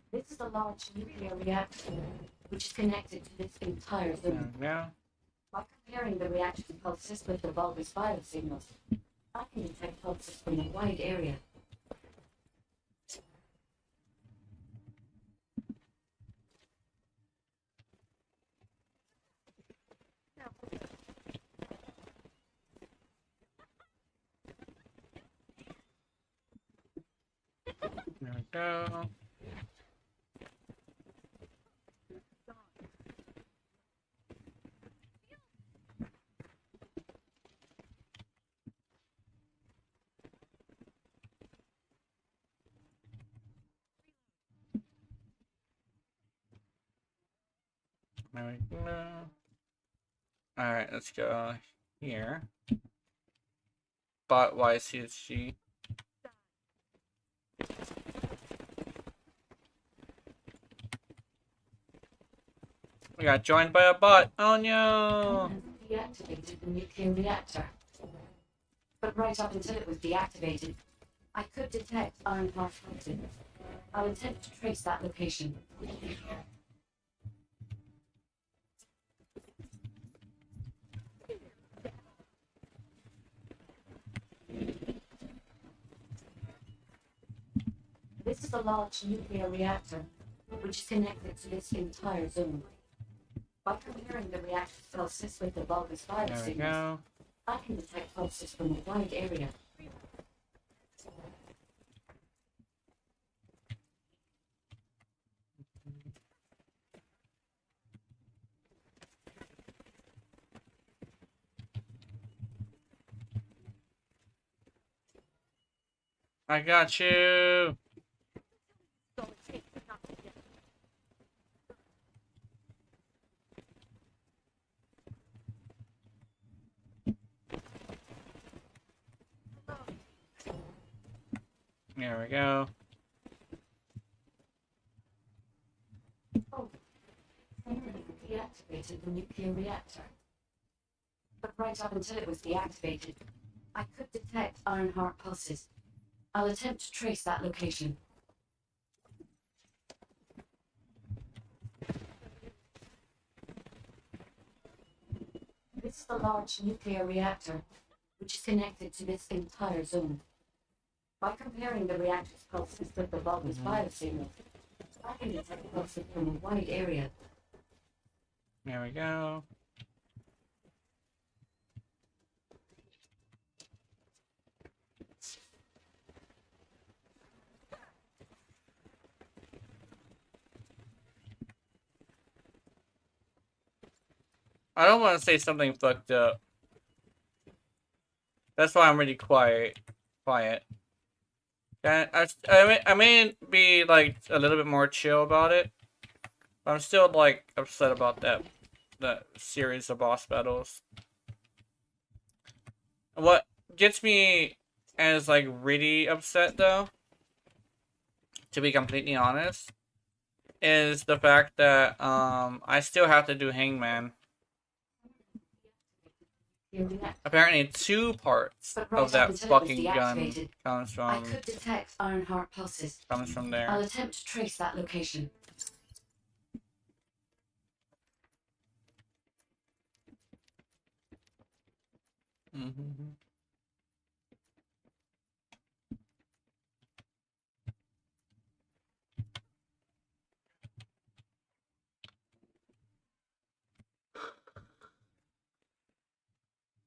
This is a large nuclear reactor, which is connected to this entire There zone. we go. By comparing the reaction pulses with the bulbous biosignals, I can detect pulses from a wide area. There we go. There we go. Alright, let's go here. Bot YCSG. We got joined by a bot. Oh no! I deactivated the nuclear reactor. But right up until it was deactivated, I could detect iron-heart pulses. I'll attempt to trace that location. This is a large nuclear reactor, which is connected to this entire zone. By comparing the reactor's pulses with the bulbous fire There we signals, go. I can detect pulses from a wide area. I got you. So it takes to knock it down. There we go. Oh, someone deactivated the nuclear reactor. But right up until it was deactivated, I could detect Ironheart pulses. I'll attempt to trace that location. This is the large nuclear reactor, which is connected to this entire zone. By comparing the reactor's pulses with the bulbous fire signal, I can detect pulses from a wide area. There we go. I don't want to say something fucked up. That's why I'm really quiet. I may be like a little bit more chill about it, but I'm still like upset about that series of boss battles. What gets me as like really upset though, to be completely honest, is the fact that I still have to do Hangman. Apparently 2 parts But right of up that until it was fucking gun deactivated, comes I from could detect Ironheart pulses. there. I'll attempt to trace that location. Mm-hmm.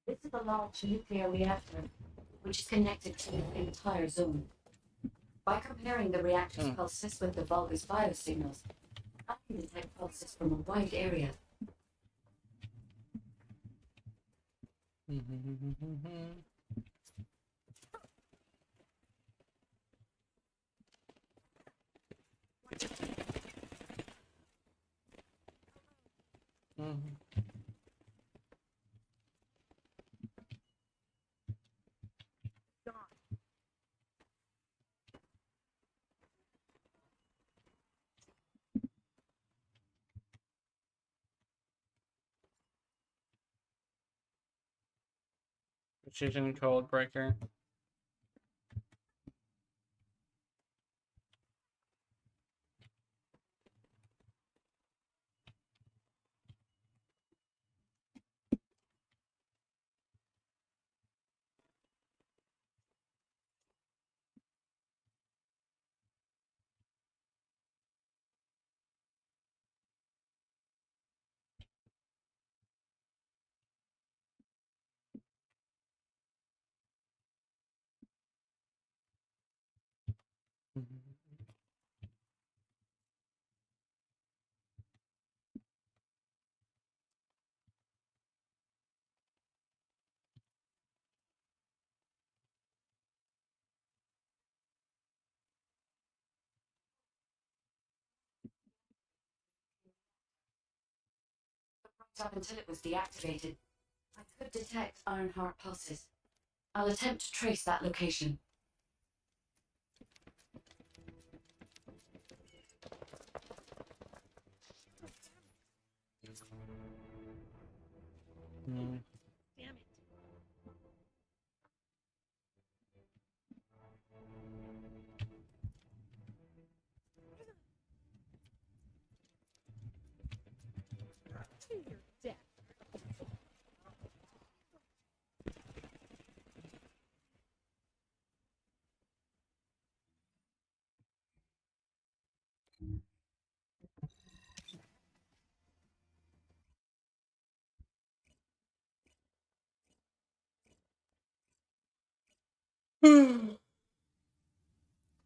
This is a large nuclear reactor, which is connected to the entire zone. By comparing the reactor's pulses with the bulbous fire signals, I can detect pulses from a wide area. Precision Code Breaker. Right up until it was deactivated, I could detect Ironheart pulses. I'll attempt to trace that location. Damn it. To your death.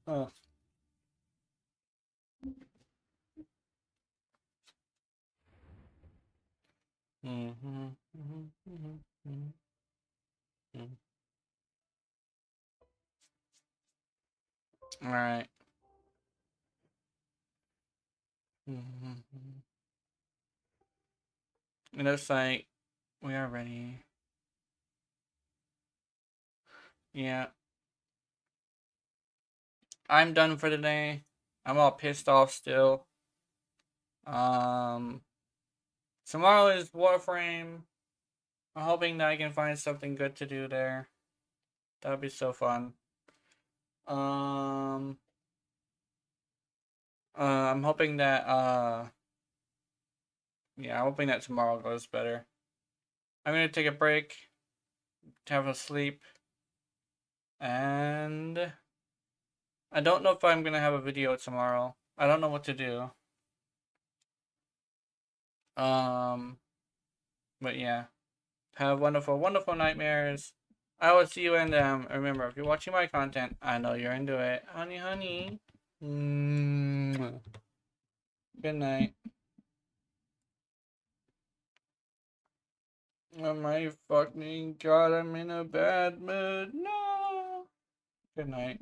Oh. All right. It looks like we are ready. Yeah. I'm done for today. I'm all pissed off still. Tomorrow is Warframe. I'm hoping that I can find something good to do there. That would be so fun. I'm hoping that yeah, I'm hoping that tomorrow goes better. I'm gonna take a break to have a sleep, and I don't know if I'm gonna have a video tomorrow. I don't know what to do. But yeah, have wonderful, wonderful nightmares. I will see you in them. Remember, if you're watching my content, I know you're into it, honey, honey. Good night. Oh my fucking god, I'm in a bad mood. No. Good night.